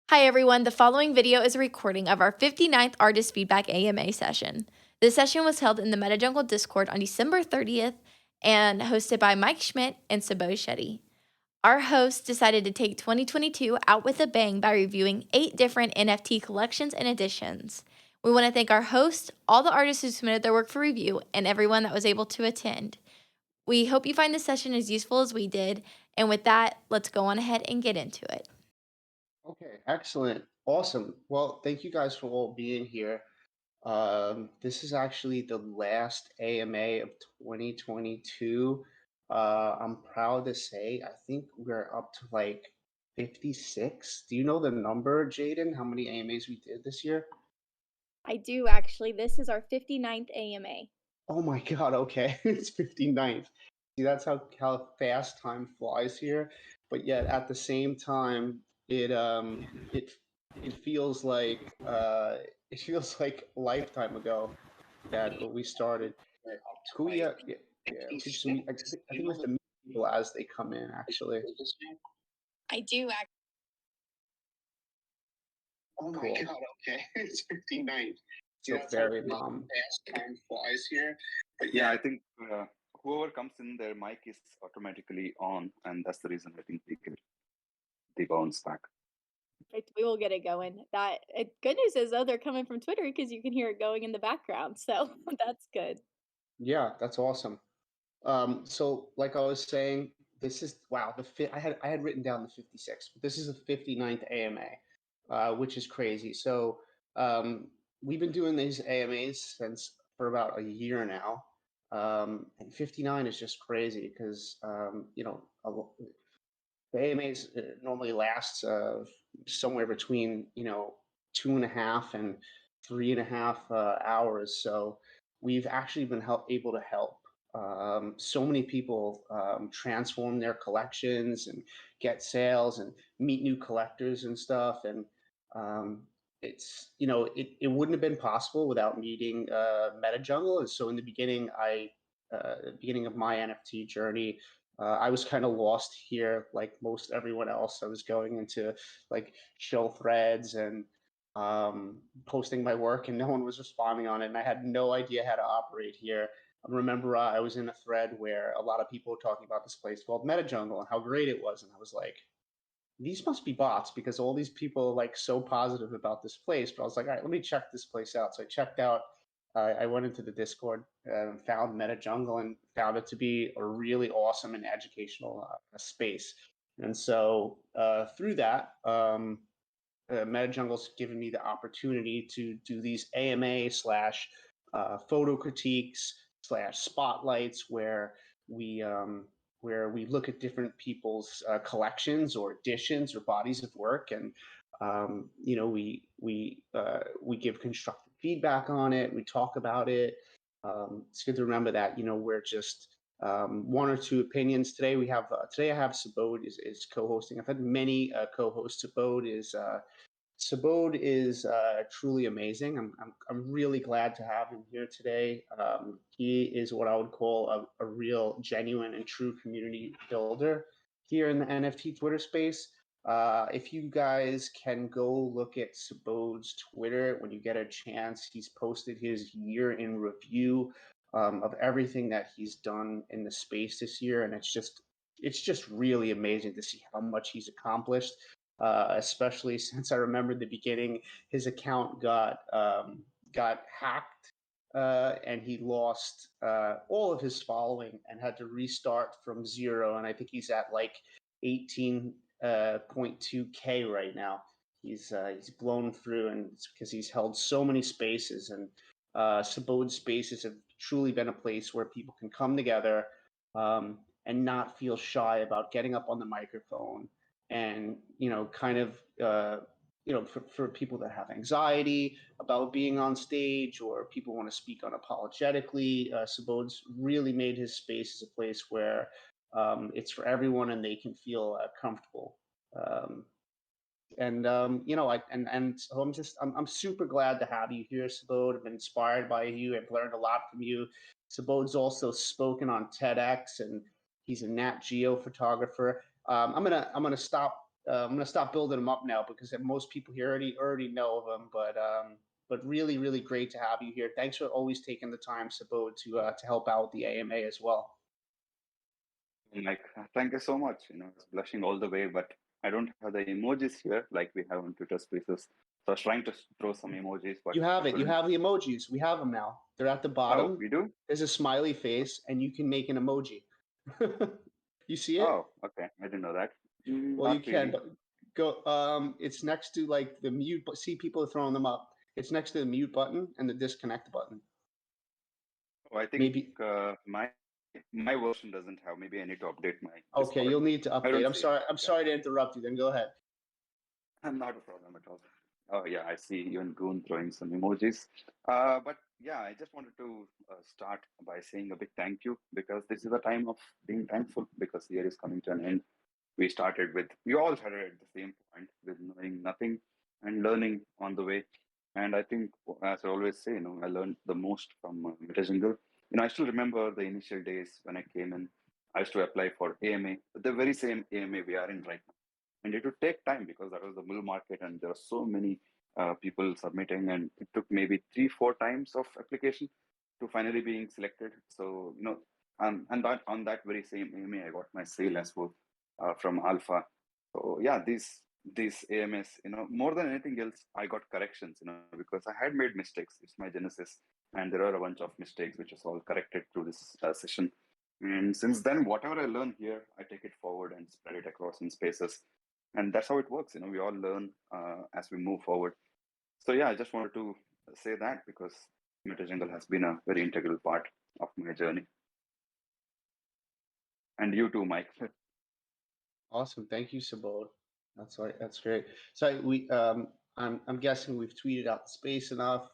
Hi everyone, the following video is a recording of our 59th Artist Feedback AMA session. This session was held in the MetaJungle Discord on December 30th and hosted by Mike Schmidt and Sabot Shetty. Our hosts decided to take 2022 out with a bang by reviewing 8 different NFT collections and editions. We want to thank our hosts, all the artists who submitted their work for review, and everyone that was able to attend. We hope you find this session as useful as we did, and with that, let's go on ahead and get into it. Okay, excellent. Awesome. Well, thank you guys for all being here. This is actually the last AMA of 2022. I'm proud to say, I think we're up to like 56. Do you know the number, Jaden? How many AMAs we did this year? I do actually. This is our 59th AMA. Oh my God, okay. It's 59th. See, that's how fast time flies here. But yet at the same time, it feels like it feels like a lifetime ago that we started. Could we yeah, we could just meet, I think we have to meet people as they come in actually. I do actually. Oh my Cool. God, okay. It's 59th. So fairy mom. Fast time flies here. But Yeah, I think whoever comes in, their mic is automatically on, and that's the reason I think they bounce back. We will get it going. Good news is though they're coming from Twitter because you can hear it going in the background, so that's good. Yeah, that's awesome. So like I was saying, this is wow, I had written down the 56, but this is the 59th AMA, which is crazy. So we've been doing these AMAs since for about a year now. And 59 is just crazy because the AMAs normally lasts somewhere between 2.5 and 3.5 hours. So we've actually been able to help so many people transform their collections and get sales and meet new collectors and stuff. And it wouldn't have been possible without meeting MetaJungle. And so in the beginning, beginning of my NFT journey, I was kind of lost here, like most everyone else. I was going into like chill threads and posting my work, and no one was responding on it, and I had no idea how to operate here. I remember I was in a thread where a lot of people were talking about this place called MetaJungle and how great it was, and I was like, these must be bots because all these people are like so positive about this place. But I was like, all right, let me check this place out. So I checked out. I went into the Discord and found MetaJungle and found it to be a really awesome and educational space. And so through that, MetaJungle's given me the opportunity to do these AMA slash photo critiques slash spotlights we where we look at different people's collections or editions or bodies of work, and we give constructive feedback on it. We talk about it. It's good to remember that we're just one or two opinions today. Today I have Sabot is co-hosting. I've had many co-hosts. Sabod is truly amazing. I'm really glad to have him here today. He is what I would call a real, genuine, and true community builder here in the NFT Twitter space. If you guys can go look at Sabod's Twitter when you get a chance, he's posted his year in review of everything that he's done in the space this year, and it's just really amazing to see how much he's accomplished. Especially since I remember the beginning, his account got hacked, and he lost all of his following and had to restart from zero. And I think he's at like 18.2K right now. He's blown through, and it's because he's held so many spaces, and Sabode spaces have truly been a place where people can come together and not feel shy about getting up on the microphone and kind of for people that have anxiety about being on stage or people want to speak unapologetically, Sabode's really made his space as a place where it's for everyone and they can feel comfortable. So I'm super glad to have you here, Sabode. I've been inspired by you. I've learned a lot from you. Sabode's also spoken on TEDx, and he's a Nat Geo photographer. I'm gonna stop I'm gonna stop building them up now because most people here already know of them. But really, really great to have you here. Thanks for always taking the time, Sabo, to help out the AMA as well. Like, thank you so much. I was blushing all the way, but I don't have the emojis here like we have on Twitter Spaces. So I was trying to throw some emojis, but You have it. You have the emojis. We have them now. They're at the bottom. Oh, we do? There's a smiley face, and you can make an emoji. You see it? Oh, okay. I didn't know that. Well, you Not can, really. but go. It's next to like the mute. But see, people are throwing them up. It's next to the mute button and the disconnect button. Oh, I think Maybe. my version doesn't have. Maybe I need to update my Okay, Discord. you'll need to I update. don't I'm see sorry. it. I'm sorry to interrupt you. Then go ahead. Not a problem at all. Oh, yeah, I see you and Goon throwing some emojis. But yeah, I just wanted to start by saying a big thank you because this is a time of being thankful because the year is coming to an end. We all started at the same point with knowing nothing and learning on the way. And I think, as I always say, I learned the most from MetaJungle. I still remember the initial days when I came in. I used to apply for AMA, the very same AMA we are in right now. And it would take time because that was the bull market and there are so many people submitting, and it took maybe 3-4 times of application to finally being selected. So and that on that very same AMA I got my sale as well from Alpha. So yeah, these AMS, more than anything else, I got corrections, because I had made mistakes. It's my genesis, and there are a bunch of mistakes which is all corrected through this session. And since then, whatever I learn here, I take it forward and spread it across in spaces. And that's how it works. We all learn as we move forward. So yeah, I just wanted to say that because MetaJungle has been a very integral part of my journey. And you too, Mike. Awesome. Thank you, Sabod. That's right. That's great. So I'm guessing we've tweeted out the space enough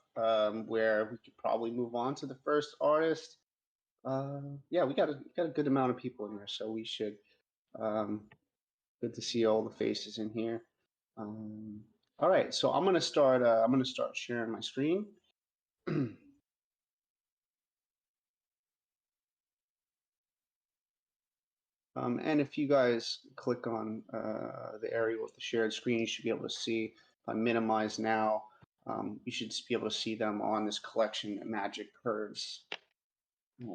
where we could probably move on to the first artist. Yeah, we got a good amount of people in here, so we should. Good to see all the faces in here. All right, so I'm gonna start sharing my screen. And if you guys click on the area with the shared screen, you should be able to see. If I minimize now, you should just be able to see them on this collection of Magic Curves.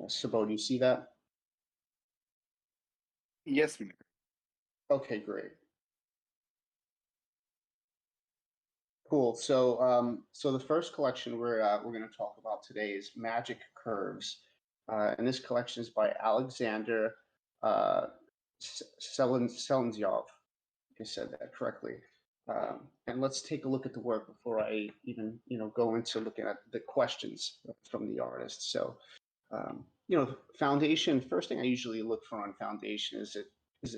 Sabo, do you see that? Yes, Mike. Okay, great. Cool. So, so the first collection we're going to talk about today is Magic Curves, and this collection is by Alexander Selenzyov. If I said that correctly. And let's take a look at the work before I even go into looking at the questions from the artist. So, foundation. First thing I usually look for on foundation is it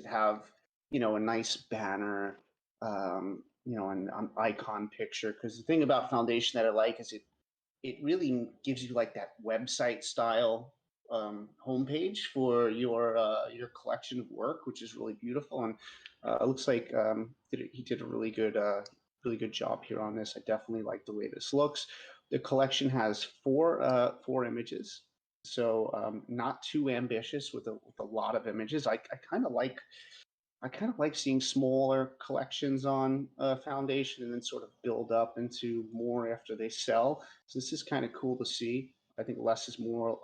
have a nice banner. An icon picture, because the thing about foundation that I like is it really gives you like that website style homepage for your collection of work, which is really beautiful. And it looks like he did a really good job here on this. I definitely like the way this looks. The collection has four images, so not too ambitious with a lot of images. I kind of like seeing smaller collections on foundation and then sort of build up into more after they sell. So this is kind of cool to see. I think less is more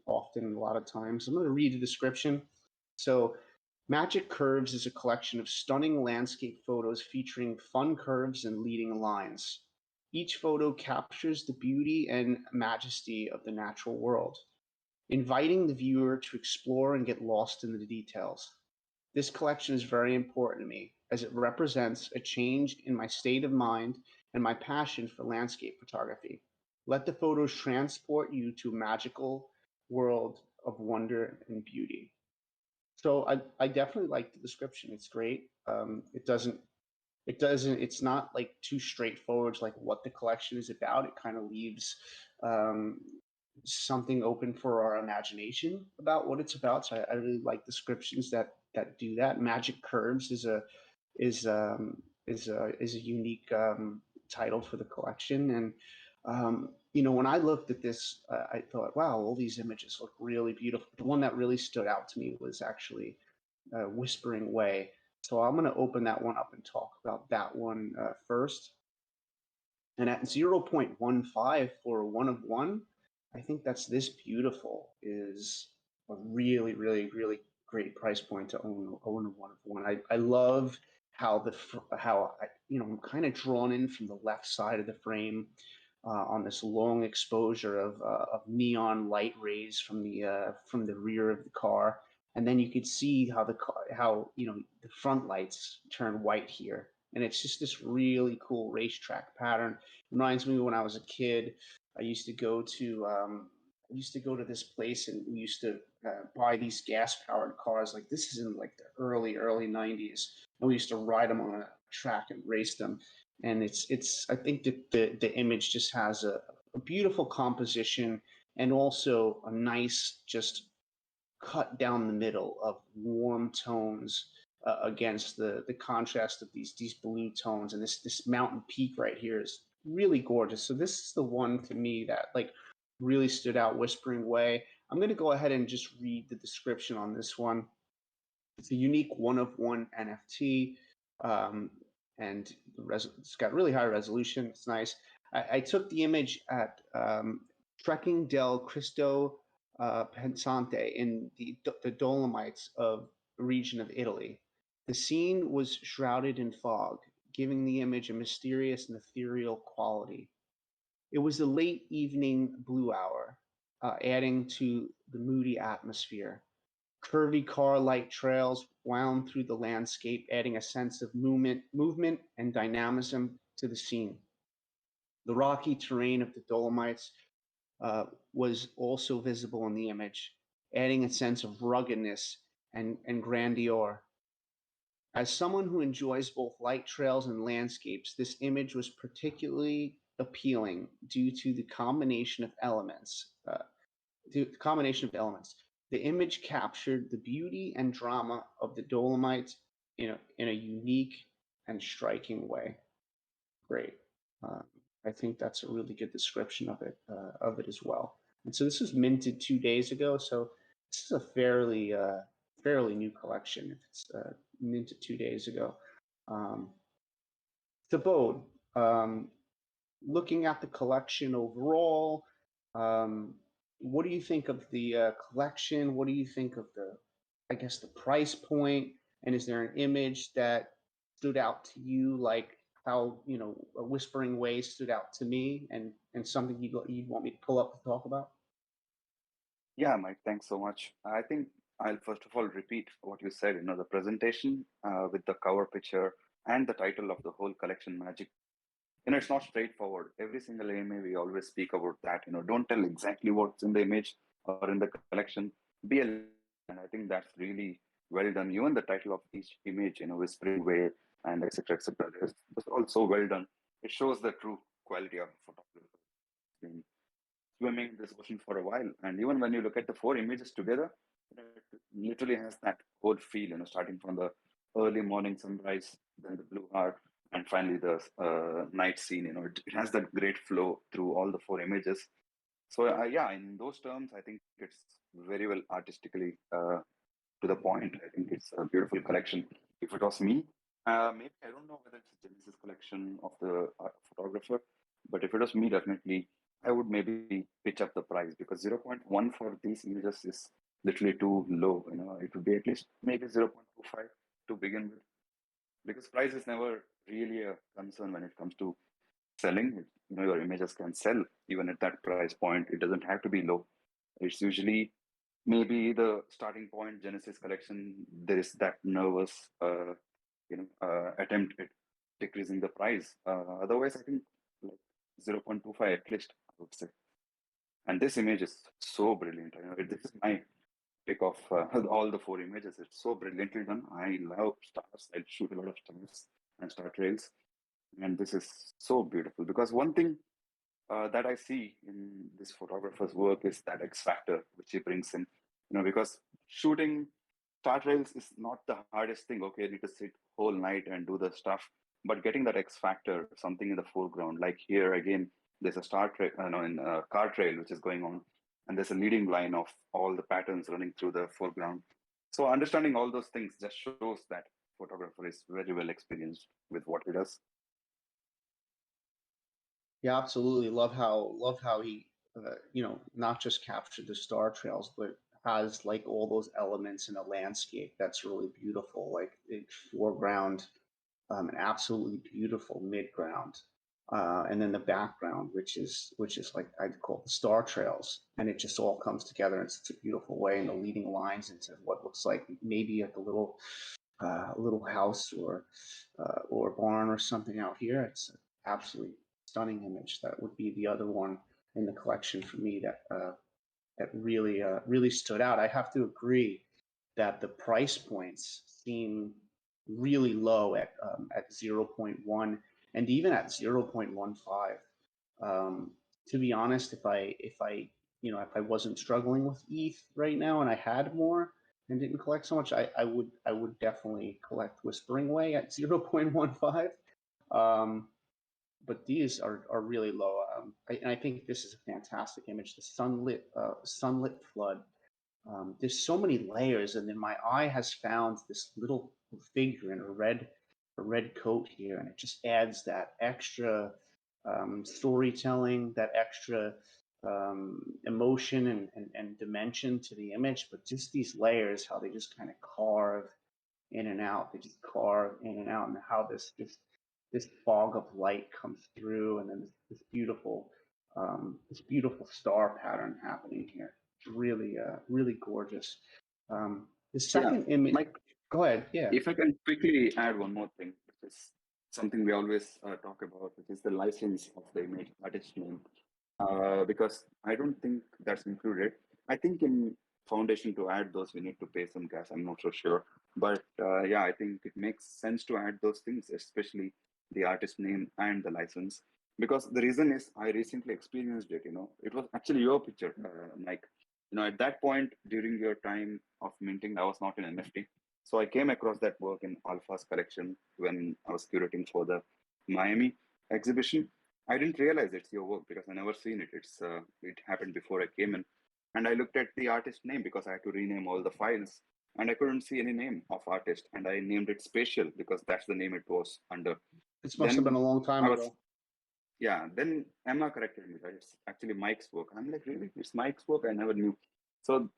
often a lot of times. I'm going to read the description. So Magic Curves is a collection of stunning landscape photos featuring fun curves and leading lines. Each photo captures the beauty and majesty of the natural world, inviting the viewer to explore and get lost in the details. This collection is very important to me as it represents a change in my state of mind and my passion for landscape photography. Let the photos transport you to a magical world of wonder and beauty. So I definitely like the description. It's great. It's not like too straightforward, like what the collection is about. It kind of leaves something open for our imagination about what it's about. So I really like descriptions that do that. Magic Curves is a unique title for the collection. And when I looked at this, I thought, wow, all these images look really beautiful. The one that really stood out to me was actually Whispering Way. So I'm going to open that one up and talk about that one first. And at 0.15 for 1 of 1, I think that's this beautiful is a really, really, really great price point to own a 1 of 1. I love how I'm kind of drawn in from the left side of the frame on this long exposure of neon light rays from the rear of the car, and then you could see how the front lights turn white here, and it's just this really cool racetrack pattern. Reminds me when I was a kid, I used to go to this place, and we used to buy these gas powered cars. Like, this is in like the early 90s, and we used to ride them on a track and race them. And it's I think that the image just has a beautiful composition, and also a nice just cut down the middle of warm tones against the contrast of these blue tones. And this mountain peak right here is really gorgeous. So this is the one to me that like really stood out. Whispering Way. I'm going to go ahead and just read the description on this one. It's a unique 1 of 1 NFT, and it's got really high resolution. It's nice. I took the image at Trekking del Cristo Pensante in the Dolomites of the region of Italy. The scene was shrouded in fog, giving the image a mysterious and ethereal quality. It was the late evening blue hour, adding to the moody atmosphere. Curvy car light trails wound through the landscape, adding a sense of movement and dynamism to the scene. The rocky terrain of the Dolomites was also visible in the image, adding a sense of ruggedness and grandeur. As someone who enjoys both light trails and landscapes, this image was particularly appealing due to the combination of elements. The image captured the beauty and drama of the Dolomites in a unique and striking way. Great. I think that's a really good description of it as well. And so this was minted 2 days ago. So this is a fairly new collection if it's minted 2 days ago. Tabode, looking at the collection overall, what do you think of the collection? What do you think of the price point? And is there an image that stood out to you, like how a Whispering Way stood out to me, and something you'd want me to pull up to talk about? Yeah, Mike, thanks so much. I think I'll first of all repeat what you said. The presentation with the cover picture and the title of the whole collection, Magic. It's not straightforward. Every single image we always speak about that. Don't tell exactly what's in the image or in the collection. Be a, and I think that's really well done. Even the title of each image, Whispering Way and etc. etc. It's also well done. It shows the true quality of photography. Been swimming this ocean for a while, and even when you look at the 4 images together, it literally has that whole feel. Starting from the early morning sunrise, then the blue heart, and finally the night scene. It has that great flow through all the 4 images. So yeah, in those terms, I think it's very well artistically to the point. I think it's a beautiful collection. If it was me, maybe I don't know whether it's a Genesis collection of the photographer, but if it was me, definitely I would maybe pitch up the price, because 0.1 for these images is literally too low. It would be at least maybe 0.25 to begin with, because price is never really a concern when it comes to selling. Your images can sell even at that price point. It doesn't have to be low. It's usually maybe the starting point. Genesis collection, there is that nervous attempt at decreasing the price. Otherwise, I think like 0.25 at least, I would say. And this image is so brilliant. This is my pick of all the 4 images. It's so brilliantly done. I love stars. I shoot a lot of stars and star trails, and this is so beautiful, because one thing that I see in this photographer's work is that X factor which he brings in. Because shooting star trails is not the hardest thing. Okay, you need to sit whole night and do the stuff, but getting that X factor, something in the foreground, like here again, there's a star trail, in a car trail which is going on, and there's a leading line of all the patterns running through the foreground. So understanding all those things just shows that photographer is very well experienced with what he does. Yeah, absolutely. Love how he not just captured the star trails, but has like all those elements in a landscape that's really beautiful, like a foreground, an absolutely beautiful midground, and then the background, which is like I'd call the star trails, and it just all comes together in such a beautiful way, and the leading lines into what looks like maybe like a little house or barn or something out here. It's an absolutely stunning image. That would be the other one in the collection for me that really stood out. I have to agree that the price points seem really low at 0.1 and even at 0.15. To be honest, if I wasn't struggling with ETH right now and I had more and didn't collect so much, I would definitely collect Whispering Way at 0.15. But these are really low. And I think this is a fantastic image. The sunlit flood. There's so many layers, and then my eye has found this little figure in a red coat here, and it just adds that extra storytelling, that extra emotion and dimension to the image. But just these layers, how they just kind of carve in and out. They just carve in and out, and how this fog of light comes through, and then this beautiful star pattern happening here. It's really gorgeous. The second image. Mike, Go ahead. Yeah. if I can quickly add one more thing, which is something we always talk about, which is the license of the image artist name, because I don't think that's included. I think in Foundation to add those, we need to pay some gas. I'm not so sure, but yeah, I think it makes sense to add those things, especially the artist name and the license. Because the reason is I recently experienced it. It was actually your picture, Mike. At that point during your time of minting, I was not in NFT. So I came across that work in Alpha's collection when I was curating for the Miami exhibition. I didn't realize it's your work because I never seen it. It happened before I came in, and I looked at the artist name because I had to rename all the files, and I couldn't see any name of artist, and I named it Spatial because that's the name it was under. This must have been a long time ago. Yeah, then Emma corrected me that it's actually Mike's work. I'm like, really? It's Mike's work? I never knew. So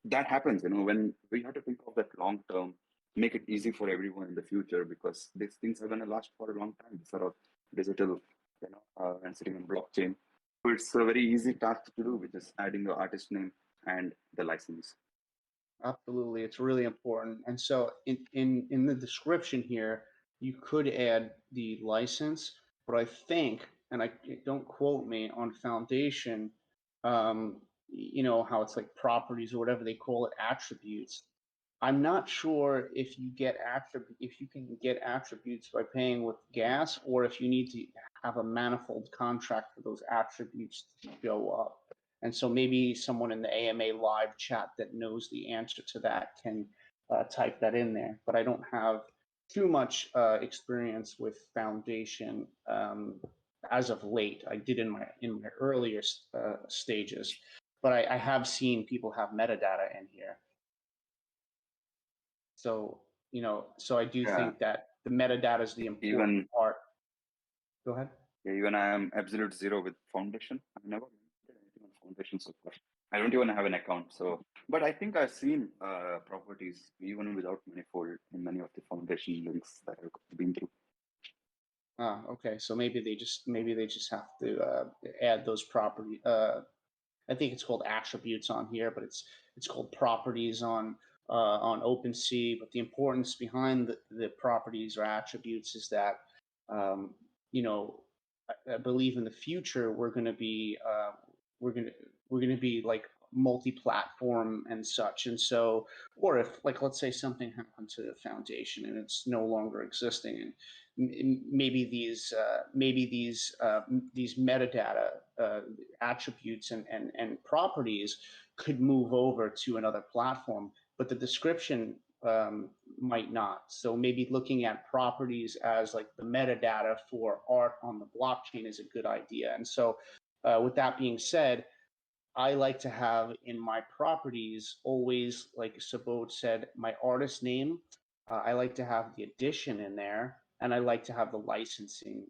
that happens, when we have to think of that long term, make it easy for everyone in the future because these things are going to last for a long time. These are all digital, and sitting on blockchain. So it's a very easy task to do, which is adding the artist name and the license. Absolutely, it's really important. And so in the description here, you could add the license, but I think, and I don't quote me on Foundation, how it's like properties or whatever they call it, attributes. I'm not sure if you can get attributes by paying with gas, or if you need to have a manifold contract for those attributes to show up. And so maybe someone in the AMA live chat that knows the answer to that can type that in there. But I don't have too much experience with Foundation as of late. I did in my earlier stages, but I have seen people have metadata in here. So I do think that the metadata is the important part. Go ahead. Yeah, even I am absolute zero with Foundation. I've never did anything on Foundation so far. I don't even have an account. So, but I think I've seen properties even without Manifold in many of the Foundation links that I've been through. Okay. So maybe they just have to add those property. I think it's called attributes on here, but it's called properties on OpenSea. But the importance behind the properties or attributes is that I believe in the future we're going to be like multi-platform and such, and so, or if, like, let's say something happened to the Foundation and it's no longer existing, and maybe these metadata attributes and properties could move over to another platform, but the description might not. So maybe looking at properties as like the metadata for art on the blockchain is a good idea. And so with that being said, I like to have in my properties always, like Subodh said, my artist name, I like to have the edition in there, and I like to have the licensing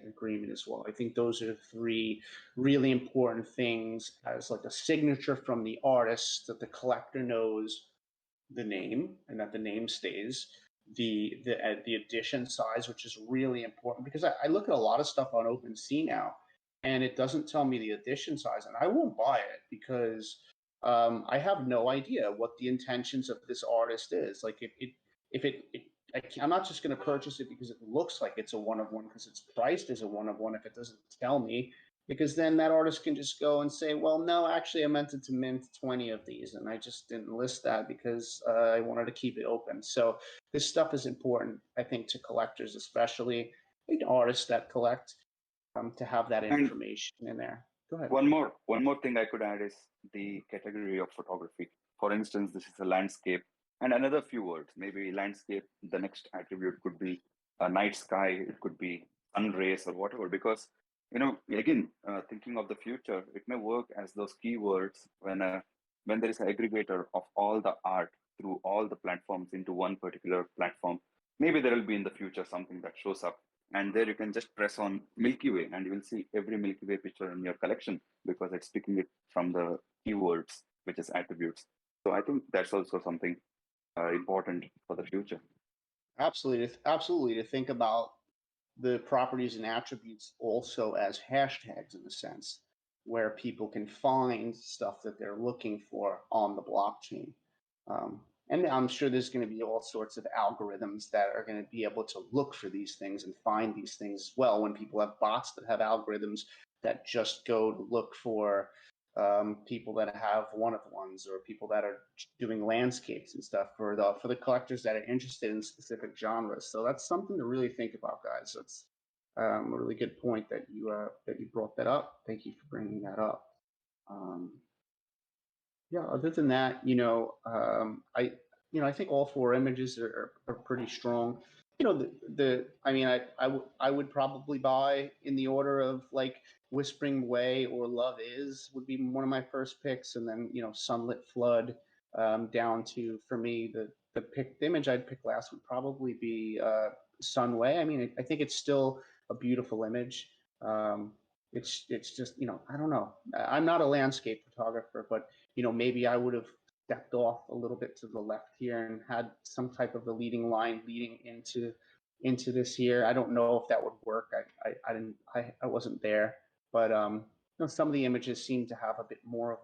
agreement as well. I think those are three really important things as like a signature from the artist that the collector knows the name and that the name stays. The edition size, which is really important because I look at a lot of stuff on OpenSea now, and it doesn't tell me the edition size, and I won't buy it because I have no idea what the intentions of this artist is. Like if I'm not just going to purchase it because it looks like it's a one of one because it's priced as a one of one if it doesn't tell me, because then that artist can just go and say, well, no, actually I meant it to mint 20 of these and I just didn't list that because I wanted to keep it open. So this stuff is important, I think, to collectors, especially artists that collect, to have that And information in there. Go ahead. one more thing I could add is the category of photography. For instance, this is a landscape, and another few words. Maybe landscape. The next attribute could be a night sky. It could be sun rays or whatever. Because again, thinking of the future, it may work as those keywords when there is an aggregator of all the art through all the platforms into one particular platform. Maybe there will be in the future something that shows up, and there you can just press on Milky Way and you will see every Milky Way picture in your collection because it's picking it from the keywords, which is attributes. So I think that's also something important for the future. Absolutely, to think about the properties and attributes also as hashtags in a sense, where people can find stuff that they're looking for on the blockchain. And I'm sure there's going to be all sorts of algorithms that are going to be able to look for these things and find these things as well. When people have bots that have algorithms that just go to look for people that have one of ones or people that are doing landscapes and stuff for the collectors that are interested in specific genres. So that's something to really think about, guys. That's a really good point that you brought that up. Thank you for bringing that up. Yeah, other than that, I think all four images are pretty strong. I would probably buy in the order of like Whispering Way or Love Is would be one of my first picks, and then Sunlit Flood, down to, for me, the image I'd pick last would probably be Sunway. I mean, I think it's still a beautiful image. It's just, I don't know. I'm not a landscape photographer, but maybe I would have stepped off a little bit to the left here and had some type of a leading line leading into this here. I don't know if that would work. I wasn't there, but some of the images seem to have a bit more of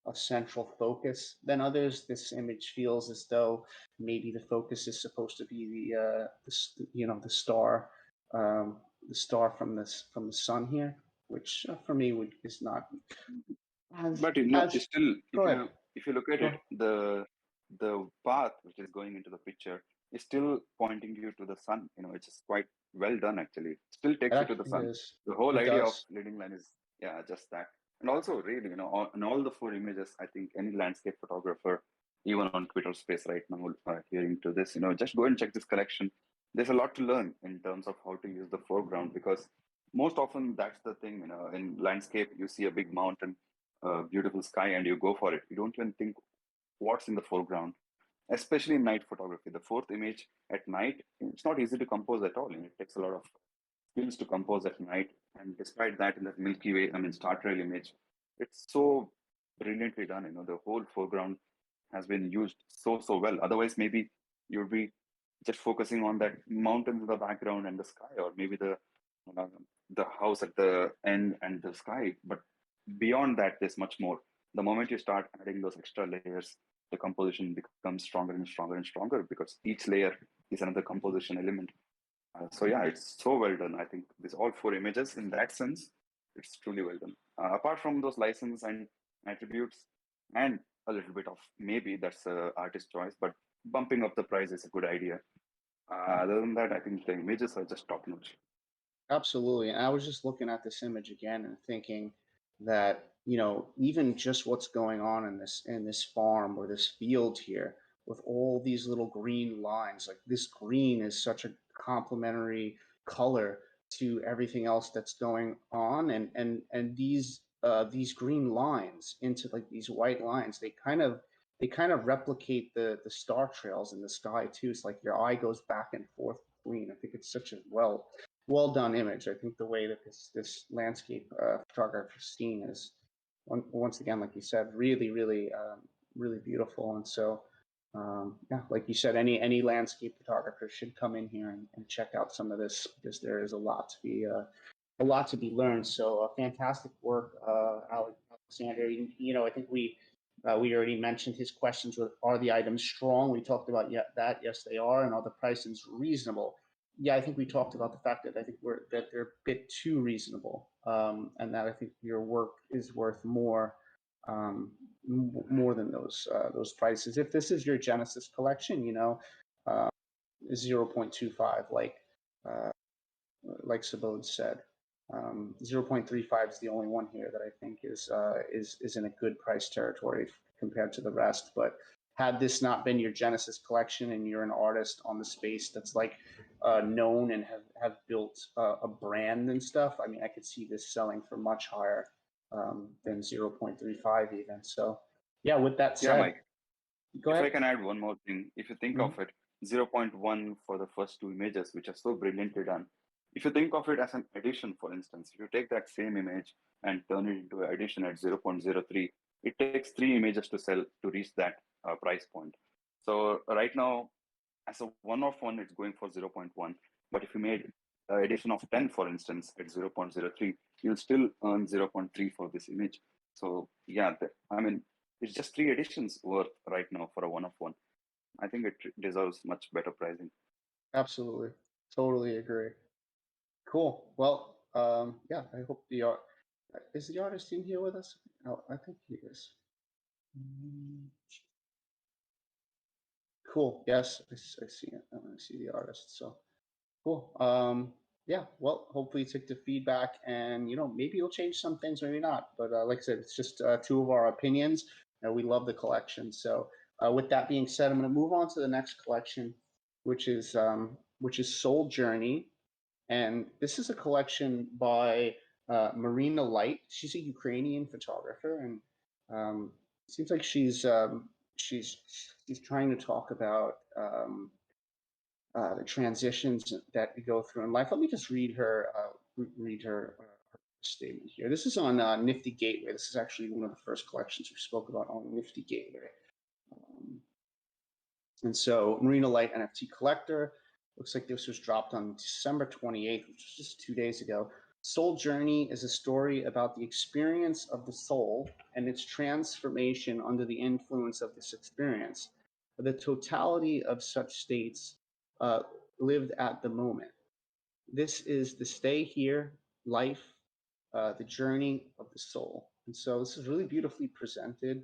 a central focus than others. This image feels as though maybe the focus is supposed to be the star, the star from the sun here, which for me is not But as. still, Go ahead. if you look at it, the path which is going into the picture is still pointing you to the sun. It's just quite well done actually. It still It takes you to the actually sun. is. The whole It idea of does. leading line is just that. And also really, in all the four images, I think any landscape photographer, even on Twitter space right now, hearing to this, just go and check this collection. There's a lot to learn in terms of how to use the foreground, because most often that's the thing, in landscape, you see a big mountain, beautiful sky, and you go for it. You don't even think what's in the foreground, especially in night photography. The fourth image at night, it's not easy to compose at all. It takes a lot of skills to compose at night. And despite that, in that Milky Way, Star Trail image, it's so brilliantly done. The whole foreground has been used so well. Otherwise, maybe you'd be just focusing on that mountain in the background and the sky, or maybe uh, the house at the end and the sky. But beyond that, there's much more. The moment you start adding those extra layers, the composition becomes stronger and stronger and stronger, because each layer is another composition element. So yeah, it's so well done. I think this all four images, in that sense, it's truly well done. Apart from those license and attributes, and a little bit of, maybe that's artist choice, but bumping up the price is a good idea. Other than that, I think the images are just top notch. Absolutely. And I was just looking at this image again and thinking that, even just what's going on in this farm or this field here with all these little green lines, like this green is such a complementary color to everything else that's going on. And these green lines into like these white lines, they kind of they kind of replicate the star trails in the sky too. It's like your eye goes back and forth between. I think it's such a well done image. I think the way that this landscape photography is seen is once again, like you said, really beautiful. And so yeah, like you said, any landscape photographer should come in here and check out some of this, because there is a lot to be learned. So fantastic work, Alexander. I think we already mentioned his questions with, are the items strong? We talked about that. Yes, they are. And are the prices reasonable? Yeah, I think we talked about the fact that I think they're a bit too reasonable, and that I think your work is worth more than those prices. If this is your Genesis collection, 0.25, like Sabode said. 0.35 is the only one here that I think is in a good price territory compared to the rest. But had this not been your Genesis collection and you're an artist on the space that's known and have built a brand and stuff, I mean, I could see this selling for much higher than 0.35 even. So yeah, with that said, yeah, Mike, go ahead. If I can add one more thing, if you think of it, 0.1 for the first two images, which are so brilliantly done. If you think of it as an addition, for instance, if you take that same image and turn it into an addition at 0.03, it takes 3 images to sell to reach that price point. So right now, as a one-off one, it's going for 0.1. But if you made an addition of 10, for instance, at 0.03, you'll still earn 0.3 for this image. So yeah, I mean, it's just 3 additions worth right now for a one-off one. I think it deserves much better pricing. Absolutely. Totally agree. Cool. Well, yeah, I hope is the artist in here with us? Oh, I think he is. Cool. Yes, I see it. I see the artist. So cool. Yeah, well, hopefully you take the feedback and, maybe you'll change some things, maybe not. But like I said, it's just 2 of our opinions. We love the collection. So with that being said, I'm going to move on to the next collection, which is Soul Journey. And this is a collection by Marina Light. She's a Ukrainian photographer, and it seems like she's trying to talk about the transitions that we go through in life. Let me just read her statement here. This is on Nifty Gateway. This is actually one of the first collections we spoke about on Nifty Gateway. And so Marina Light NFT Collector. Looks like this was dropped on December 28th, which was just 2 days ago. Soul Journey is a story about the experience of the soul and its transformation under the influence of this experience. The totality of such states lived at the moment. This is the stay here, life, the journey of the soul. And so this is really beautifully presented.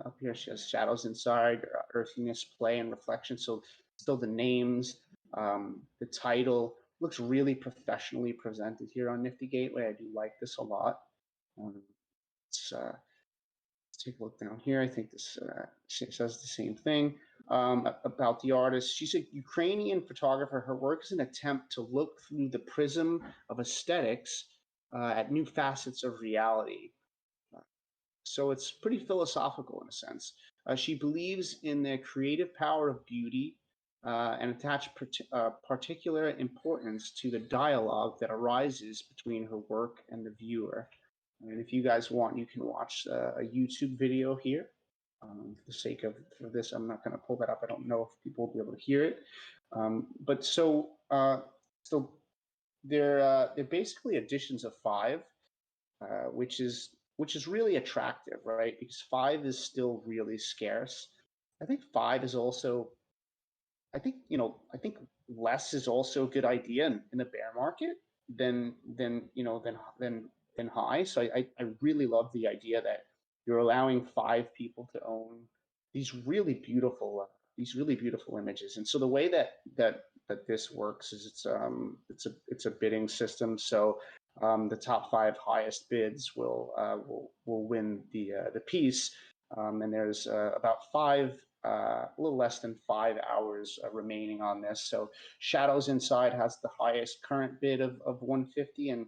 Up here she has shadows inside, earthiness, play, and reflection. So still the names, the title looks really professionally presented here on Nifty Gateway. I do like this a lot. Let's take a look down here. I think this says the same thing about the artist. She's a Ukrainian photographer. Her work is an attempt to look through the prism of aesthetics at new facets of reality. So it's pretty philosophical in a sense. She believes in the creative power of beauty and attach particular importance to the dialogue that arises between her work and the viewer. And if you guys want, you can watch a YouTube video here. For the sake of this, I'm not going to pull that up. I don't know if people will be able to hear it. But so they're basically editions of 5, which is really attractive, right? Because 5 is still really scarce. I think 5 is also, I think less is also a good idea in the bear market than high. So I really love the idea that you're allowing 5 people to own these really beautiful images. And so the way that this works is it's a bidding system. So the top 5 highest bids will win the piece. And there's about a little less than 5 hours remaining on this. So Shadows Inside has the highest current bid of 150, and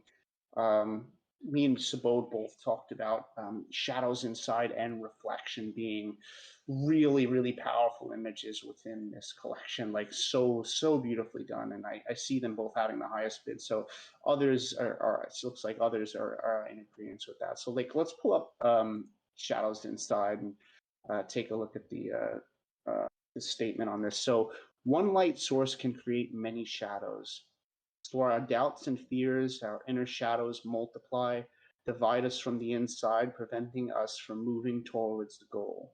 me and Sabode both talked about shadows inside and reflection being really, really powerful images within this collection, like so beautifully done. And I see them both having the highest bid. So others are it looks like others are in agreement with that. So like, let's pull up shadows inside and take a look at the statement on this. So one light source can create many shadows. So our doubts and fears, our inner shadows multiply, divide us from the inside, preventing us from moving towards the goal.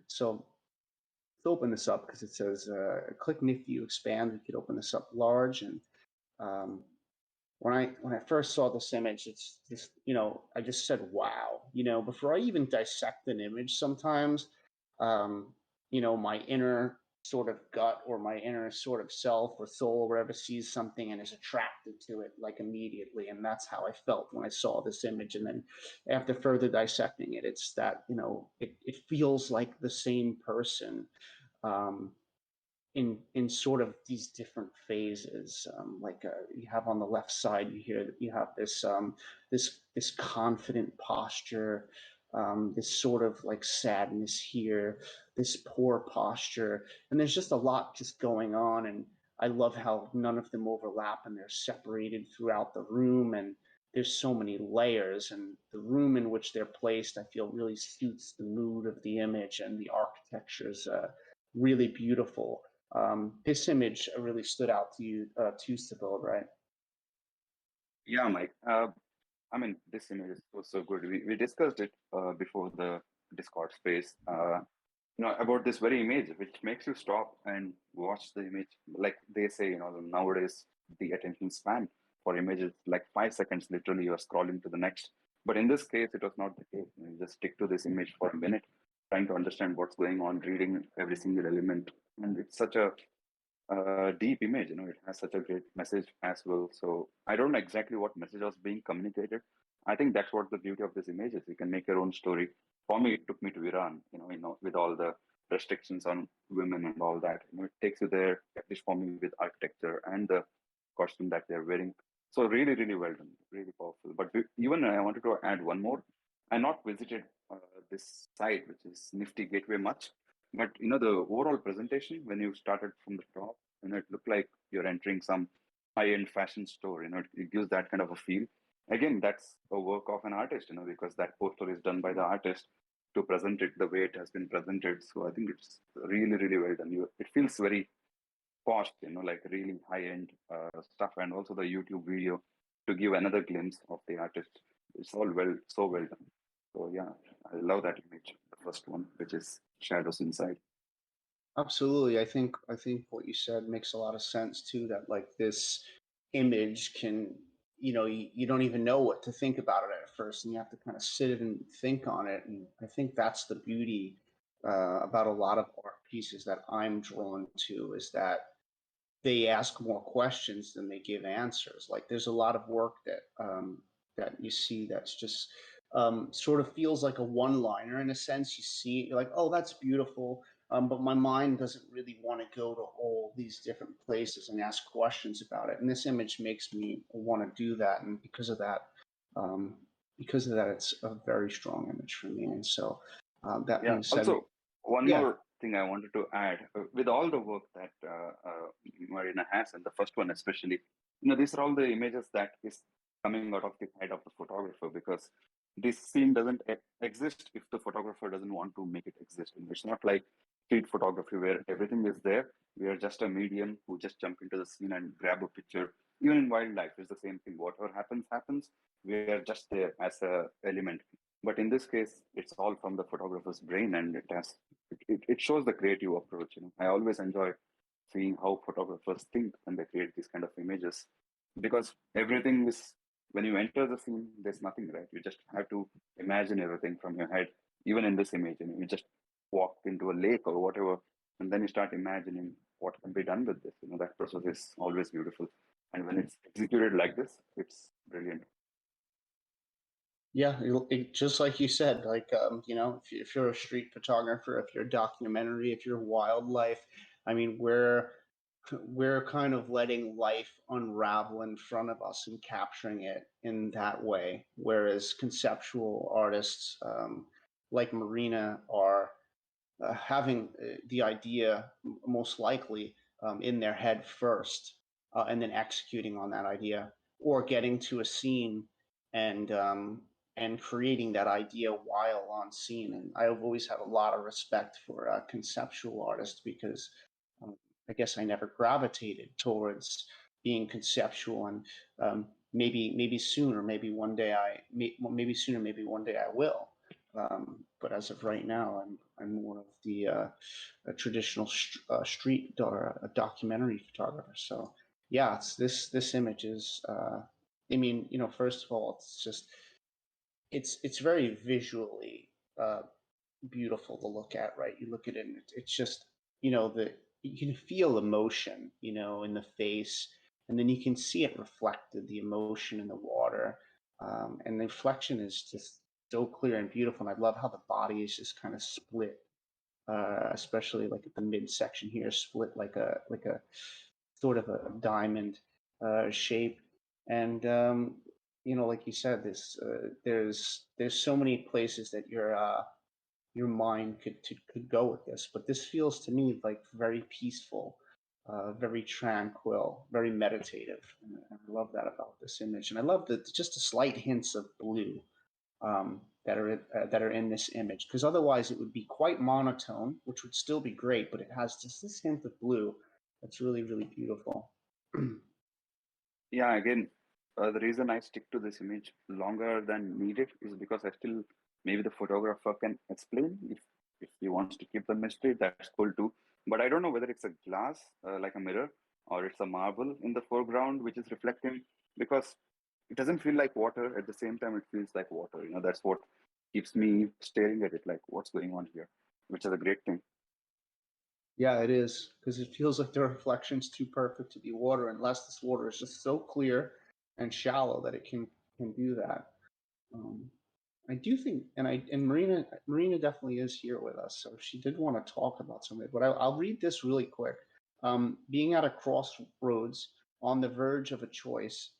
So let's open this up because it says click Nifty to expand. We could open this up large. And um, when I first saw this image, it's just, I just said, wow. Before I even dissect an image, sometimes, my inner sort of gut or my inner sort of self or soul or whatever sees something and is attracted to it like immediately. And that's how I felt when I saw this image. And then after further dissecting it, it's that, it feels like the same person. Um, in sort of these different phases. Like you have on the left side, you have this confident posture, this sort of like sadness here, this poor posture, and there's just a lot just going on. And I love how none of them overlap and they're separated throughout the room. And there's so many layers, and the room in which they're placed, I feel, really suits the mood of the image, and the architecture is really beautiful. This image really stood out to you, too, Sibyl, right? Yeah, Mike. I mean, this image was so good. We discussed it before the Discord space, about this very image, which makes you stop and watch the image. Like they say, nowadays the attention span for images like 5 seconds. Literally, you are scrolling to the next. But in this case, it was not the case. You just stick to this image for a minute, trying to understand what's going on, reading every single element, and it's such a deep image. It has such a great message as well. So I don't know exactly what message was being communicated. I think that's what the beauty of this image is. You can make your own story. For me, it took me to Iran. With all the restrictions on women and all that. It takes you there. At least for me, with architecture and the costume that they're wearing. So really, really well done, really powerful. But even I wanted to add one more. I not visited this site, which is Nifty Gateway, much. But the overall presentation, when you started from the top, it looked like you're entering some high-end fashion store. It gives that kind of a feel. Again, that's a work of an artist, because that poster is done by the artist to present it the way it has been presented. So I think it's really, really well done. It feels very posh, like really high-end stuff, and also the YouTube video to give another glimpse of the artist. It's all so well done. So yeah, I love that image, the first one, which is shadows inside. Absolutely. I think what you said makes a lot of sense too, that like this image can, you don't even know what to think about it at first, and you have to kind of sit and think on it. And I think that's the beauty about a lot of art pieces that I'm drawn to, is that they ask more questions than they give answers. Like there's a lot of work that you see that's just sort of feels like a one-liner in a sense. You see, you're like, oh, that's beautiful, but my mind doesn't really want to go to all these different places and ask questions about it. And this image makes me want to do that, and um, because of that, it's a very strong image for me. And so that Yeah. being said, Also, one yeah. more thing I wanted to add with all the work that Marina has, and the first one especially, these are all the images that is coming out of the head of the photographer, because this scene doesn't exist if the photographer doesn't want to make it exist. It's not like street photography where everything is there. We are just a medium who just jump into the scene and grab a picture. Even in wildlife, it's the same thing. Whatever happens. We are just there as a element. But in this case, it's all from the photographer's brain, and it shows the creative approach. I always enjoy seeing how photographers think when they create these kind of images, because everything is, when you enter the scene, there's nothing, right? You just have to imagine everything from your head. Even in this image, you just walk into a lake or whatever, and then you start imagining what can be done with this. That process is always beautiful, and when it's executed like this, it's brilliant. Yeah, just like you said, like if you're a street photographer, if you're a documentary, if you're wildlife, I mean, we're kind of letting life unravel in front of us and capturing it in that way. Whereas conceptual artists like Marina are having the idea most likely in their head first, and then executing on that idea, or getting to a scene and creating that idea while on scene. And I've always had a lot of respect for conceptual artists because I guess I never gravitated towards being conceptual, and maybe sooner, maybe one day maybe sooner, maybe one day I will. But as of right now, I'm more of the a traditional street or a documentary photographer. So yeah, it's this image is. I mean, first of all, it's very visually beautiful to look at, right? You look at it, and it's just the you can feel emotion, in the face, and then you can see it reflected, the emotion in the water, and the reflection is just so clear and beautiful. And I love how the body is just kind of split, especially like at the midsection here, split like a sort of a diamond shape. And like you said, there's so many places that your mind could go with this, but this feels to me like very peaceful, very tranquil, very meditative. And I love that about this image, and I love just the slight hints of blue that are in this image, because otherwise it would be quite monotone, which would still be great, but it has just this hint of blue that's really, really beautiful. Yeah, again, the reason I stick to this image longer than needed is because I still, maybe the photographer can explain if he wants to keep the mystery, that's cool too. But I don't know whether it's a glass, like a mirror, or it's a marble in the foreground which is reflecting, because it doesn't feel like water. At the same time, it feels like water. That's what keeps me staring at it, like what's going on here, which is a great thing. Yeah, it is, because it feels like the reflection's too perfect to be water, unless this water is just so clear and shallow that it can do that. I do think, and Marina definitely is here with us, so she did want to talk about something. But I'll read this really quick. Being at a crossroads, on the verge of a choice,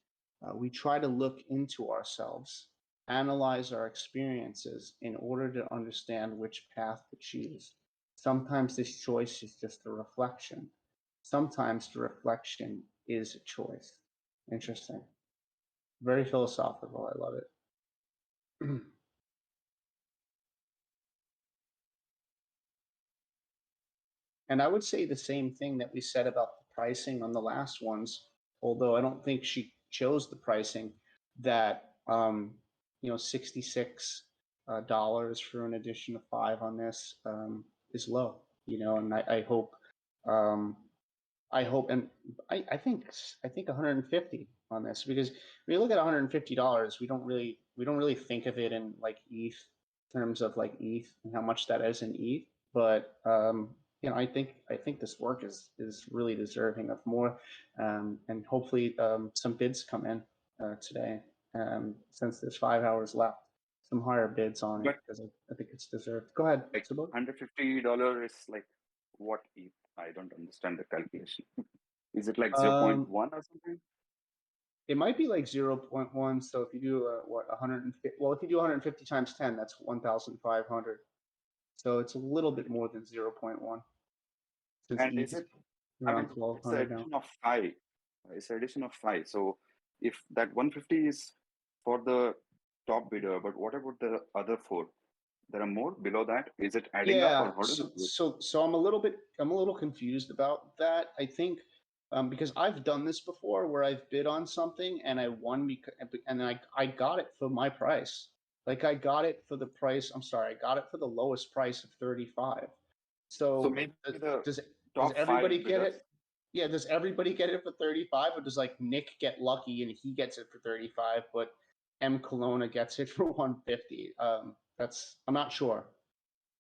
we try to look into ourselves, analyze our experiences in order to understand which path to choose. Sometimes this choice is just a reflection. Sometimes the reflection is a choice. Interesting. Very philosophical. I love it. And I would say the same thing that we said about the pricing on the last ones, although I don't think she chose the pricing that, $66 for an edition of 5 on this is low, and I hope, and I think 150 on this, because when you look at $150, we don't really think of it in like ETH terms of like ETH and how much that is in ETH. But I think this work is really deserving of more, and hopefully some bids come in today, since there's 5 hours left. Some higher bids on it, But because I think it's deserved. Go ahead, like Subodh. $150 is like what ETH? I don't understand the calculation. Is it like Um, 0.1 or something? It might be like 0.1. So if you do 150, well, if you do 150 times 10, that's 1,500. So it's a little bit more than 0.1, since And ETH is is it, I around mean, it's the 1,200 now. addition of five. It's the addition of five. So if that 150 is for the top bidder, but what about the other four? There are more below that. Is it adding up, or Yeah, how does it work? so I'm a little confused about that. I think because I've done this before, where I've bid on something and I won, because and I got it for my price. Like I got it for the price. I'm sorry, I got it for the lowest price of 35. So So maybe the does top everybody five get bidders. it? Yeah, does everybody get it for 35, or does like Nick get lucky and he gets it for 35, but M Kelowna gets it for 150? I'm not sure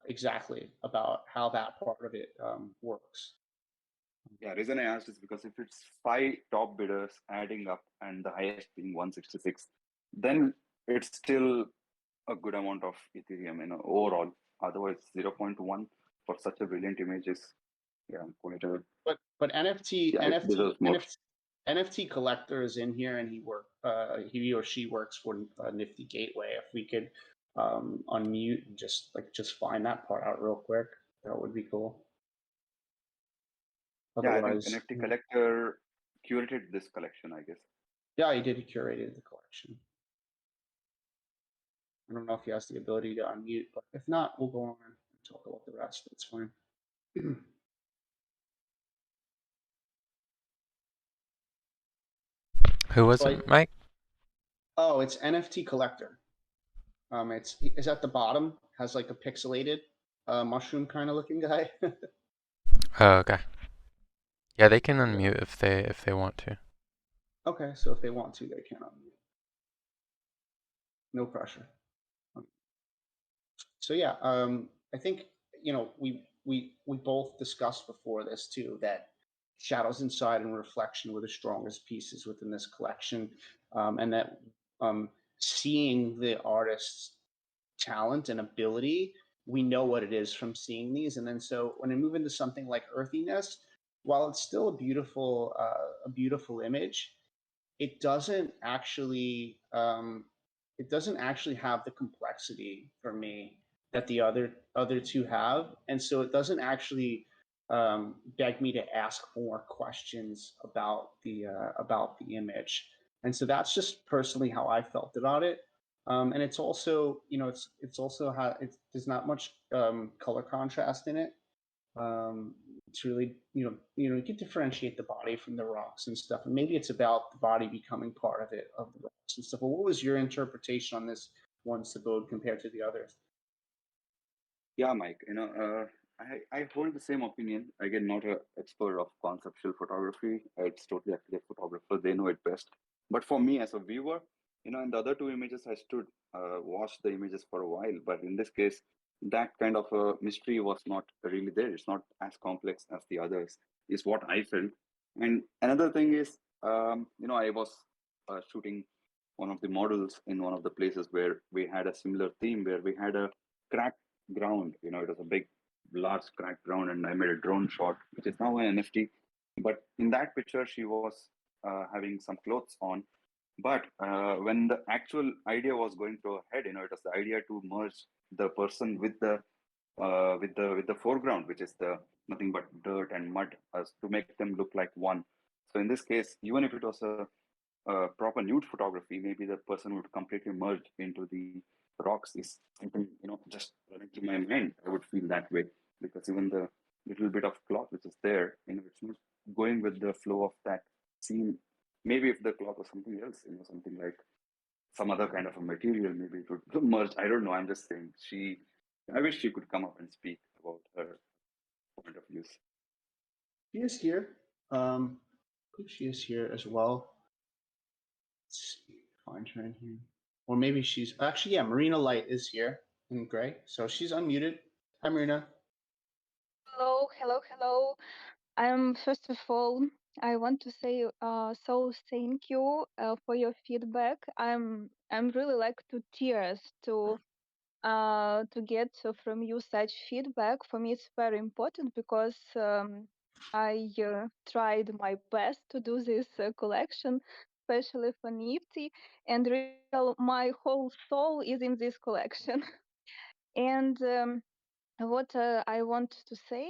exactly about how that part of it works. Yeah, reason I asked is because if it's five top bidders adding up and the highest being 166, then it's still a good amount of Ethereum, overall. Otherwise, 0.1 for such a brilliant image is, yeah, quite a. But But NFT Yeah, it NFT deserves more. NFT NFT collector is in here, and he or she works for Nifty Gateway. If we could unmute and just find that part out real quick, that would be cool. Yeah, I think Otherwise, NFT collector curated this collection, I guess. yeah, he did. He curated the collection. I don't know if he has the ability to unmute, but if not, we'll go on and talk about the rest. It's fine. Who was So it, Mike? it's NFT collector. It's at the bottom, has like a pixelated mushroom kind of looking guy. Oh, okay. Yeah, they can Yeah. unmute if they want to. Okay, so if they want to, they can unmute. No pressure. So yeah, I think we both discussed before this too that shadows inside and reflection were the strongest pieces within this collection, and that seeing the artist's talent and ability, we know what it is from seeing these. And then so when I move into something like earthiness, while it's still a beautiful image, it doesn't actually have the complexity for me that the other two have, and so it doesn't actually beg me to ask more questions about the image. And so that's just personally how I felt about it. And it's also, there's not much color contrast in it. It's really, you can differentiate the body from the rocks and stuff, and maybe it's about the body becoming part of it, of the rocks and stuff. But what was your interpretation on this one, Sabode, compared to the others? Yeah, Mike, I hold the same opinion. Again, not an expert of conceptual photography. It's totally up to the photographer. They know it best. But for me as a viewer, in the other two images, I stood, watched the images for a while. But in this case, that kind of a mystery was not really there. It's not as complex as the others, is what I felt. And another thing is, I was shooting one of the models in one of the places where we had a similar theme, where we had a cracked ground. It was a big, large cracked ground, and I made a drone shot, which is now an NFT. But in that picture, she was having some clothes on. But when the actual idea was going through her head, it was the idea to merge the person with the foreground, which is the nothing but dirt and mud, as to make them look like one. So in this case, even if it was a proper nude photography, maybe the person would completely merge into the rocks. Is something just running through my mind. I would feel that way, because even the little bit of cloth which is there, it's not going with the flow of that scene. Maybe if the cloth was something else, something like some other kind of a material, maybe it would merge. I don't know. I'm just saying. I wish she could come up and speak about her point of views. She is here. I think she is here as well. Let's find her in here. Or maybe she's actually, yeah, Marina Light is here in gray. So she's unmuted. Hi, Marina. Hello, hello, hello. First of all, I want to say so thank you for your feedback. I'm really like to tears to get from you such feedback. For me, it's very important because I tried my best to do this collection, especially for Nifty, and my whole soul is in this collection. And what I want to say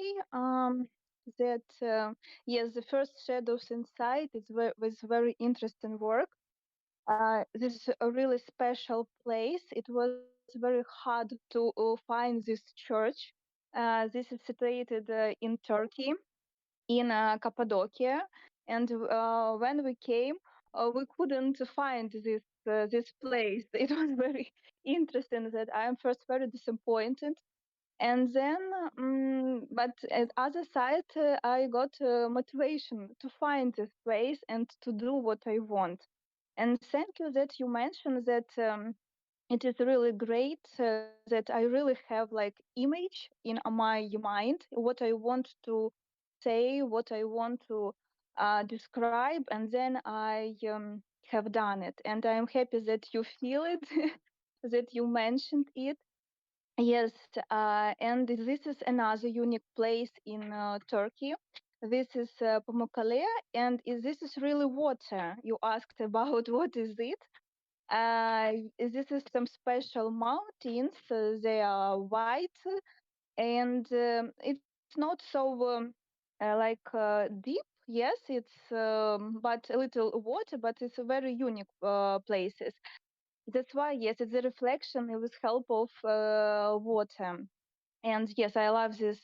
that yes, the first shadows inside was very interesting work. This is a really special place. It was very hard to find this church. This is situated in Turkey, in Cappadocia, and when we came, we couldn't find this place. It was very interesting. That I am first very disappointed, and then but at other side I got motivation to find this place and to do what I want. And thank you that you mentioned that it is really great that I really have like image in my mind what I want to say, what I want to describe, and then I have done it, and I'm happy that you feel it that you mentioned it. Yes, and this is another unique place in Turkey. This is Pamukkale, and this is really water. You asked about what is it. This is some special mountains. They are white, and it's not so deep. Yes, it's but a little water, but it's a very unique places. That's why, yes, it's a reflection with help of water. And yes, I love this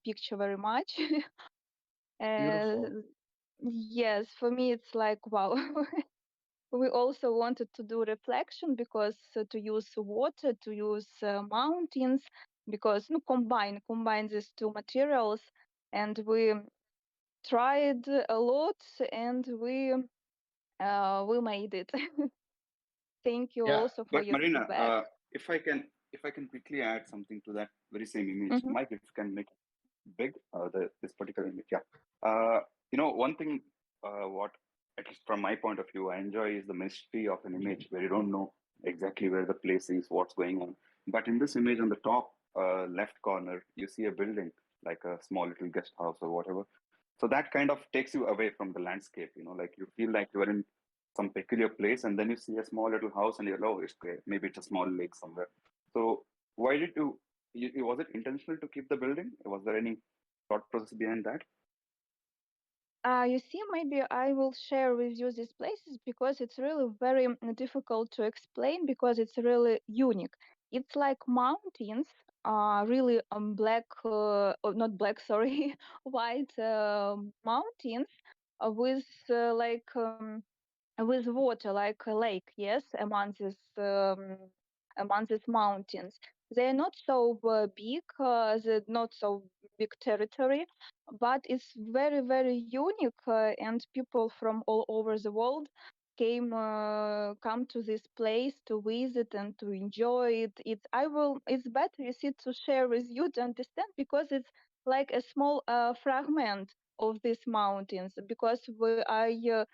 picture very much. uh, Beautiful. yes, for me, it's like, wow. We also wanted to do reflection because to use water, to use mountains, because combine these two materials, and we tried a lot, and we made it. Thank you Yeah. also for But your Marina, feedback. if I can quickly add something to that very same image, Mhm. Mike, if you can make big this particular image, yeah. One thing, what at least from my point of view, I enjoy is the mystery of an image where you don't know exactly where the place is, what's going on. But in this image on the top left corner, you see a building like a small little guest house or whatever. So that kind of takes you away from the landscape. Like you feel like you are in some peculiar place, and then you see a small little house, and you're like, oh, it's great. Maybe it's a small lake somewhere. So why did was it intentional to keep the building? Was there any thought process behind that? You see, maybe I will share with you these places because it's really very difficult to explain because it's really unique. It's like mountains, really black, not black, sorry, white mountains with with water, like a lake, yes, among these mountains. They're not so big, they're not so big territory, but it's very, very unique, and people from all over the world come to this place to visit and to enjoy it. It's better, you see, to share with you to understand because it's like a small fragment of these mountains because I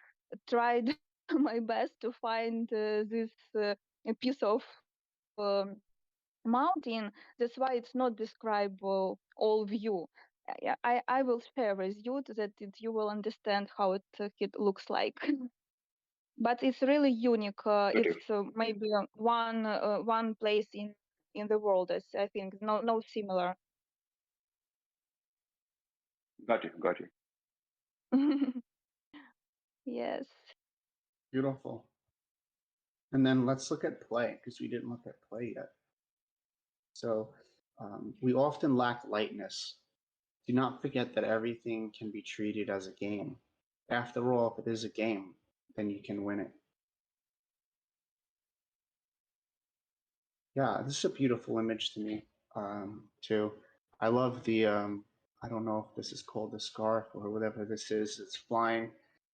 tried my best to find this a piece of mountain. That's why it's not describable all view. Yeah, I will share with you so that you will understand how it looks like. But it's really unique. Got you. It's maybe one place in the world. I think no similar. Got you. Got you. Yes. Beautiful. And then let's look at play because we didn't look at play yet. So we often lack lightness. Do not forget that everything can be treated as a game. After all, if it is a game, then you can win it. Yeah, this is a beautiful image to me, too. I love the, I don't know if this is called a scarf or whatever this is. It's flying,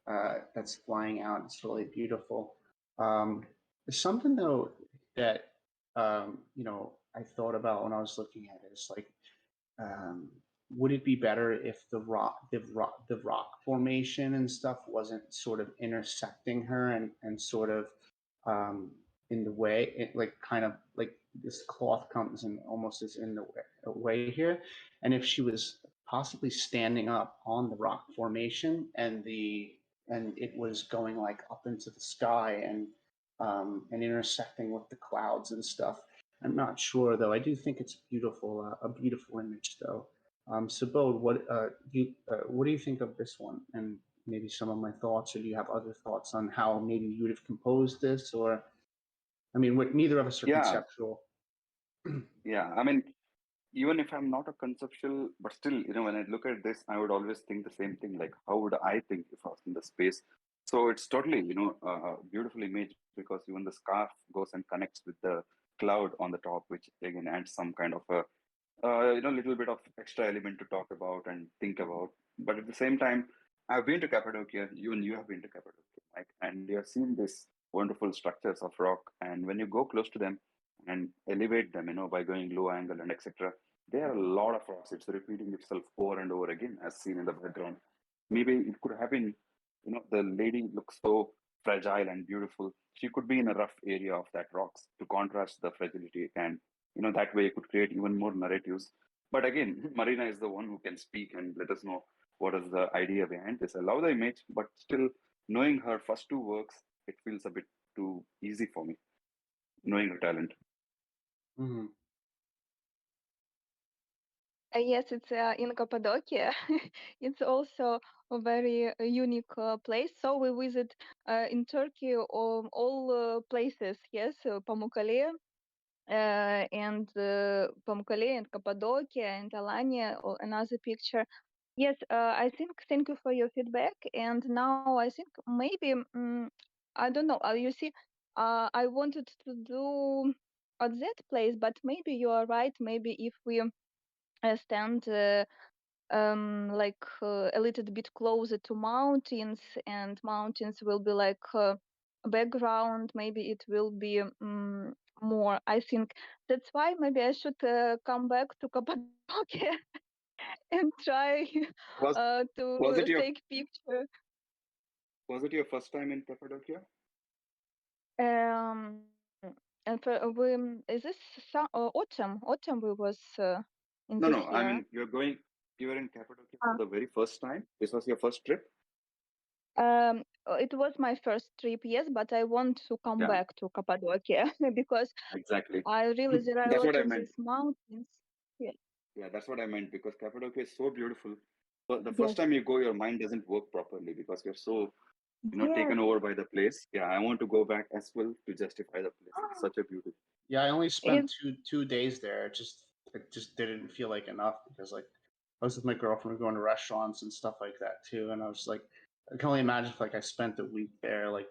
that's flying out. It's really beautiful. There's something though that, I thought about when I was looking at it. It's like, um, would it be better if the rock formation and stuff wasn't sort of intersecting her and sort of um, in the way, like kind of like this cloth comes and almost is in the way here, and if she was possibly standing up on the rock formation and it was going like up into the sky and intersecting with the clouds and stuff. I'm not sure though. I do think it's beautiful, a beautiful image though. Subodh, what do you think of this one? And maybe some of my thoughts, or do you have other thoughts on how maybe you would have composed this? Or, I mean, neither of us are Yeah. conceptual. Yeah. I mean, even if I'm not a conceptual, but still, when I look at this, I would always think the same thing. Like, how would I think if I was in the space? So it's totally, a beautiful image because even the scarf goes and connects with the cloud on the top, which again adds some kind of a, little bit of extra element to talk about and think about. But at the same time, I've been to Cappadocia, even you have been to Cappadocia, Mike, and you have seen these wonderful structures of rock. And when you go close to them and elevate them, by going low angle and etc., there are a lot of rocks. It's repeating itself over and over again, as seen in the background. Maybe it could have been, the lady looks so fragile and beautiful. She could be in a rough area of that rocks to contrast the fragility, and that way you could create even more narratives. But again, Marina is the one who can speak and let us know what is the idea behind this. I love the image, but still knowing her first two works, it feels a bit too easy for me, knowing her talent. Hmm. Yes, it's in Cappadocia. It's also a very unique place. So we visit in Turkey all places. Yes, Pamukkale and Pamukkale and Cappadocia and Alanya, or another picture. Yes, I think thank you for your feedback. And now I think maybe I don't know. You see, I wanted to do at that place, but maybe you are right. Maybe if we stand like a little bit closer to mountains, and mountains will be like background, maybe it will be more. I think that's why maybe I should come back to Cappadocia and try Was was to it your take picture. was it your first time in Cappadocia? Um, and for, is this autumn? Autumn we was in No, this no. I year. mean, you were in Cappadocia for the very first time. This was your first trip. It was my first trip, yes, but I want to come Yeah, back to Cappadocia because exactly. I really there are a That's lot what I of meant. these mountains. Yeah. Yeah, that's what I meant because Cappadocia is so beautiful. But the first Yes. time you go, your mind doesn't work properly because you're so, Yes. taken over by the place. Yeah, I want to go back as well to justify the place. It's such a beauty. Yeah, I only It, spent two days there. It just didn't feel like enough because like I was with my girlfriend, we were going to restaurants and stuff like that too, and I was like, I can only imagine if like I spent a week there, like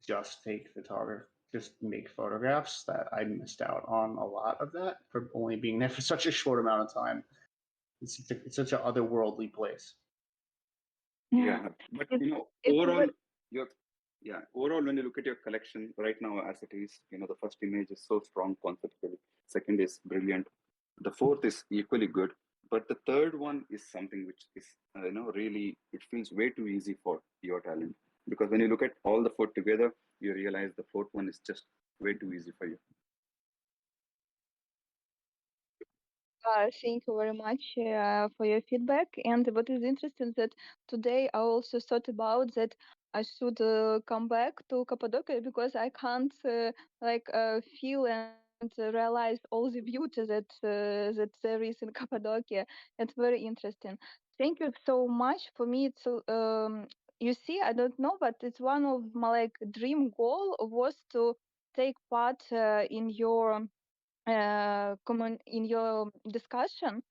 just make photographs, that I missed out on a lot of that for only being there for such a short amount of time. It's such an otherworldly place. Yeah, but it's overall, your overall, when you look at your collection right now as it is, the first image is so strong conceptually. Second is brilliant. The fourth is equally good, but the third one is something which is, really it feels way too easy for your talent. Because when you look at all the four together, you realize the fourth one is just way too easy for you. Thank you very much for your feedback. And what is interesting that today I also thought about that I should come back to Cappadocia because I can't feel and realize all the beauty that there is in Cappadocia. It's very interesting. Thank you so much. For me, it's you see, I don't know, but it's one of my dream goal was to take part in your in your discussion,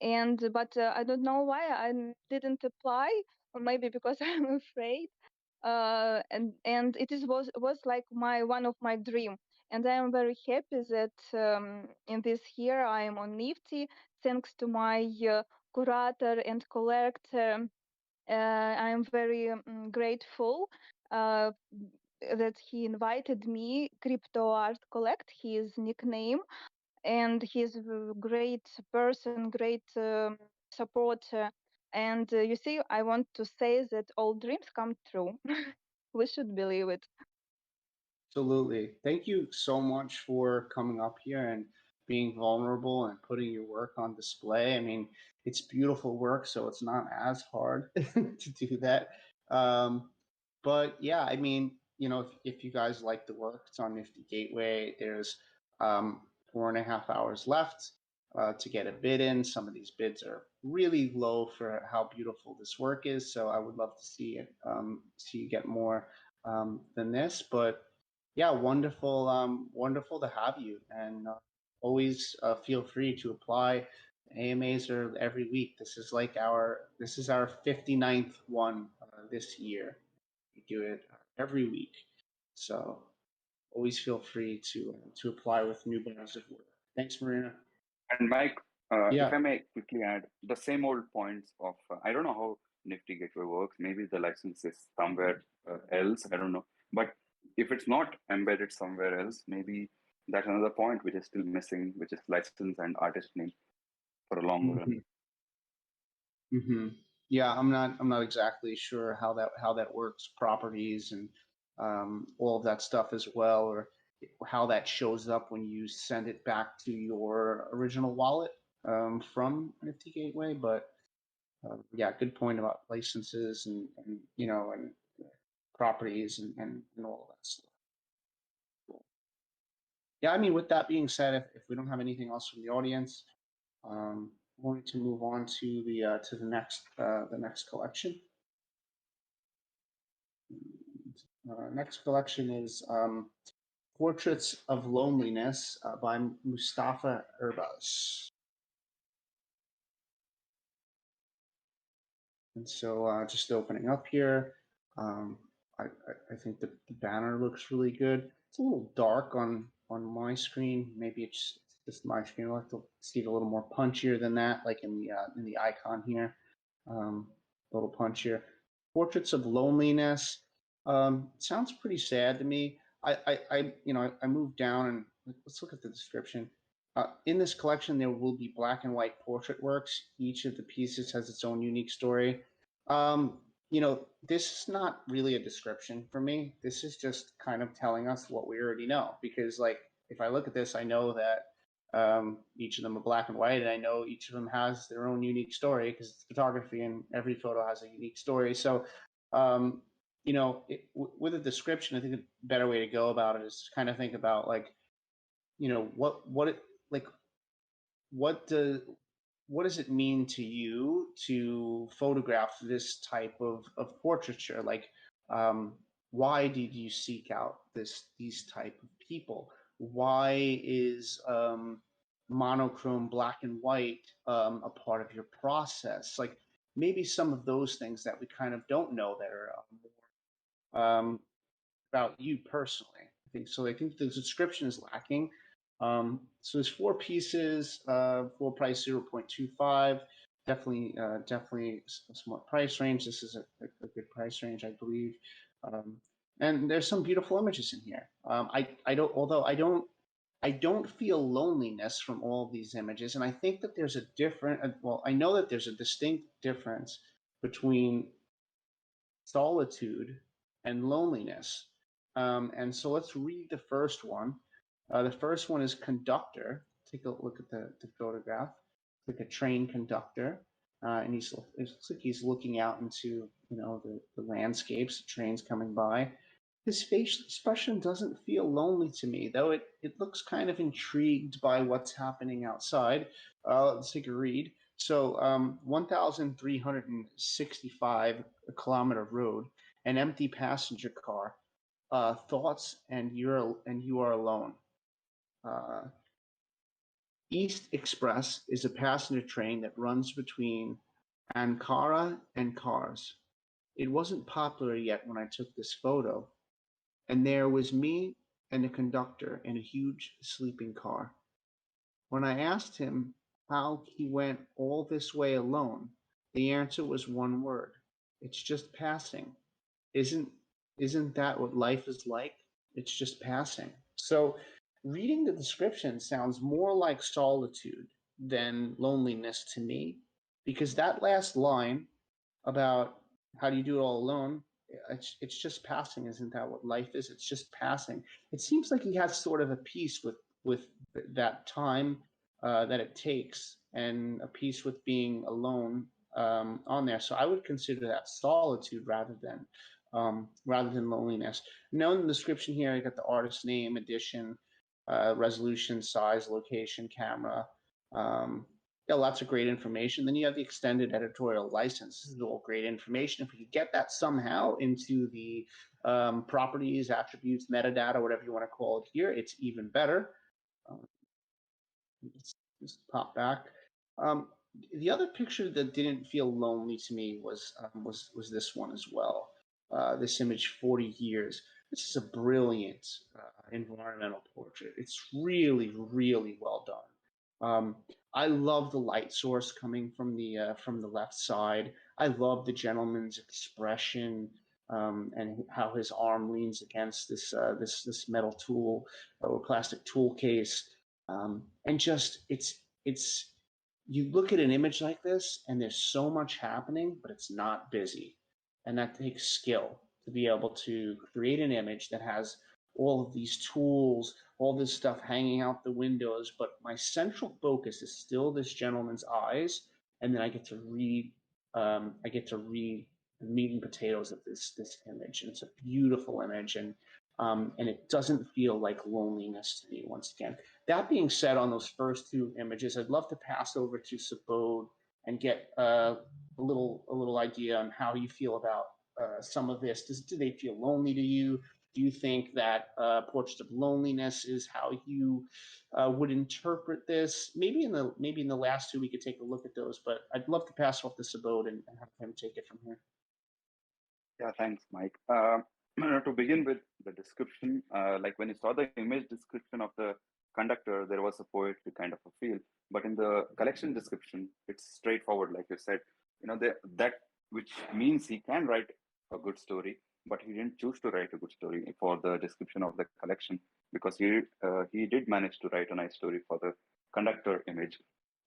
and but I don't know why I didn't apply, or maybe because I'm afraid. And it is was like my one of my dream, and I am very happy that in this year I am on Nifty thanks to my curator and collector. I am very grateful that he invited me. Crypto Art Collect, his nickname, and he's a great person, great supporter. And you see, I want to say that all dreams come true. We should believe it. Absolutely. Thank you so much for coming up here and being vulnerable and putting your work on display. I mean, it's beautiful work, so it's not as hard to do that. But yeah, I mean, if you guys like the work, it's on Nifty Gateway. There's 4.5 hours left to get a bid in. Some of these bids are really low for how beautiful this work is. So I would love to see it, see you get more than this. But yeah, wonderful to have you, and always feel free to apply. AMAs are every week. This is our 59th one this year. We do it every week, so always feel free to apply with new bars of work. Thanks, Marina. And Mike, if I Yeah. may quickly add, the same old points of I don't know how Nifty Gateway works. Maybe the license is somewhere else. I don't know. But if it's not embedded somewhere else, maybe that's another point which is still missing, which is license and artist name for a long run. Mm-hmm. Yeah, I'm not exactly sure how that works, properties and all of that stuff as well, or how that shows up when you send it back to your original wallet from Nifty Gateway. But Yeah, good point about licenses and and properties and all of that stuff. Cool. Yeah, I mean, with that being said, if we don't have anything else from the audience, I'm going to move on to the next collection. Next collection is Portraits of Loneliness by Mustafa Erbaz. And so just opening up here, I think the banner looks really good. It's a little dark on my screen. Maybe it's just my screen. I'll have to see it a little more punchier than that, like in the icon here. A little punchier. Portraits of Loneliness. Sounds pretty sad to me. I moved down and let's look at the description. In this collection, there will be black and white portrait works. Each of the pieces has its own unique story. This is not really a description for me. This is just kind of telling us what we already know. Because, like, if I look at this, I know that each of them are black and white, and I know each of them has their own unique story because it's photography, and every photo has a unique story. So, with a description, I think a better way to go about it is to kind of think about like, what does it mean to you to photograph this type of portraiture? Like, why did you seek out these type of people? Why is monochrome black and white a part of your process? Like maybe some of those things that we kind of don't know that are more about you personally. I think the description is lacking. So there's 4 pieces, floor price 0.25. Definitely a smart price range. This is a good price range, I believe. And there's some beautiful images in here. I don't feel loneliness from all of these images, and I think that there's I know that there's a distinct difference between solitude and loneliness. And so let's read the first one. The first one is conductor. Take a look at the photograph. Like a train conductor, and it looks like he's looking out into the landscapes, the trains coming by. His facial expression doesn't feel lonely to me, though it looks kind of intrigued by what's happening outside. Let's take a read. So 1,365 kilometer road, an empty passenger car, thoughts, and you are alone. East Express is a passenger train that runs between Ankara and Kars. It wasn't popular yet when I took this photo, and there was me and the conductor in a huge sleeping car. When I asked him how he went all this way alone, the answer was one word: it's just passing. Isn't that what life is like? It's just passing. So reading the description sounds more like solitude than loneliness to me, because that last line about how do you do it all alone, it's just passing. Isn't that what life is? It's just passing. It seems like he has sort of a peace with that time that it takes, and a peace with being alone on there. So I would consider that solitude rather than loneliness. Now in the description here, I got the artist name, edition, resolution, size, location, camera. Yeah, lots of great information. Then you have the extended editorial license. This is all great information. If we could get that somehow into the properties, attributes, metadata, whatever you want to call it here, it's even better. Just pop back. The other picture that didn't feel lonely to me was this one as well. This image, 40 years. This is a brilliant environmental portrait. It's really, really well done. I love the light source coming from the left side. I love the gentleman's expression and how his arm leans against this metal tool or plastic tool case. And just it's you look at an image like this and there's so much happening, but it's not busy, and that takes skill to be able to create an image that has all of these tools, all this stuff hanging out the windows, but my central focus is still this gentleman's eyes, and then I get to read I get to read the meat and potatoes of this image, and it's a beautiful image, and it doesn't feel like loneliness to me. Once again, that being said, on those first two images, I'd love to pass over to Subodh and get a little idea on how you feel about some of this. Do they feel lonely to you? Do you think that Portrait of Loneliness is how you would interpret this? Maybe in the last two we could take a look at those, but I'd love to pass off to Subodh and have him take it from here. Yeah, thanks, Mike. To begin with the description, like when you saw the image description of the conductor, there was a poetry kind of a feel. But in the collection description, it's straightforward, like you said. That which means he can write a good story, but he didn't choose to write a good story for the description of the collection, because he did manage to write a nice story for the conductor image.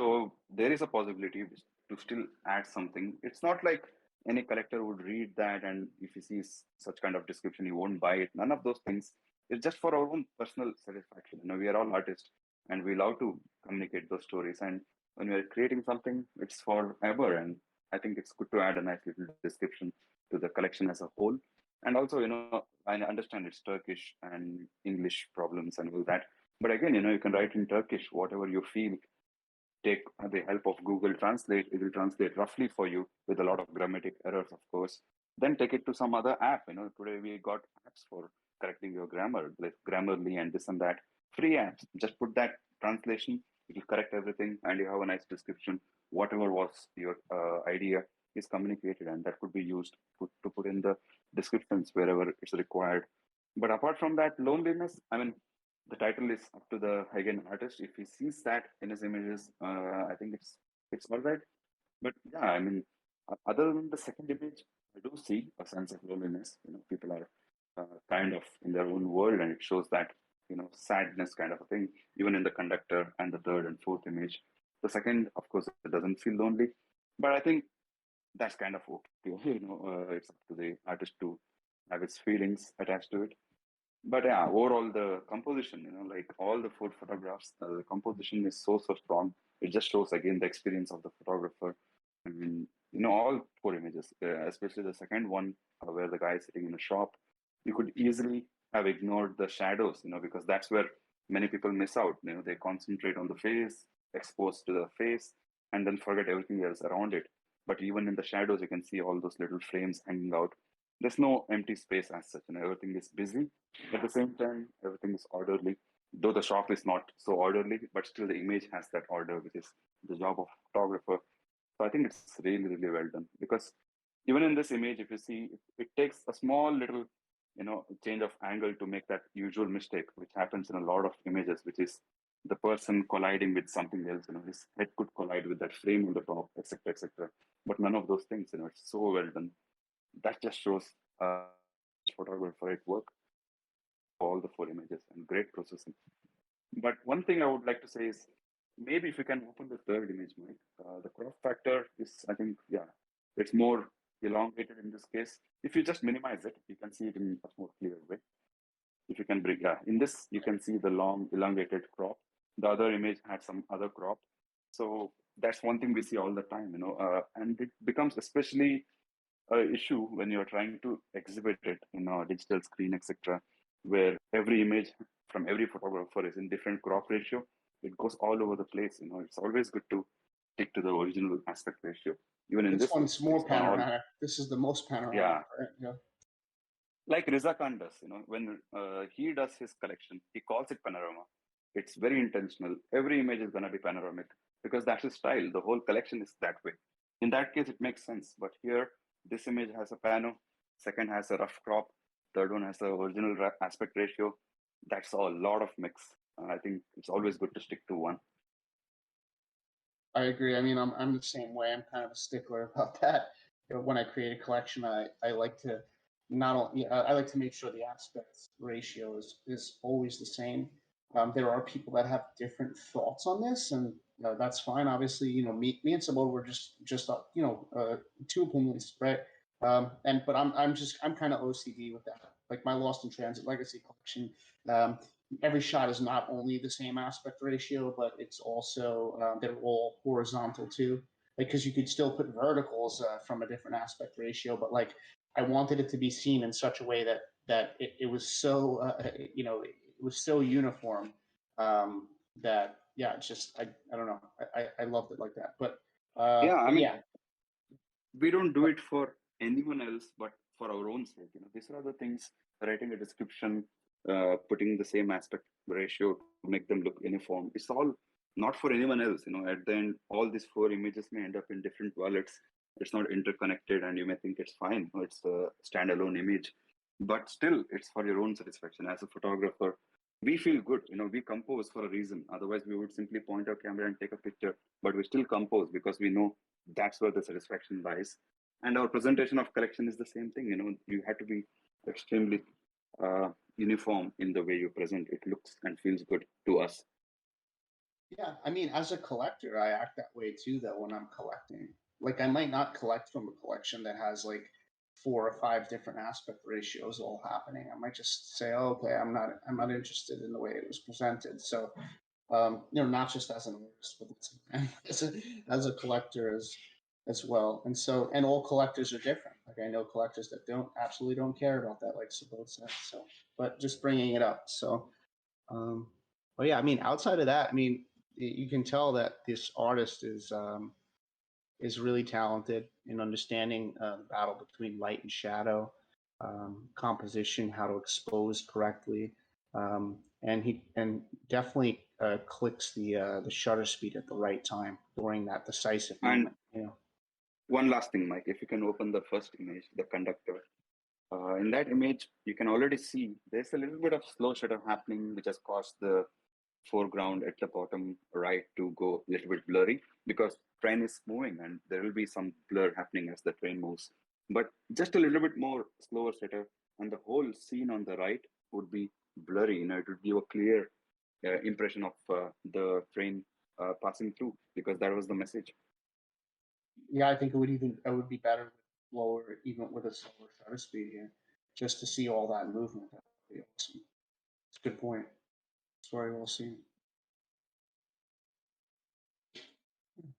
So there is a possibility to still add something. It's not like any collector would read that, and if he sees such kind of description, he won't buy it. None of those things. It's just for our own personal satisfaction. We are all artists, and we love to communicate those stories. And when we are creating something, it's forever. And I think it's good to add a nice little description to the collection as a whole. And also, I understand it's Turkish and English problems and all that. But again, you can write in Turkish whatever you feel. Take the help of Google Translate. It will translate roughly for you with a lot of grammatic errors, of course. Then take it to some other app. Today we got apps for correcting your grammar, like Grammarly and this and that. Free apps. Just put that translation. It will correct everything, and you have a nice description. Whatever was your idea is communicated, and that could be used to put in the descriptions wherever it's required. But apart from that, loneliness, the title is up to the artist. If he sees that in his images, I think it's all right. But yeah, other than the second image, I do see a sense of loneliness. People are kind of in their own world, and it shows that sadness kind of a thing. Even in the conductor and the third and fourth image, the second, of course, it doesn't feel lonely. But I think that's kind of okay. It's up to the artist to have its feelings attached to it. But yeah, overall the composition, like all the four photographs, the composition is so strong. It just shows again the experience of the photographer. All four images, especially the second one where the guy is sitting in a shop, you could easily have ignored the shadows, because that's where many people miss out. They concentrate on the face, exposed to the face, and then forget everything else around it. But even in the shadows, you can see all those little frames hanging out. There's no empty space as such. Everything is busy. At the same time, everything is orderly. Though the shop is not so orderly, but still the image has that order, which is the job of photographer. So I think it's really, really well done. Because even in this image, if you see, it takes a small little, change of angle to make that usual mistake, which happens in a lot of images, which is the person colliding with something else. His head could collide with that frame on the top, etc., etc. But none of those things. It's so well done. That just shows photographer at work, all the four images, and great processing. But one thing I would like to say is, maybe if you can open the third image, Mike, the crop factor is, I think, it's more elongated in this case. If you just minimize it, you can see it in a much more clear way. If you can bring, in this, you can see the long elongated crop. The other image had some other crop. So that's one thing we see all the time, and it becomes especially an issue when you're trying to exhibit it in a digital screen, etc., where every image from every photographer is in different crop ratio. It goes all over the place. It's always good to stick to the original aspect ratio. Even in this one's more panoramic. This is the most panoramic. Yeah. Right? Yeah. Like Riza Khan does, when he does his collection, he calls it panorama. It's very intentional. Every image is going to be panoramic because that's his style. The whole collection is that way. In that case, it makes sense. But here, this image has a pano, second has a rough crop, third one has the original aspect ratio. That's a lot of mix. I think it's always good to stick to one. I agree. I'm the same way. I'm kind of a stickler about that. When I create a collection, I like to I like to make sure the aspect ratio is always the same. There are people that have different thoughts on this, and that's fine. Obviously, me and Subodh were just two opinions, right? But I'm kind of OCD with that. Like my Lost in Transit Legacy collection, every shot is not only the same aspect ratio, but it's also they're all horizontal too. because you could still put verticals from a different aspect ratio, but like I wanted it to be seen in such a way that it was so it was so uniform that yeah, it's just I don't know, I loved it like that. Yeah, I But mean, yeah, we don't do it for anyone else, but for our own sake. These are the things: writing a description, putting the same aspect ratio to make them look uniform. It's all not for anyone else. At the end, all these four images may end up in different wallets. It's not interconnected, and you may think it's fine. It's a standalone image, but still, it's for your own satisfaction. As a photographer, we feel good. We compose for a reason. Otherwise, we would simply point our camera and take a picture. But we still compose because we know that's where the satisfaction lies. And our presentation of collection is the same thing. You have to be extremely uniform in the way you present. It looks and feels good to us. yeah, I mean, as a collector, I act that way too, though, when I'm collecting. Like, I might not collect from a collection that has like 4 or 5 different aspect ratios all happening. I might just say, oh, okay, I'm not interested in the way it was presented. So, not just as an artist, but as a collector as well. And so, and all collectors are different. Like, I know collectors that absolutely don't care about that, like Sabot said. So, but just bringing it up. So, but yeah, I mean, outside of that, I mean, you can tell that this artist is really talented in understanding the battle between light and shadow, composition, how to expose correctly, and definitely clicks the shutter speed at the right time during that decisive And moment. one last thing, Mike, if you can open the first image, the conductor. In that image, you can already see there's a little bit of slow shutter happening, which has caused the foreground at the bottom right to go a little bit blurry because train is moving and there will be some blur happening as the train moves. But just a little bit more slower shutter and the whole scene on the right would be blurry. It would give a clear impression of the train passing through because that was the message. Yeah, I think it would be better with lower, even with a slower shutter speed here, just to see all that movement. That would be awesome. It's a good point. It's very well seen.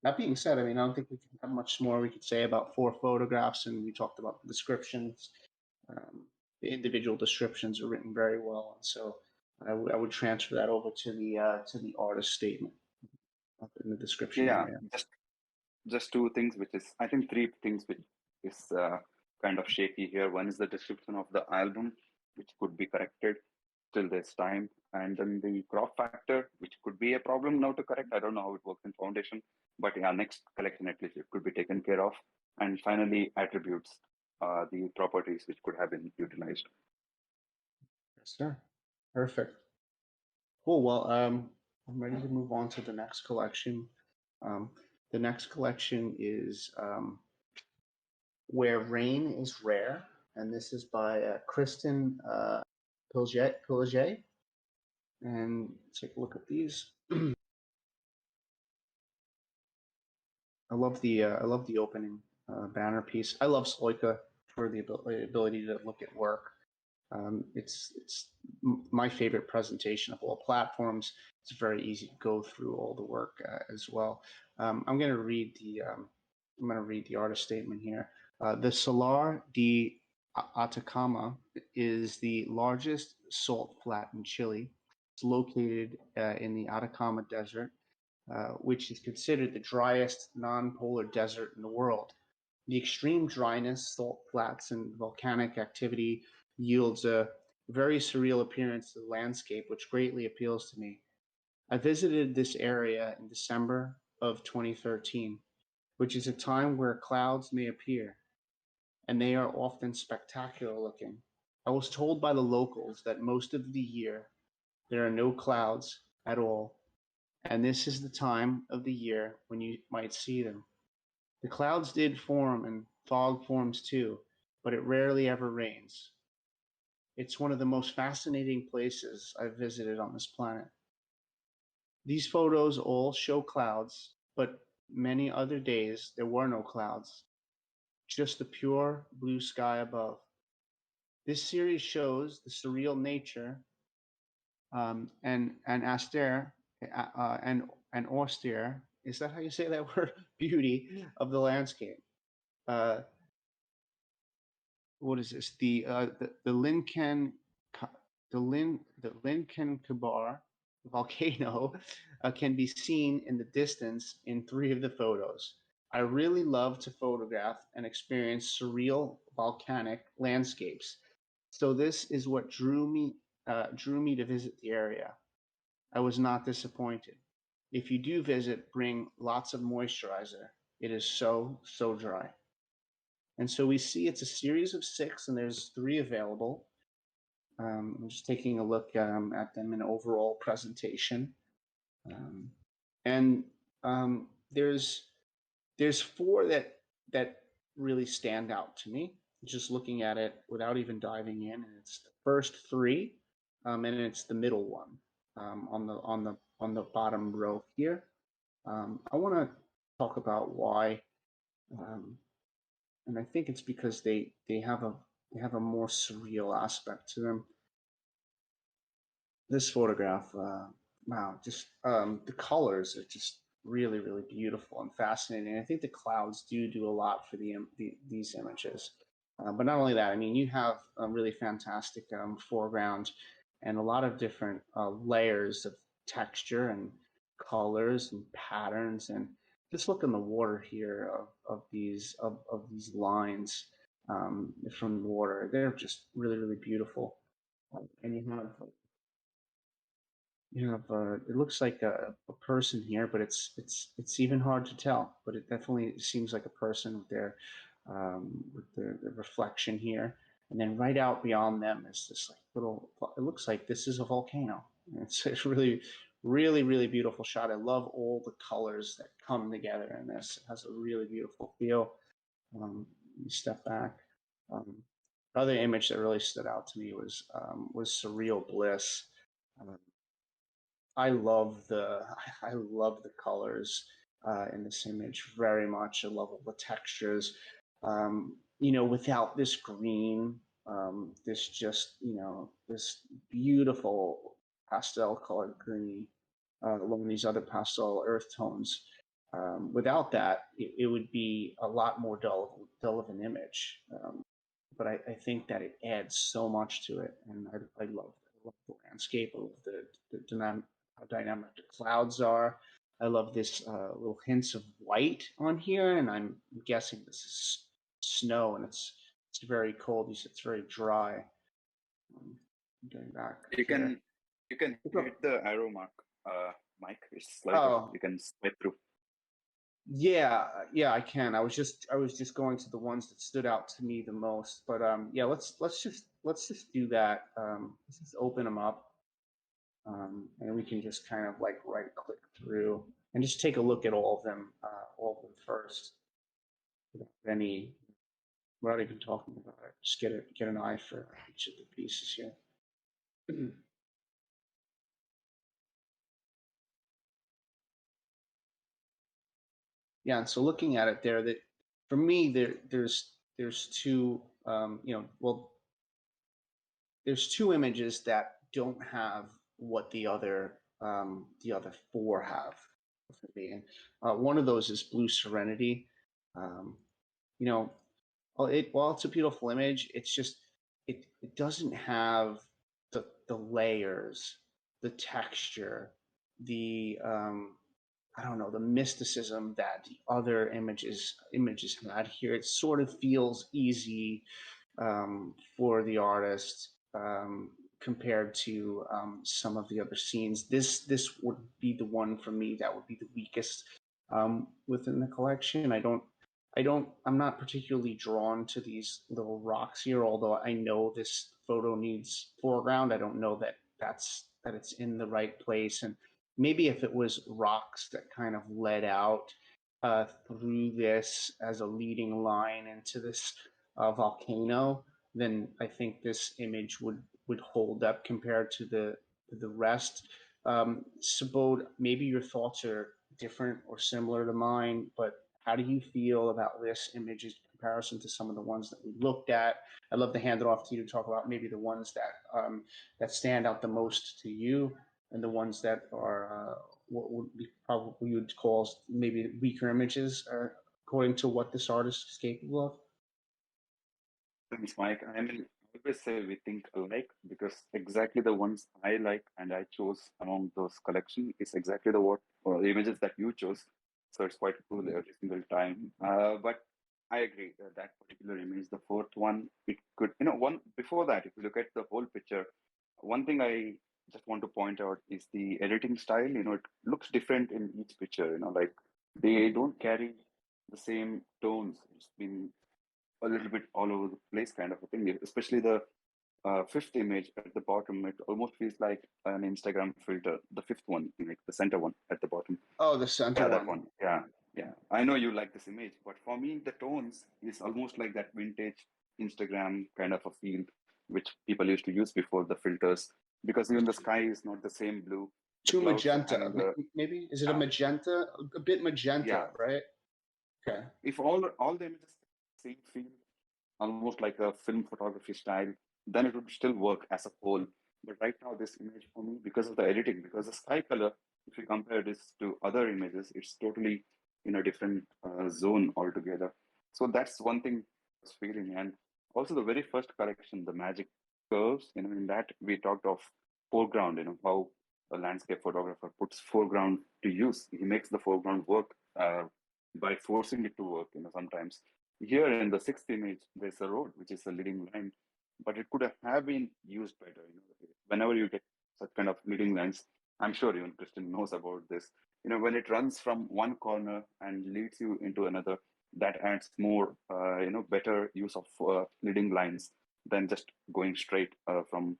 That being said, I mean, I don't think we can have much more we could say about 4 photographs, and we talked about the descriptions. The individual descriptions are written very well, and so I would transfer that over to the artist statement up in the description area. Just 2 things, which is I think 3 things which is kind of shaky here. One is the description of the album, which could be corrected till this time, and then the crop factor, which could be a problem now to correct. I don't know how it works in Foundation, but yeah, next collection at least it could be taken care of. And finally, attributes, the properties which could have been utilized. Yes, sir. Perfect. Cool. Well, I'm ready to move on to the next collection. The next collection is Where Rain is Rare, and this is by Kristen Pillaget. And take a look at these. I love the opening banner piece. I love Sloika for the ability to look at work. It's my favorite presentation of all platforms. It's very easy to go through all the work as well. I'm going to read the artist statement here. The Salar de Atacama is the largest salt flat in Chile. It's located in the Atacama Desert, which is considered the driest non-polar desert in the world. The extreme dryness, salt flats, and volcanic activity yields a very surreal appearance to the landscape, which greatly appeals to me. I visited this area in December of 2013, which is a time where clouds may appear, and they are often spectacular looking. I was told by the locals that most of the year there are no clouds at all, and this is the time of the year when you might see them. The clouds did form and fog forms too, but it rarely ever rains. It's one of the most fascinating places I've visited on this planet. These photos all show clouds, but many other days there were no clouds, just the pure blue sky above. This series shows the surreal nature and austere is that how you say that word? Beauty of the landscape. What is this? The Lincoln Kabar volcano can be seen in the distance in 3 of the photos. I really love to photograph and experience surreal volcanic landscapes. So this is what drew me to visit the area. I was not disappointed. If you do visit, bring lots of moisturizer. It is so dry. And so we see it's a series of 6, and there's 3 available. I'm just taking a look at them in overall presentation. And there's 4 that really stand out to me, just looking at it without even diving in. And it's the first 3, and it's the middle one on the bottom row here. I want to talk about why, and I think it's because they have a more surreal aspect to them. This photograph, wow, just the colors are just really beautiful and fascinating. I think the clouds do a lot for these images. But not only that, I mean, you have a really fantastic foreground and a lot of different layers of texture and colors and patterns. And just look in the water here of these lines from the water. They're just really beautiful. And you have it looks like a person here, but it's even hard to tell. But it definitely seems like a person with the reflection here. And then right out beyond them is this like little. It looks like this is a volcano. It's really beautiful shot. I love all the colors that come together in this. It has a really beautiful feel. You step back. Other image that really stood out to me was Surreal Bliss. I love the colors in this image very much. I love all the textures. Without this green, this just this beautiful pastel colored green along these other pastel earth tones. Without that, it would be a lot more dull of an image. But I think that it adds so much to it, and I love the landscape. I love the how dynamic the clouds are. I love this little hints of white on here, and I'm guessing this is snow, and it's very cold. You said it's very dry. Going back You here. can hit the arrow mark, Mike. It's slider. You can swipe through. Yeah, I can. I was just going to the ones that stood out to me the most. But yeah, let's just do that. Let's just open them up. And we can just kind of like right click through and just take a look at all of them first. Without even talking about it, just get an eye for each of the pieces here. Yeah, and so looking at it there, that for me there's 2 there's 2 images that don't have what the other 4 have for me. And one of those is Blue Serenity. While it's a beautiful image, it's just it doesn't have the layers, the texture, the I don't know, the mysticism that the other images had here. It sort of feels easy for the artist compared to some of the other scenes. This would be the one for me that would be the weakest within the collection. I'm not particularly drawn to these little rocks here, although I know this photo needs foreground. I don't know that it's in the right place. And maybe if it was rocks that kind of led out through this as a leading line into this volcano, then I think this image would hold up compared to the rest. Subodh, maybe your thoughts are different or similar to mine, but how do you feel about this image in comparison to some of the ones that we looked at? I'd love to hand it off to you to talk about maybe the ones that stand out the most to you, and the ones that are what would be probably you would call maybe weaker images, according to what this artist is capable of? Thanks, Mike. I mean, I always say we think alike because exactly the ones I like and I chose among those collection is exactly the images that you chose. So it's quite cool every single time. But I agree that that particular image, the fourth one, it could, one before that, if you look at the whole picture, one thing I just want to point out is the editing style. It looks different in each picture. Like they don't carry the same tones. It's been a little bit all over the place kind of a thing, especially the fifth image at the bottom. It almost feels like an Instagram filter, the fifth one, like the center one at the bottom. Oh, the center Yeah, one. that one. Yeah. I know you like this image, but for me, the tones is almost like that vintage Instagram kind of a feel, which people used to use before the filters, because even the sky is not the same blue. The Too clouds are magenta. having the, Maybe is it a magenta? A bit magenta, yeah. right? Okay. If all the images same feel, almost like a film photography style, then it would still work as a whole. But right now, this image for me, because of the editing, because the sky color, if you compare this to other images, it's totally in a different zone altogether. So that's one thing I was feeling. And also the very first collection, the magic curves, in that we talked of foreground, how a landscape photographer puts foreground to use. He makes the foreground work by forcing it to work, sometimes. Here in the sixth image, there's a road, which is a leading line, but it could have been used better. Whenever you get such kind of leading lines, I'm sure even Christian knows about this. When it runs from one corner and leads you into another, that adds more, better use of leading lines than just going straight from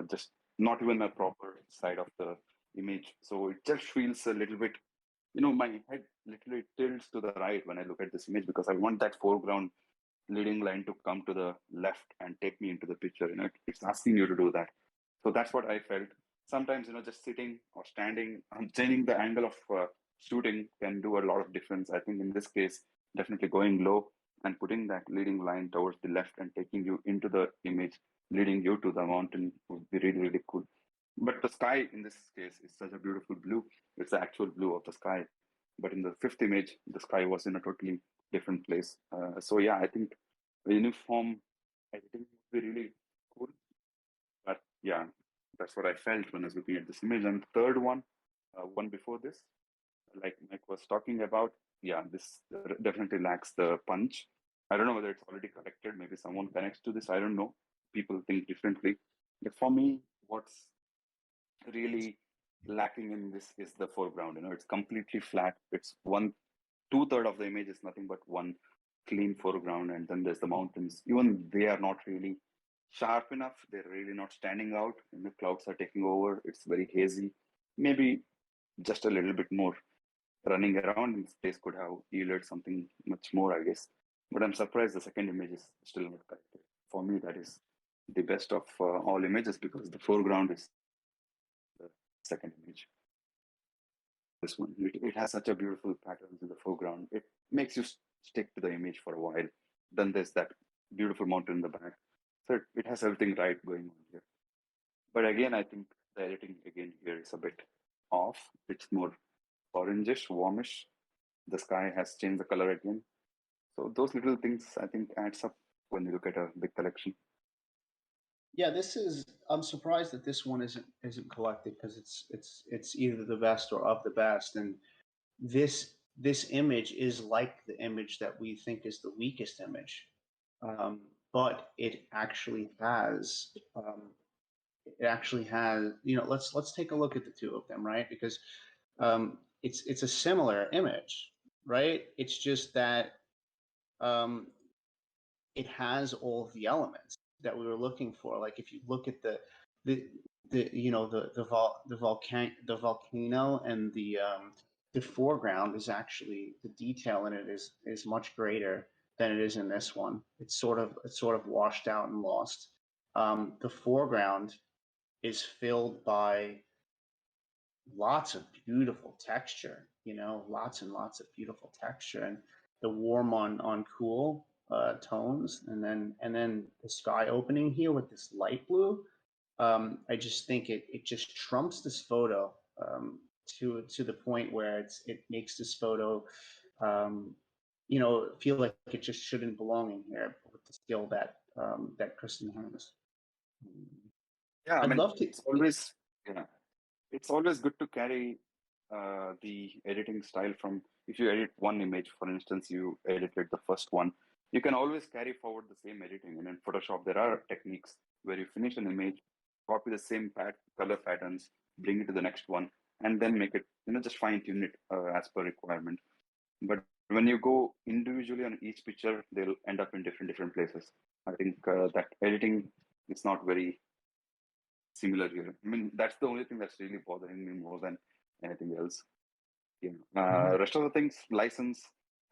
just not even a proper side of the image. So it just feels a little bit, my head literally tilts to the right when I look at this image because I want that foreground leading line to come to the left and take me into the picture. It's asking you to do that. So that's what I felt. Sometimes, just sitting or standing, changing the angle of shooting can do a lot of difference. I think in this case, definitely going low and putting that leading line towards the left and taking you into the image, leading you to the mountain would be really, really cool. But the sky in this case is such a beautiful blue. It's the actual blue of the sky. But in the fifth image, the sky was in a totally different place. So yeah, I think the uniform editing would be really cool. But yeah, that's what I felt when I was looking at this image. And the third one, one before this, like Mike was talking about, yeah, this definitely lacks the punch. I don't know whether it's already collected. Maybe someone connects to this. I don't know. People think differently. But for me, what's really lacking in this is the foreground. It's completely flat. It's 2/3 of the image is nothing but one clean foreground, and then there's the mountains. Even they are not really sharp enough. They're really not standing out. The clouds are taking over. It's very hazy. Maybe just a little bit more running around in space could have yielded something much more, I guess. But I'm surprised the second image is still not corrected. For me, that is the best of all images because the foreground is the second image. This one, it has such a beautiful patterns in the foreground. It makes you stick to the image for a while. Then there's that beautiful mountain in the back. So it has everything right going on here. But again, I think the editing again here is a bit off. It's more orangish, warmish. The sky has changed the color again. So those little things I think adds up when you look at a big collection. Yeah, I'm surprised that this one isn't collected because it's either the best or of the best. And this image is like the image that we think is the weakest image. But it actually has let's take a look at the two of them, right? Because it's a similar image, right? It's just that it has all of the elements that we were looking for. Like if you look at the volcano and the foreground is actually, the detail in it is much greater than it is in this one. It's sort of washed out and lost. The foreground is filled by lots of beautiful texture, lots and lots of beautiful texture, and the warm on cool tones, and then the sky opening here with this light blue. I just think it just trumps this photo to the point where it makes this photo, feel like it just shouldn't belong in here with the skill that Kristen has. Yeah, I I'd mean, love to. yeah, it's always good to carry the editing style from, if you edit one image, for instance, you edited the first one, you can always carry forward the same editing. And in Photoshop, there are techniques where you finish an image, copy the same color patterns, bring it to the next one, and then make it, just fine tune it as per requirement. But when you go individually on each picture, they'll end up in different places. I think that editing is not very similar here. I mean, that's the only thing that's really bothering me more than anything else. Yeah. Rest of the things, license,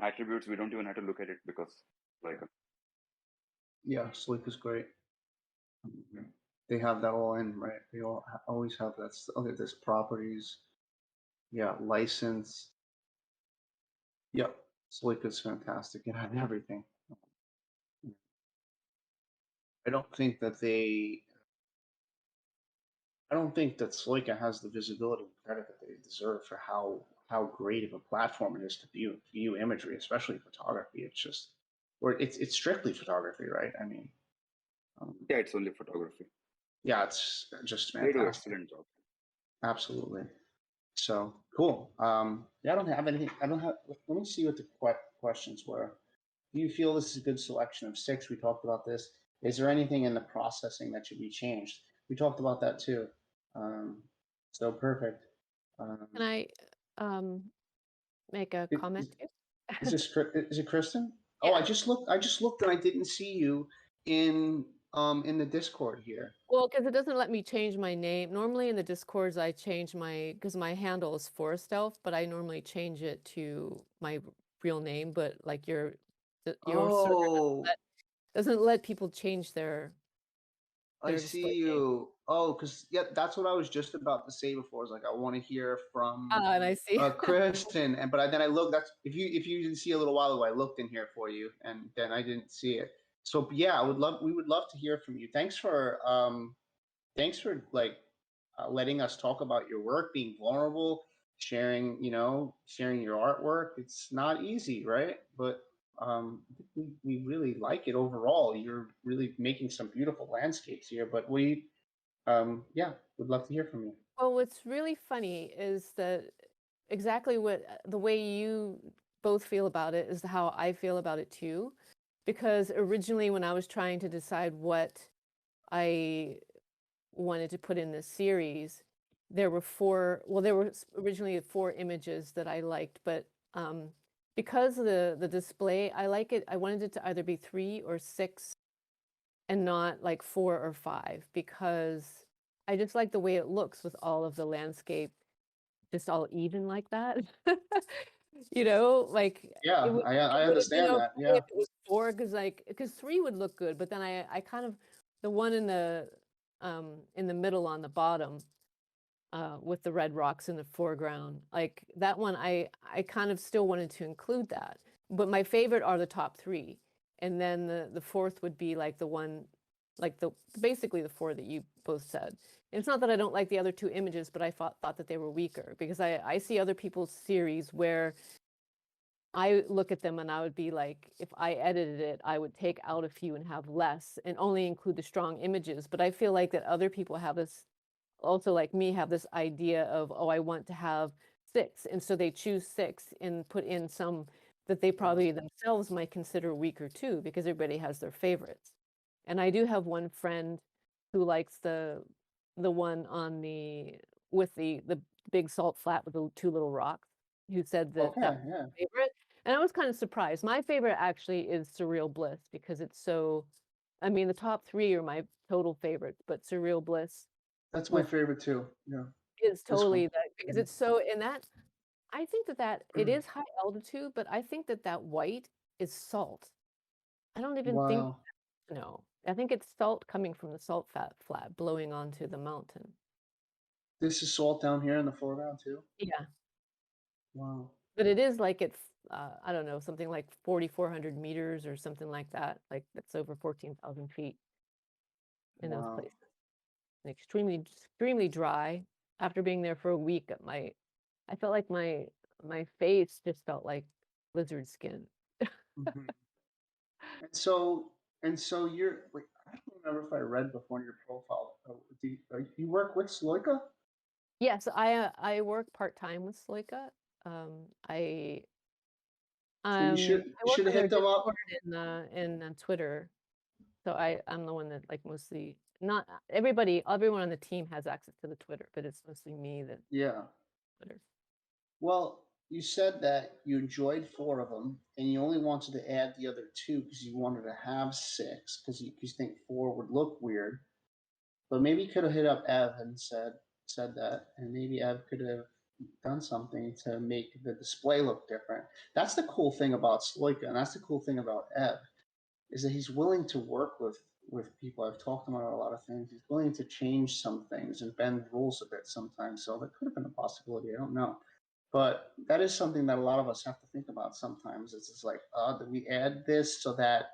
attributes, we don't even have to look at it because, like, Yeah, Sleek is great. They have that all in, right? They always have that. Okay, there's properties. Yeah, license. Yep, Sleek is fantastic. It had everything. I don't think that Sloika has the visibility and credit that they deserve for how great of a platform it is to view imagery, especially photography. It's just, or it's strictly photography, right? I mean, yeah, it's only photography. yeah, it's just They do fantastic. excellent job. Absolutely. So cool. Yeah, I don't have anything. I don't have. Let me see what the questions were. Do you feel this is a good selection of 6? We talked about this. Is there anything in the processing that should be changed? We talked about that too. So perfect. Can I make a comment too? Is it Kristen? Oh, I just looked and I didn't see you in the Discord here. Well, because it doesn't let me change my name. Normally in the Discords, I change because my handle is Forest Elf, but I normally change it to my real name. But like your server doesn't let people change their I see you. Oh, because yeah, that's what I was just about to say before. Is like I want to hear from and I see Kristen, but then I looked. That's if you didn't see a little while ago, I looked in here for you, and then I didn't see it. So yeah, we would love to hear from you. Thanks for like letting us talk about your work, being vulnerable, sharing your artwork. It's not easy, right? But we really like it overall. You're really making some beautiful landscapes here, but we would love to hear from you. Well, what's really funny is that exactly the way you both feel about it is how I feel about it too. Because originally when I was trying to decide what I wanted to put in this series, there were originally 4 images that I liked, but because of the display, I wanted it to either be 3 or 6 and not like 4 or 5, because I just like the way it looks with all of the landscape just all even like that. Like yeah, I understand that. Yeah, if it was 4, because 3 would look good, but then I kind of, the one in the middle on the bottom with the red rocks in the foreground, like that one, I kind of still wanted to include that, but my favorite are the top 3, and then the 4th would be like the one, like basically the 4 that you both said. It's not that I don't like the other 2 images, but I thought that they were weaker, because I see other people's series where I look at them and I would be like, if I edited it, I would take out a few and have less and only include the strong images. But I feel like that other people have this, also like me, have this idea of, oh, I want to have 6. And so they choose 6 and put in some that they probably themselves might consider weaker too, because everybody has their favorites. And I do have one friend who likes the one on with the big salt flat with the 2 little rocks, who said that that was her favorite. And I was kind of surprised. My favorite actually is Surreal Bliss, because it's so, I mean, the top 3 are my total favorites, but Surreal Bliss. That's my favorite too. Yeah. Is totally that, because it's so, and that, I think that it is high altitude, but I think that white is salt. I don't even think, no, I think it's salt coming from the salt flat blowing onto the mountain. This is salt down here in the foreground too? Yeah. Wow. But it is like I don't know, something like 4,400 meters or something like that. Like that's over 14,000 feet in those places. And extremely, extremely dry. After being there for a week, I felt like my face just felt like lizard skin. Mhm. And so you're like, I don't remember if I read before in your profile. You work with Sloika? Yes, I work part-time with Sloika. I So you should I you work should on their hit them Discord up. and Twitter. So I'm the one that like mostly not everyone on the team has access to the Twitter, but it's mostly me that Yeah. Twitter. Well, you said that you enjoyed 4 of them, and you only wanted to add the other 2 because you wanted to have 6 because you think 4 would look weird. But maybe you could have hit up Ev and said that, and maybe Ev could have done something to make the display look different. That's the cool thing about Sloika, and that's the cool thing about Ev, is that he's willing to work with people. I've talked to him about a lot of things. He's willing to change some things and bend rules a bit sometimes. So that could have been a possibility. I don't know. But that is something that a lot of us have to think about sometimes. It's just like, do we add this so that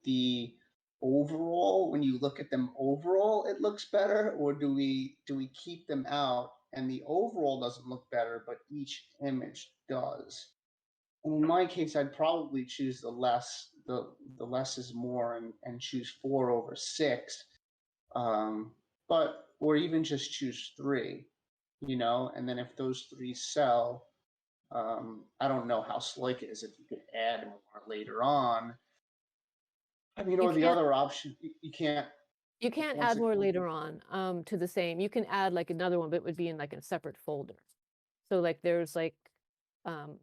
the overall, when you look at them overall, it looks better, or do we keep them out and the overall doesn't look better, but each image does? And in my case, I'd probably choose the less. The less is more, and choose 4 over 6. But or even just choose 3, and then if those 3 sell, I don't know how slick it is if you could add more later on. I mean, You or the can't other option, you can't. you can't Once add it, more later on to the same. You can add like another one, but it would be in like a separate folder. So like there's like um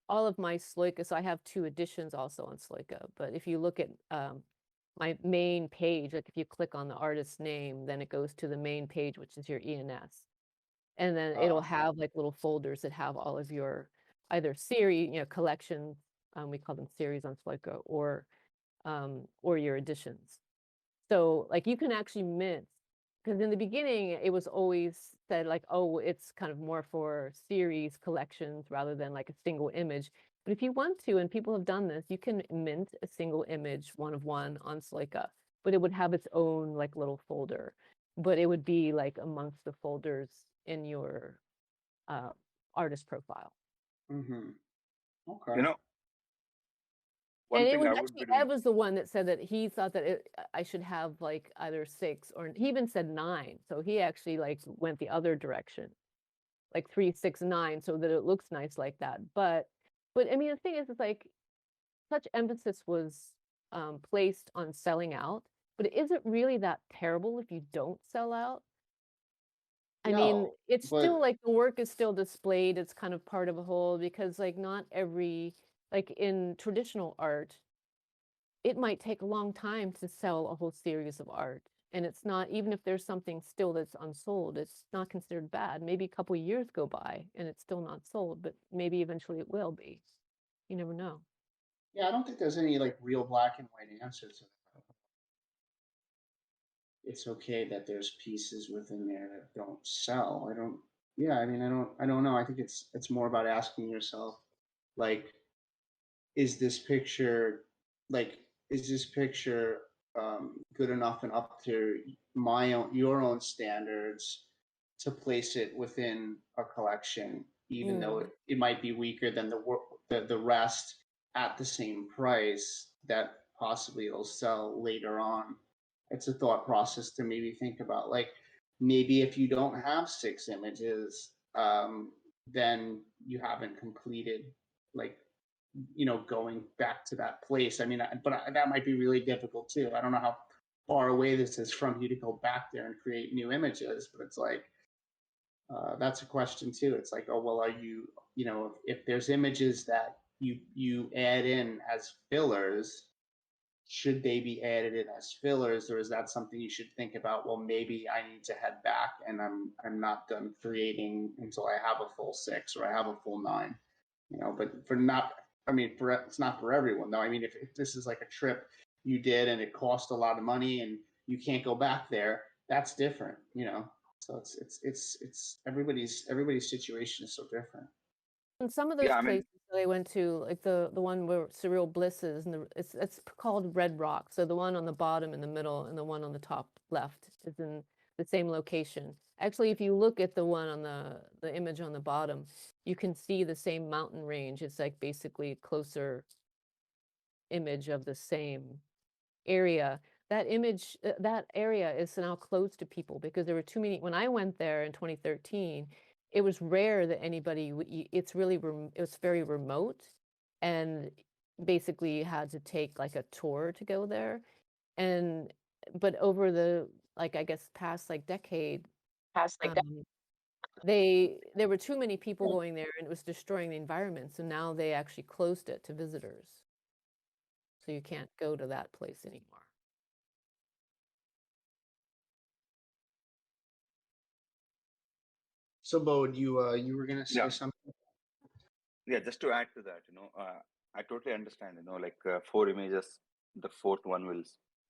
all of my Sloika, so I have 2 editions also on Sloika, but if you look at my main page, like if you click on the artist's name, then it goes to the main page, which is your ENS. And then it'll have like little folders that have all of your either series, collections, we call them series on Sloika, or your editions. So like you can actually mint, because in the beginning it was always said like, oh, it's kind of more for series collections rather than like a single image. But if you want to, and people have done this, you can mint a single image, one of one on Sloika, but it would have its own like little folder, but it would be like amongst the folders in your artist profile. mm-hmm. Okay. You know, one And it thing was I would actually be doing. Ed was the one that said that he thought that I should have like either 6 or he even said 9. So he actually like went the other direction, like 3, 6, 9, so that it looks nice like that. But I mean the thing is, it's like such emphasis was placed on selling out, but is it really that terrible if you don't sell out? I mean, No, it's still but like the work is still displayed. It's kind of part of a whole, because like not every, like in traditional art, it might take a long time to sell a whole series of art. And it's not, even if there's something still that's unsold, it's not considered bad. Maybe a couple of years go by and it's still not sold, but maybe eventually it will be. You never know. yeah, I don't think there's any like real black and white answer to that. It's okay that there's pieces within there that don't sell. I don't. Yeah, I mean, I don't know. I think it's more about asking yourself, like, is this picture like is this picture good enough and up to your own standards to place it within a collection, even though it might be weaker than the rest at the same price that possibly it'll sell later on. It's a thought process to maybe think about. Like maybe if you don't have 6 images, then you haven't completed like going back to that place. I mean, that might be really difficult too. I don't know how far away this is from you to go back there and create new images, but it's like that's a question too. It's like, oh well, are you, if there's images that you add in as fillers, should they be added in as fillers, or is that something you should think about? Well, maybe I need to head back and I'm not done creating until I have a full 6 or I have a full 9. But for not, I mean, it's not for everyone though. I mean, if this is like a trip you did and it cost a lot of money and you can't go back there, that's different. So it's everybody's situation is so different. And some of those Yeah, I mean, places that I went to, like the one where Surreal Bliss is, and it's called Red Rock. So the one on the bottom in the middle and the one on the top left is in the the same location. Actually, if you look at the one on the image on the bottom, you can see the same mountain range. It's like basically a closer image of the same area. That image, that area is now closed to people because there were too many. When I went there in 2013, it was rare that anybody, it's really, it's very remote, and basically you had to take like a tour to go there. And, but over the, like, I guess past like decade, there were too many people going there and it was destroying the environment. So now they actually closed it to visitors. So you can't go to that place anymore. So, Bo, you were gonna say Yeah. something? Yeah, just to add to that, I totally understand, like 4 images, the fourth one will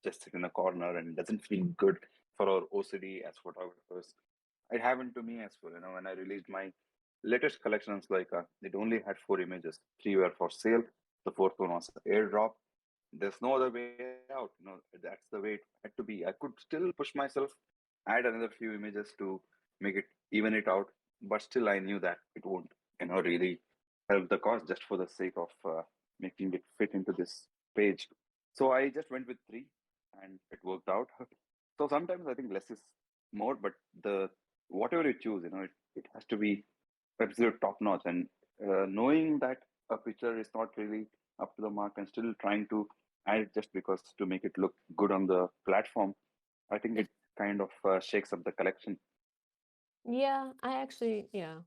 just sit in a corner and doesn't feel good for our OCD as photographers. It happened to me as well, when I released my latest collections, like it only had 4 images. 3 were for sale. The fourth one was airdrop. There's no other way out, that's the way it had to be. I could still push myself, add another few images to make it even it out, but still I knew that it won't, really help the cause just for the sake of making it fit into this page. So I just went with 3 and it worked out. So sometimes I think less is more, but the whatever you choose, it has to be absolute top notch. And knowing that a picture is not really up to the mark and still trying to add it just because to make it look good on the platform, I think it kind of shakes up the collection. Yeah, I actually, yeah.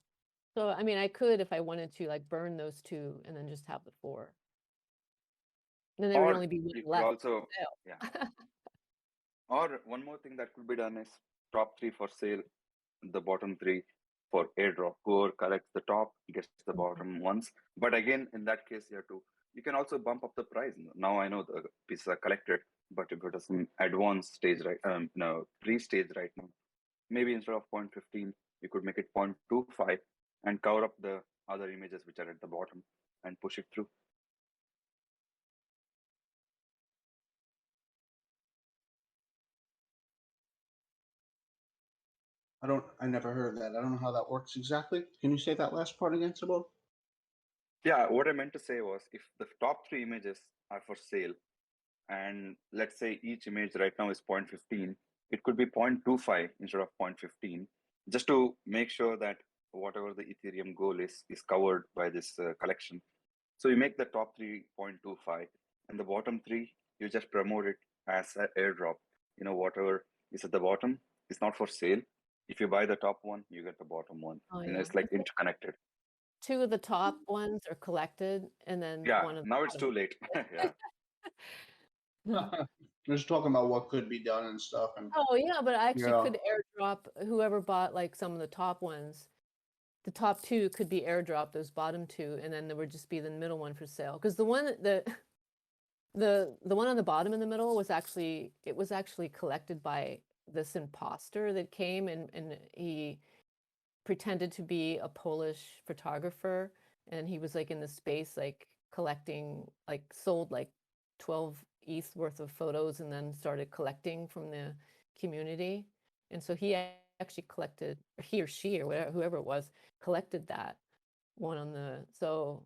So, I mean, I could, if I wanted to, like burn those 2 and then just have the 4. Then there would Or only be one you could left. also, yeah. Or one more thing that could be done is top 3 for sale, the bottom 3 for airdrop. Whoever collects the top gets the bottom ones. But again, in that case, you can also bump up the price. Now I know the pieces are collected, but if it is an advanced stage, right? Pre-stage right now, maybe instead of 0.15, you could make it 0.25 and cover up the other images which are at the bottom and push it through. I never heard that. I don't know how that works exactly. Can you say that last part again, Sabo? Yeah, what I meant to say was if the top 3 images are for sale, and let's say each image right now is 0.15, it could be 0.25 instead of 0.15, just to make sure that whatever the Ethereum goal is covered by this collection. So you make the top 3 0.25, and the bottom 3 you just promote it as an airdrop. Whatever is at the bottom is not for sale. If you buy the top one, you get the bottom one. Oh, yeah. It's like interconnected. 2 of the top ones are collected, and then Yeah, one of the now it's bottom. too late. Yeah. Just talking about what could be done and stuff. And Oh, yeah, but I actually Yeah. could airdrop whoever bought like some of the top ones. The top 2 could be airdropped, those bottom 2, and then there would just be the middle one for sale. Because the one the one on the bottom in the middle was actually collected by this imposter that came, and he pretended to be a Polish photographer, and he was like in the space like collecting, like sold like 12 ETH worth of photos and then started collecting from the community. And so he actually collected, or he or she or whatever, whoever it was, collected that one on the, so,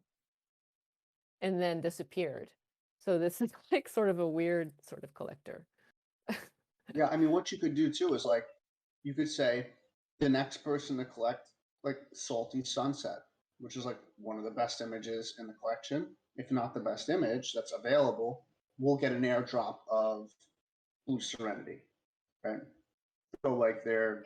and then disappeared. So this is like sort of a weird sort of collector. Yeah, I mean, what you could do too is like, you could say the next person to collect like Salty Sunset, which is like one of the best images in the collection, if not the best image that's available, will get an airdrop of Blue Serenity, right? So like they're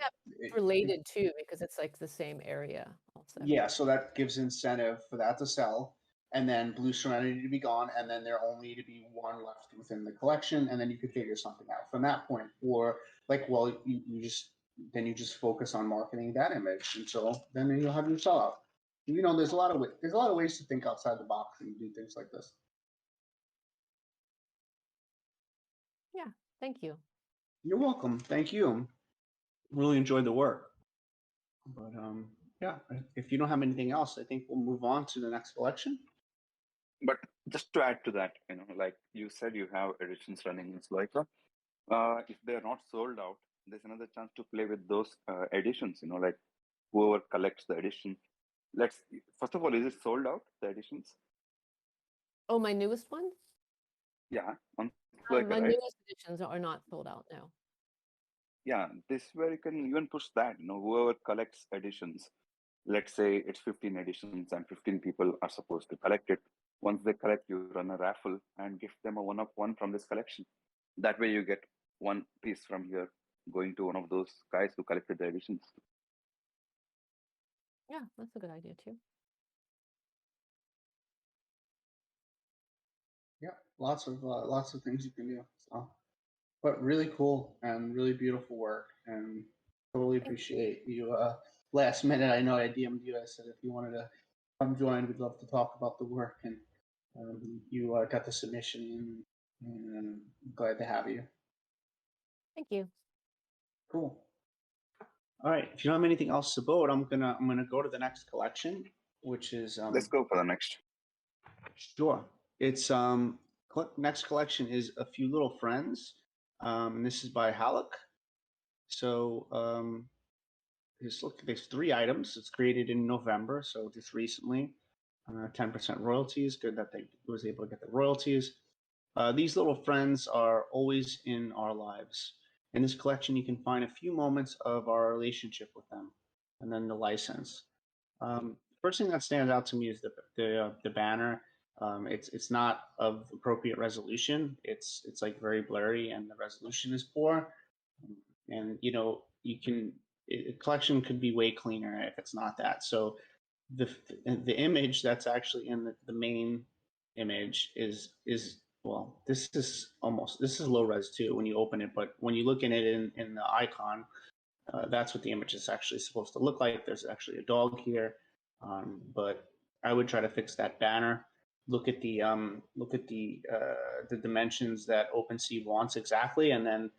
Related too, because it's like the same area also. Yeah, so that gives incentive for that to sell, and then Blue Serenity to be gone, and then there only to be one left within the collection, and then you could figure something out from that point. Or like, well, you just focus on marketing that image until then you'll have your sellout. There's a lot of ways to think outside the box and do things like this. Yeah, thank you. You're welcome. Thank you. Really enjoyed the work. But yeah, if you don't have anything else, I think we'll move on to the next collection. But just to add to that, like you said, you have editions running in Sloika. If they're not sold out, there's another chance to play with those editions. Like whoever collects the edition. First of all, is it sold out, the editions? Oh, my newest one? Yeah, on My Flickr, right? newest editions are not sold out now. Yeah, this is where you can even push that. Whoever collects editions, let's say it's 15 editions and 15 people are supposed to collect it. Once they collect, you run a raffle and give them a one-of-one from this collection. That way you get one piece from here going to one of those guys who collected the editions. Yeah, that's a good idea too. Yeah, lots of things you can do. So, but really cool and really beautiful work, and totally appreciate you. Last minute, I know I DM'd you. I said if you wanted to come join, we'd love to talk about the work, and you got the submission in, and I'm glad to have you. Thank you. Cool. All right. If you don't have anything else to vote, I'm gonna go to the next collection, which is Let's go for the next. Sure. It's next collection is A Few Little Friends. And this is by Halleck. So there's 3 items. It's created in November, so just recently. 10% royalties. Good that they was able to get the royalties. These little friends are always in our lives. In this collection, you can find a few moments of our relationship with them, and then the license. First thing that stands out to me is the banner. It's not of appropriate resolution. It's like very blurry, and the resolution is poor. And a collection could be way cleaner if it's not that. So the image that's actually in the main image is well, this is low res too when you open it, but when you look in it in the icon, that's what the image is actually supposed to look like. There's actually a dog here, but I would try to fix that banner. Look at the dimensions that OpenSea wants exactly, and then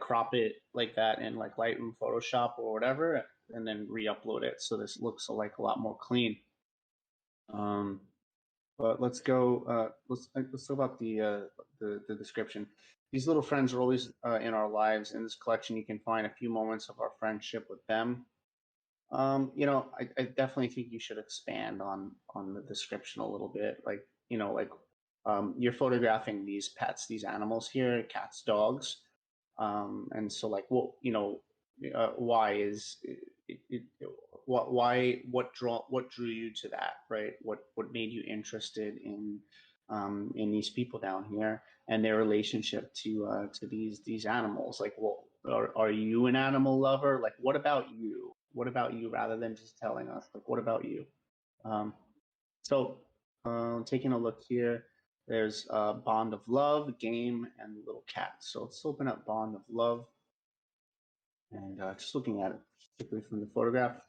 crop it like that in like Lightroom, Photoshop, or whatever, and then re-upload it so this looks like a lot more clean. But let's go. Let's talk about the description. These little friends are always in our lives. In this collection, you can find a few moments of our friendship with them. I definitely think you should expand on the description a little bit. Like, you're photographing these pets, these animals here, cats, dogs, and so like, why is it, what drew you to that, right? What made you interested in these people down here and their relationship to these animals? Like, well, are you an animal lover? Like, what about you? What about you? Rather than just telling us, like, what about you? So taking a look here, there's Bond of Love, Game, and Little Cat. So let's open up Bond of Love. And just looking at it, particularly from the photograph.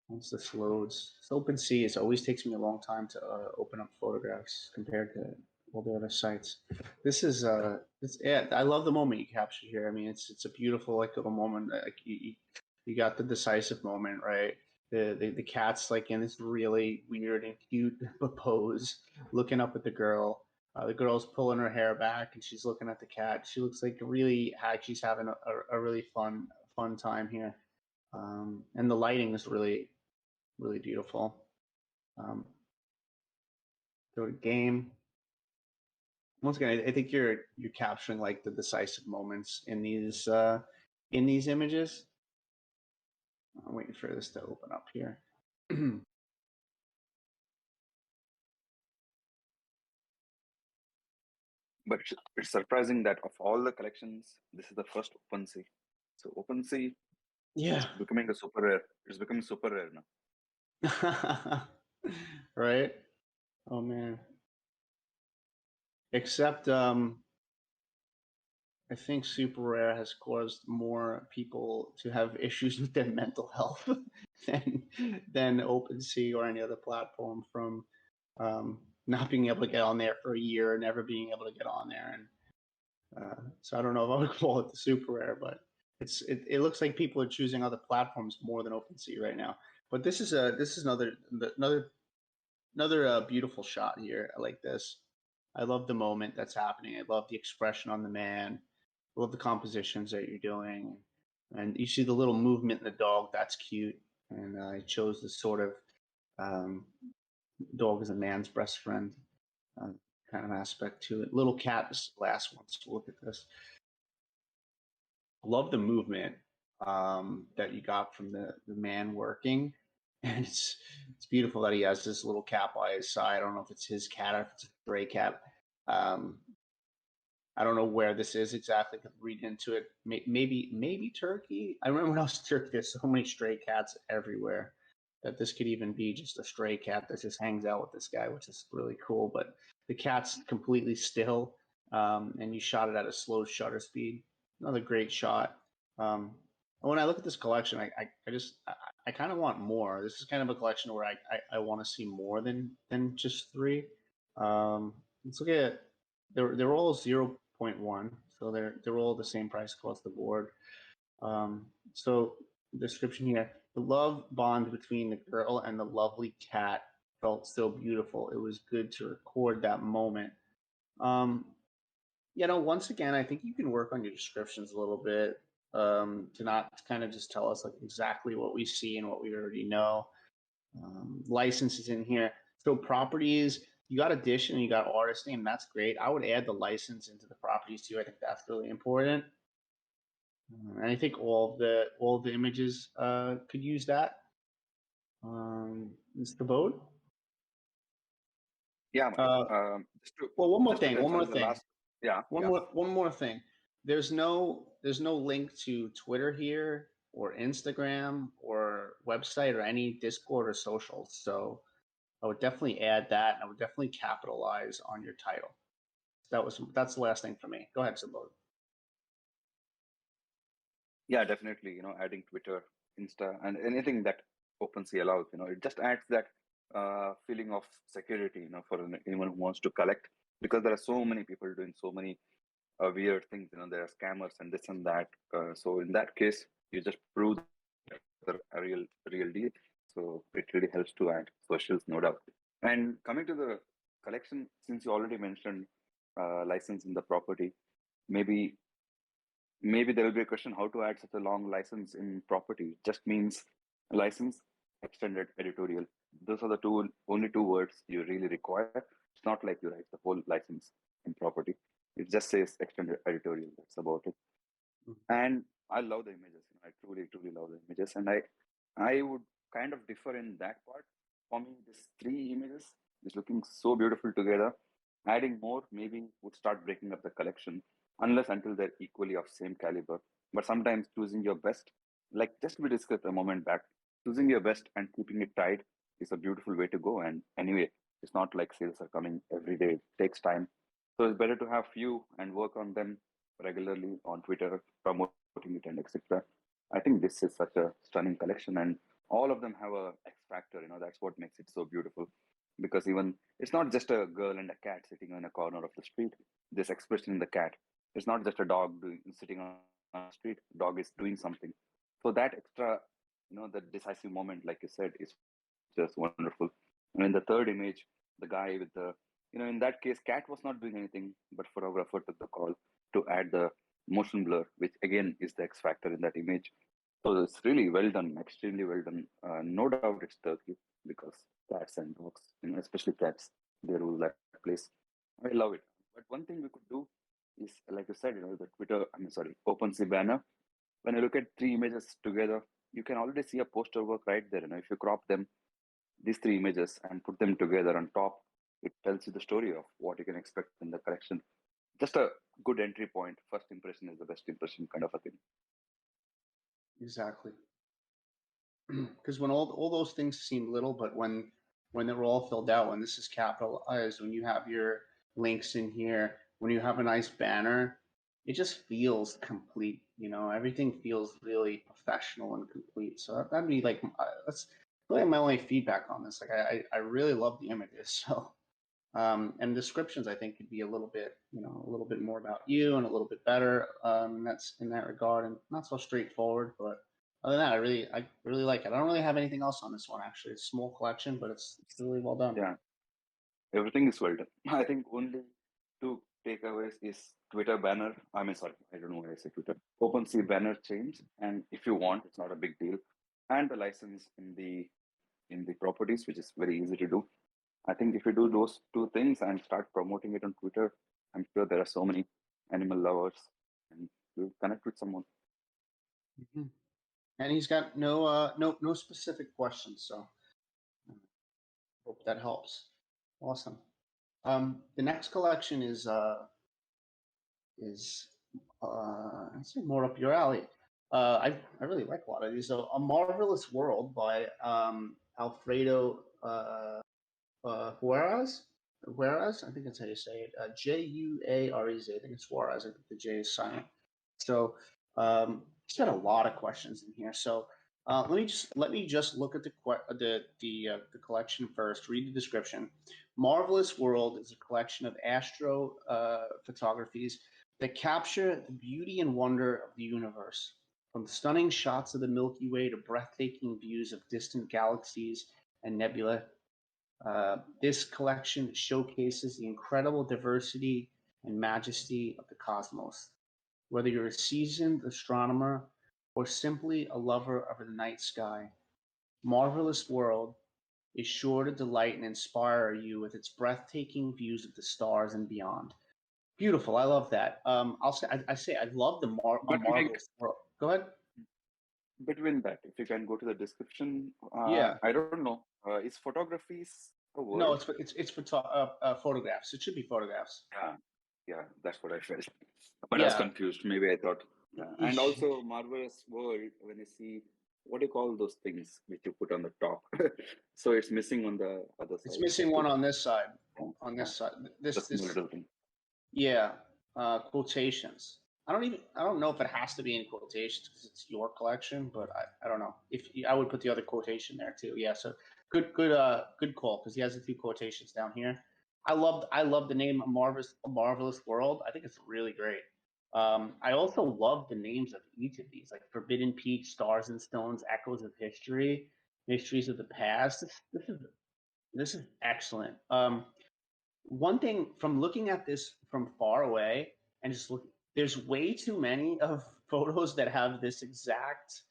Once this loads, it's OpenSea. It always takes me a long time to open up photographs compared to all the other sites. This is I love the moment you captured here. I mean, it's a beautiful like little moment. Like you got the decisive moment, right? The cat's like in this really weird and cute pose, looking up at the girl. The girl's pulling her hair back and she's looking at the cat. She looks like she's having a really fun time here. And the lighting is really beautiful. Go to game. Once again, I think you're capturing like the decisive moments in these images. I'm waiting for this to open up here. But it's surprising that of all the collections, this is the first OpenSea. So OpenSea, Yeah, becoming a super rare. It's becoming super rare now. right. Oh man. Except I think super rare has caused more people to have issues with their mental health than OpenSea or any other platform from not being able to get on there for a year, never being able to get on there, and so I don't know if I would call it the super rare, but it looks like people are choosing other platforms more than OpenSea right now. But this is another beautiful shot here. I like this. I love the moment that's happening. I love the expression on the man. I love the compositions that you're doing, and you see the little movement in the dog. That's cute. And I chose this sort of um, dog as a man's best friend kind of aspect to it. Little cat is the last one. So look at this. Love the movement that you got from the man working, and it's beautiful that he has this little cat by his side. I don't know if it's his cat or if it's a stray cat. I don't know where this is exactly. Could read into it. Maybe Turkey. I remember when I was in Turkey, there's so many stray cats everywhere that this could even be just a stray cat that just hangs out with this guy, which is really cool. But the cat's completely still, and you shot it at a slow shutter speed. Another great shot. When I look at this collection, I kind of want more. This is kind of a collection where I want to see more than just three. Let's look at they're all 0.1, so they're all the same price across the board. So description here: the love bond between the girl and the lovely cat felt so beautiful. It was good to record that moment. Once again, I think you can work on your descriptions a little bit to not kind of just tell us like exactly what we see and what we already know. Licenses in here. So properties, you got edition, you got artist name. That's great. I would add the license into the properties too. I think that's really important. And I think all the images could use that. Mr. Bode? Yeah. Well, one more just to thing. confirm the last. Yeah. One more thing. There's no link to Twitter here or Instagram or website or any Discord or socials. So I would definitely add that, and I would definitely capitalize on your title. That's the last thing for me. Go ahead, Sabode. Yeah, definitely. Adding Twitter, Insta, and anything that OpenSea allows. It just adds that feeling of security. For anyone who wants to collect, because there are so many people doing so many weird things. There are scammers and this and that. So in that case, you just prove they're a real deal. So it really helps to add socials, no doubt. And coming to the collection, since you already mentioned license in the property, maybe there will be a question how to add such a long license in property. It just means license, extended editorial. Those are the only two words you really require. It's not like you write the whole license in property. It just says extended editorial. That's about it. And I love the images. I truly love the images. And I would kind of differ in that part. For me, these three images is looking so beautiful together. Adding more maybe would start breaking up the collection, unless until they're equally of same caliber. But sometimes choosing your best, like just we discussed a moment back, choosing your best and keeping it tight is a beautiful way to go. And anyway, it's not like sales are coming every day. It takes time. So it's better to have few and work on them regularly on Twitter, promoting it and etc. I think this is such a stunning collection, and all of them have a X factor. That's what makes it so beautiful. Because even it's not just a girl and a cat sitting in a corner of the street. This expression in the cat, it's not just a dog sitting on the street. Dog is doing something. So that extra, the decisive moment, like you said, is just wonderful. And in the third image, the guy with the, in that case, cat was not doing anything, but photographer took the call to add the motion blur, which again is the X factor in that image. So it's really well done, extremely well done. No doubt it's Turkey because cats and dogs, especially cats, they rule that place. I love it. But one thing we could do is, like you said, the OpenSea banner. When you look at three images together, you can already see a poster work right there. If you crop them, these three images, and put them together on top, it tells you the story of what you can expect in the collection. Just a good entry point. First impression is the best impression, kind of a thing. Exactly. Because when all those things seem little, but when they're all filled out, when this is capitalized, when you have your links in here, when you have a nice banner, it just feels complete. Everything feels really professional and complete. So that'd be like that's really my only feedback on this. Like I really love the images. So and descriptions I think could be a little bit more about you and a little bit better. That's in that regard and not so straightforward, but other than that, I really like it. I don't really have anything else on this one actually. It's a small collection, but it's really well done. Yeah, everything is well done. I think only two takeaways is Twitter banner. I mean, sorry, I don't know why I say Twitter. OpenSea banner change, and if you want, it's not a big deal. And the license in the properties, which is very easy to do. I think if you do those two things and start promoting it on Twitter, I'm sure there are so many animal lovers, and you'll connect with someone. Mhm. And he's got no specific questions, so hope that helps. Awesome. The next collection is I'd say more up your alley. I really like a lot of these. So, A Marvelous World by Alfredo Juarez. Juarez, I think that's how you say it. Juarez. I think it's Juarez. I think the J is silent. So he's got a lot of questions in here. So let me just look at the collection first. Read the description. Marvelous World is a collection of astro photographies that capture the beauty and wonder of the universe. From stunning shots of the Milky Way to breathtaking views of distant galaxies and nebula, this collection showcases the incredible diversity and majesty of the cosmos. Whether you're a seasoned astronomer or simply a lover of the night sky, Marvelous World is sure to delight and inspire you with its breathtaking views of the stars and beyond. Beautiful. I love that. I say I love A But Marvelous World. Go ahead. between that, if you can go to the description, Yeah. I don't know. Is photographies a word? No, it's photographs. It should be photographs. Yeah, that's what I felt. But I was Yeah. confused. Maybe I thought. And also, Marvelous World, when you see, what do you call those things which you put on the top? So it's missing on the other side. It's missing one on this side. Yeah, On this side. Just the little thing. Yeah. Quotations. I don't know if it has to be in quotations because it's your collection, but I don't know. If I would put the other quotation there too. Yeah, so good call, because he has a few quotations down here. I love the name Marvelous World. I think it's really great. I also love the names of each of these, like Forbidden Peak, Stars and Stones, Echoes of History, Mysteries of the Past. This is excellent. One thing from looking at this from far away and just look, there's way too many of photos that have this exact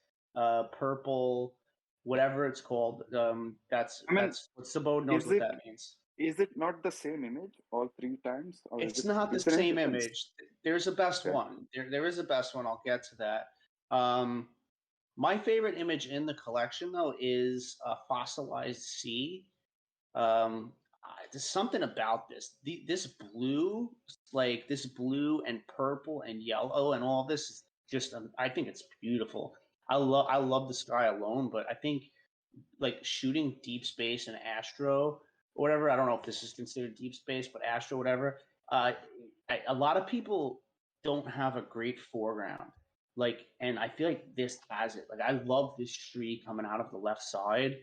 purple, whatever it's called. That's what Sabode knows what that means. Is it not the same image all three times? Or It's not the same image. There's a best one. There is a best one. I'll get to that. My favorite image in the collection, though, is a fossilized sea. There's something about this. This blue, like this blue and purple and yellow and all this is just. I think it's beautiful. I love the sky alone, but I think like shooting deep space and astro or whatever. I don't know if this is considered deep space, but astro, whatever. A lot of people don't have a great foreground. Like, and I feel like this has it. Like, I love this tree coming out of the left side.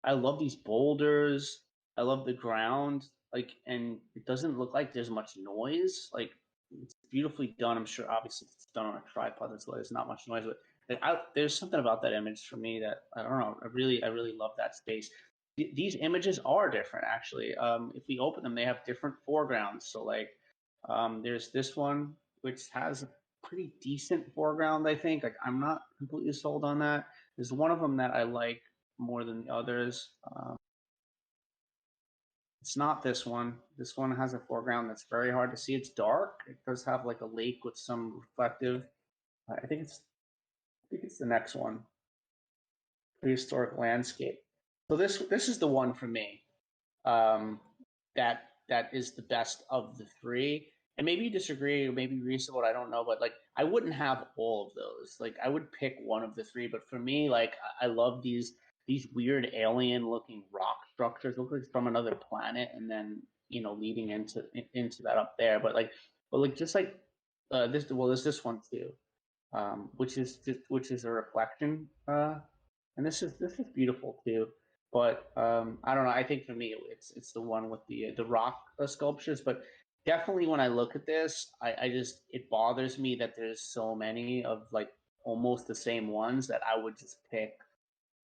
I love these boulders. I love the ground. Like, and it doesn't look like there's much noise. Like, it's beautifully done. I'm sure, obviously, it's done on a tripod. That's why there's not much noise. But there's something about that image for me that I don't know. I really love that space. These images are different, actually. If we open them, they have different foregrounds. So, like, there's this one which has a pretty decent foreground, I think. Like, I'm not completely sold on that. There's one of them that I like more than the others. It's not this one. This one has a foreground that's very hard to see. It's dark. It does have like a lake with some reflective. I think it's the next one. Prehistoric landscape. So this is the one for me. That is the best of the three. And maybe you disagree, or maybe reasonable. I don't know, but like I wouldn't have all of those. Like I would pick one of the three. But for me, like I love these weird alien looking rock structures, look like from another planet, and then leading into that up there. But just like this. Well, there's this one too, which is a reflection, and this is beautiful too. But I don't know. I think for me, it's the one with the rock sculptures. But definitely, when I look at this, I just it bothers me that there's so many of like almost the same ones that I would just pick.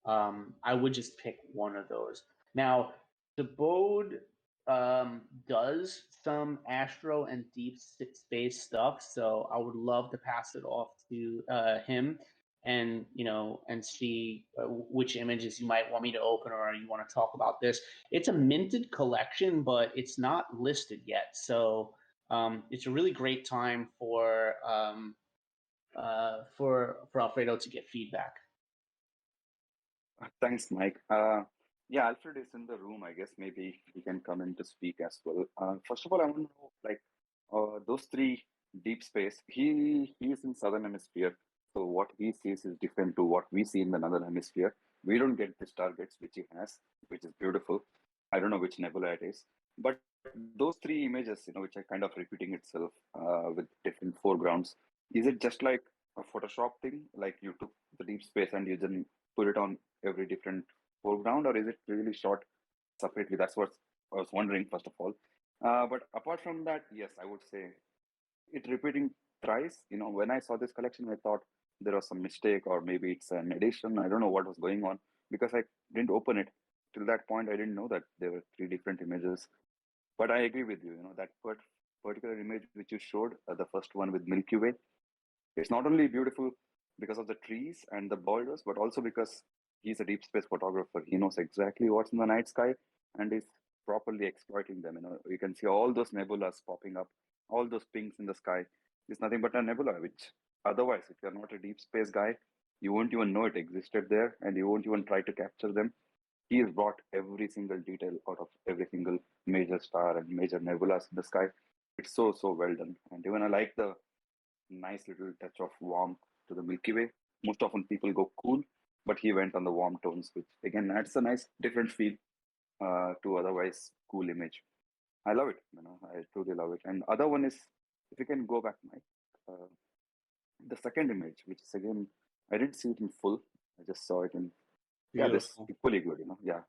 I would just pick one of those. Now, the Bode does some astro and deep space stuff, so I would love to pass it off to him, and and see which images you might want me to open, or you want to talk about this. It's a minted collection, but it's not listed yet, so it's a really great time for Alfredo to get feedback. Thanks, Mike. Yeah, Alfred is in the room. I guess maybe he can come in to speak as well. First of all, I want to know, like, those three deep space. He is in southern hemisphere, so what he sees is different to what we see in the northern hemisphere. We don't get these targets which he has, which is beautiful. I don't know which nebula it is, but those three images, which are kind of repeating itself with different foregrounds. Is it just like a Photoshop thing, like you took the deep space and you then put it on every different foreground, or is it really shot separately? That's what I was wondering, first of all. But apart from that, yes, I would say it repeating thrice. When I saw this collection, I thought there was some mistake, or maybe it's an edition. I don't know what was going on, because I didn't open it. Till that point, I didn't know that there were three different images. But I agree with you, that particular image which you showed, the first one with Milky Way, it's not only beautiful because of the trees and the borders, but also because he's a deep space photographer. He knows exactly what's in the night sky and is properly exploiting them. You can see all those nebulas popping up, all those pinks in the sky. It's nothing but a nebula, which otherwise, if you're not a deep space guy, you won't even know it existed there, and you won't even try to capture them. He has brought every single detail out of every single major star and major nebulas in the sky. It's so well done. And even I like the nice little touch of warmth to the Milky Way. Most often people go cool, but he went on the warm tones, which again adds a nice different feel to otherwise cool image. I love it. I truly love it. And other one is, if you can go back, Mike, the second image, which is again, I didn't see it in full. I just saw it in this equally good. Yeah,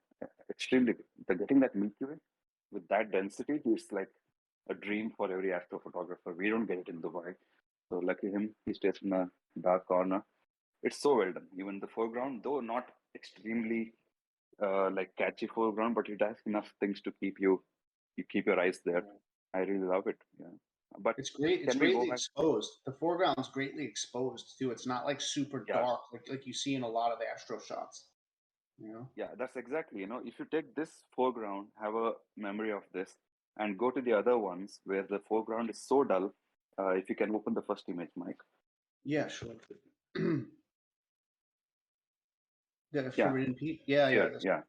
extremely good. Getting that Milky Way with that density is like a dream for every astrophotographer. We don't get it in Dubai. So lucky him, he stays in a dark corner. It's so well done. Even the foreground, though not extremely like catchy foreground, but it has enough things to keep your eyes there. I really love it. Yeah, but it's great. It's greatly exposed. The foreground's greatly exposed too. It's not like super dark like you see in a lot of astro shots. Yeah, that's exactly. If you take this foreground, have a memory of this, and go to the other ones where the foreground is so dull. If you can open the first image, Mike. Yeah, sure. Yeah.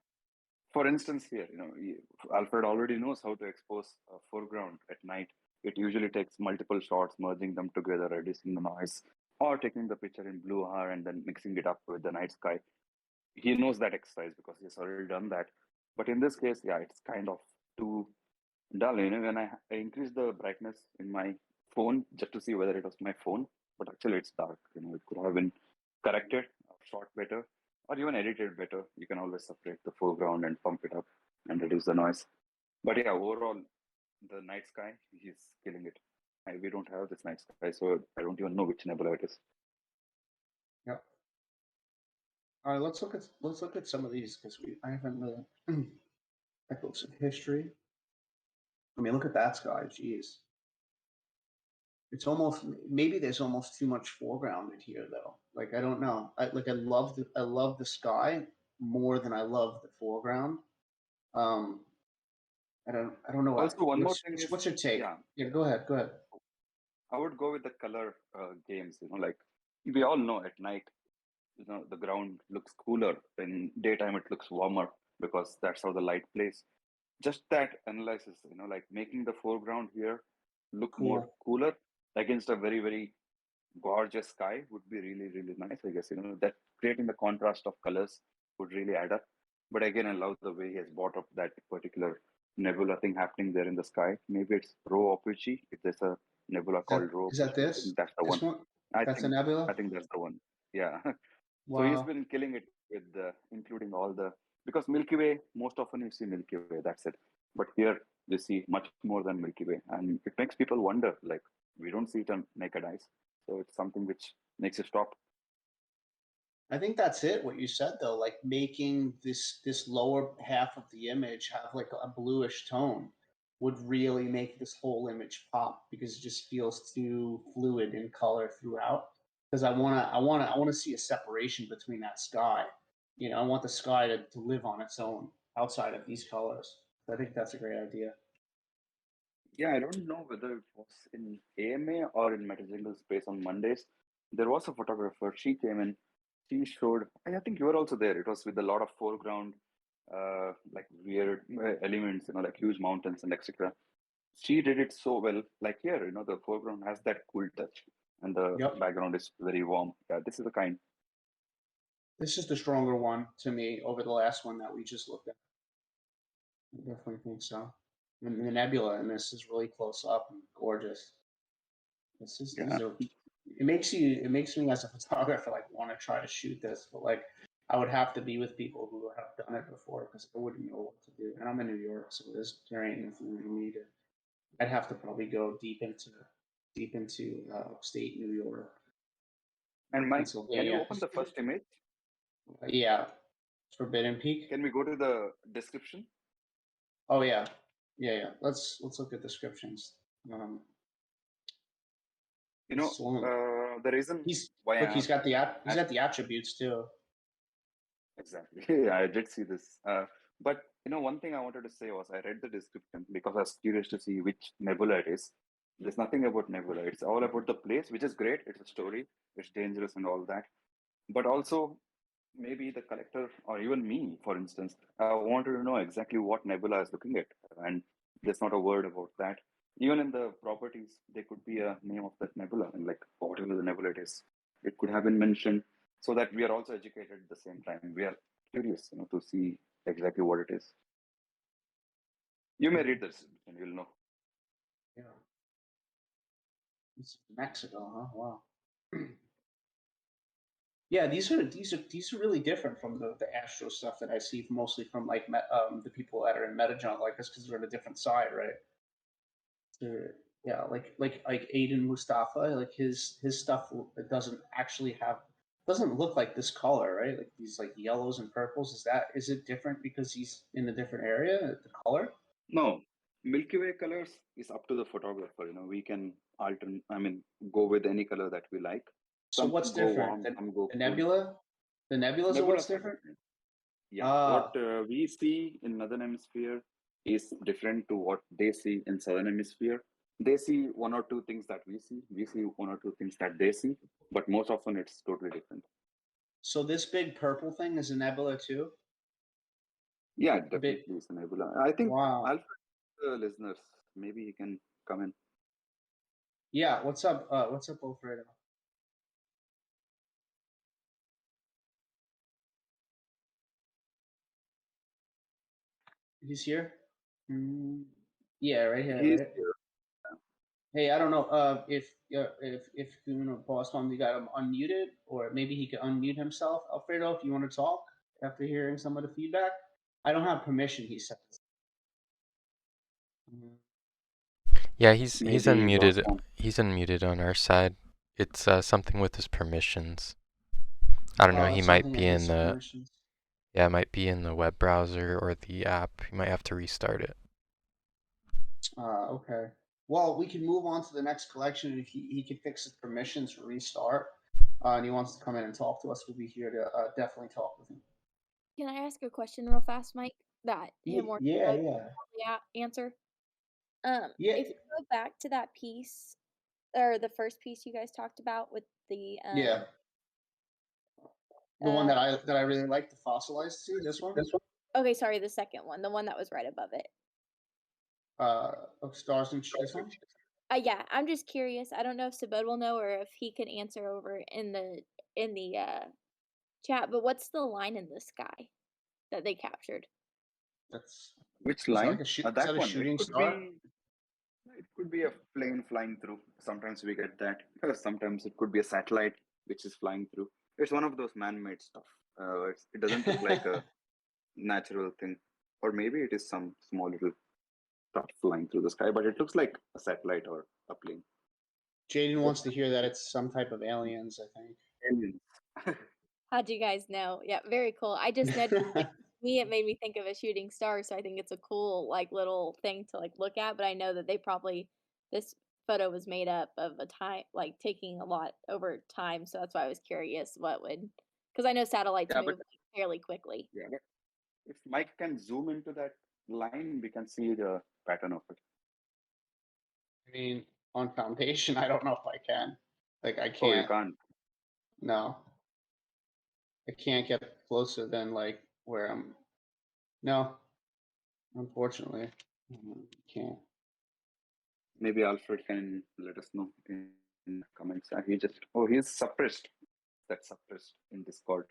For instance, here, Alfred already knows how to expose a foreground at night. It usually takes multiple shots, merging them together, reducing the noise, or taking the picture in blue R and then mixing it up with the night sky. He knows that exercise because he's already done that. But in this case, it's kind of too dull. When I increased the brightness in my phone just to see whether it was my phone, but actually it's dark. It could have been corrected, shot better, or even edited better. You can always separate the foreground and pump it up and reduce the noise. But yeah, overall, the night sky, he's killing it. We don't have this night sky, so I don't even know which nebula it is. Yeah. All right, let's look at some of these, because I haven't really looked at history. I mean, look at that sky. Jeez. It's almost, maybe there's almost too much foreground in here though. Like, I don't know. I love the sky more than I love the foreground. I don't know. Also, one more thing what's your take? Yeah, go ahead. I would go with the color games. Like we all know at night, the ground looks cooler. In daytime, it looks warmer because that's how the light plays. Just that analysis, like making the foreground here look more cooler against a very, very gorgeous sky would be really, really nice. I guess, that creating the contrast of colors would really add up. But again, I love the way he has brought up that particular nebula thing happening there in the sky. Maybe it's Rho Ophiuchi. If there's a nebula called Rho, is that this? That's the one. That's a nebula? I think that's the one. Yeah. Wow. So he's been killing it with including all the, because Milky Way, most often you see Milky Way, that's it. But here you see much more than Milky Way. And it makes people wonder, like, we don't see it on naked eyes. So it's something which makes you stop. I think that's it, what you said though, like making this lower half of the image have like a bluish tone. would really make this whole image pop because it just feels too fluid in color throughout. Because I wanna see a separation between that sky. You know, I want the sky to live on its own outside of these colors. I think that's a great idea. Yeah, I don't know whether it was in AMA or in MetaJungle space on Mondays. There was a photographer. She came in. She showed. I think you were also there. It was with a lot of foreground, like weird elements, like huge mountains and etc. She did it so well. Like here, the foreground has that cool touch, and the Yep. background is very warm. Yeah, this is the kind. This is the stronger one to me over the last one that we just looked at. I definitely think so. And the nebula in this is really close up and gorgeous. These are. It makes me as a photographer like want to try to shoot this, but like I would have to be with people who have done it before because I wouldn't know what to do. And I'm in New York, so there ain't nothing for me to. I'd have to probably go deep into upstate New York. And Mike, can you open the first image? Yeah, Forbidden Peak. Can we go to the description? Oh yeah. Let's look at descriptions. The reason why he's got the attributes too. Exactly. I did see this. But one thing I wanted to say was I read the description because I was curious to see which nebula it is. There's nothing about nebula. It's all about the place, which is great. It's a story. It's dangerous and all that. But also, maybe the collector or even me, for instance, I wanted to know exactly what nebula is looking at. And there's not a word about that. Even in the properties, there could be a name of that nebula, and like whatever the nebula it is, it could have been mentioned, so that we are also educated at the same time. We are curious, to see exactly what it is. You may read this and you'll know. Yeah. It's Mexico, huh? Wow. Yeah, these are really different from the Astro stuff that I see mostly from like the people that are in MetaJungle, like this, because they're on a different side, right? Yeah, like Aiden Mustafa, like his stuff doesn't look like this color, right? Like these like yellows and purples. Is it different because he's in a different area, the color? No, Milky Way colors is up to the photographer. We can go with any color that we like. So what's different? The nebula? The nebulas are what's different? Yeah, what we see in Northern Hemisphere is different to what they see in Southern Hemisphere. They see one or two things that we see. We see one or two things that they see, but most often it's totally different. So this big purple thing is a nebula too? Yeah, definitely it's a nebula. I think wow. Alfred, the listeners, maybe he can come in. Yeah, what's up? What's up, Alfredo? He's here. Yeah, right here. He's right? here. Hey, I don't know if boss mom, you got him unmuted, or maybe he could unmute himself. Alfredo, if you want to talk after hearing some of the feedback, I don't have permission. He says. Yeah, he's unmuted. He's unmuted on our side. It's something with his permissions. I don't know. He might be in the it might be in the web browser or the app. You might have to restart it. Okay. Well, we can move on to the next collection. If he can fix his permissions, restart, and he wants to come in and talk to us, we'll be here to definitely talk with him. Can I ask a question real fast, Mike? That him or answer. If you go back to that piece, or the first piece you guys talked about with the the one that I really like, the fossilized. See this one? Okay, sorry, the second one, the one that was right above it. Stars and this one. Yeah, I'm just curious. I don't know if Sabod will know or if he can answer over in the chat. But what's the line in the sky that they captured? That's which line? That one. Shooting star. It could be a plane flying through. Sometimes we get that. Sometimes it could be a satellite which is flying through. It's one of those man-made stuff. It doesn't look like a natural thing, or maybe it is some small little stuff flying through the sky, but it looks like a satellite or a plane. Jaden wants to hear that it's some type of aliens, I think. Aliens. How'd you guys know? Yeah, very cool. I just know me, it made me think of a shooting star, so I think it's a cool, like, little thing to, like, look at, but I know that this photo was made up of a time like, taking a lot over time, so that's why I was curious what would, because I know satellites Yeah, but move fairly quickly. yeah, but if Mike can zoom into that line, we can see the pattern of it. I mean, on Foundation, I don't know if I can. Like, I Oh, you can't. can't. No, I can't get closer than like where I'm. No, unfortunately, can't. Maybe Alfred can let us know in the comments. He's suppressed. That's suppressed in Discord.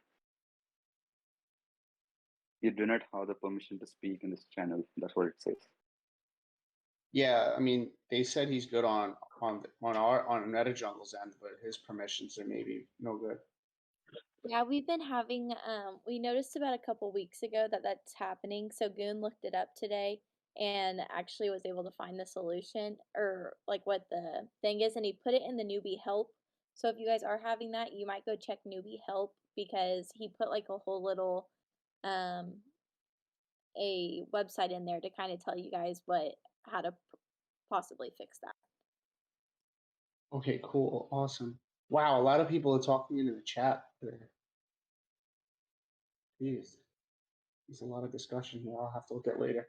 You do not have the permission to speak in this channel. That's what it says. Yeah, I mean, they said he's good on MetaJungle's end, but his permissions are maybe no good. Yeah, we've been having, we noticed about a couple weeks ago that that's happening. So Goon looked it up today and actually was able to find the solution or like what the thing is, and he put it in the newbie help. So if you guys are having that, you might go check newbie help because he put like a whole little, um, a website in there to kind of tell you guys how to possibly fix that. Okay, cool, awesome. Wow, a lot of people are talking into the chat there. Jeez, there's a lot of discussion here. I'll have to look at later.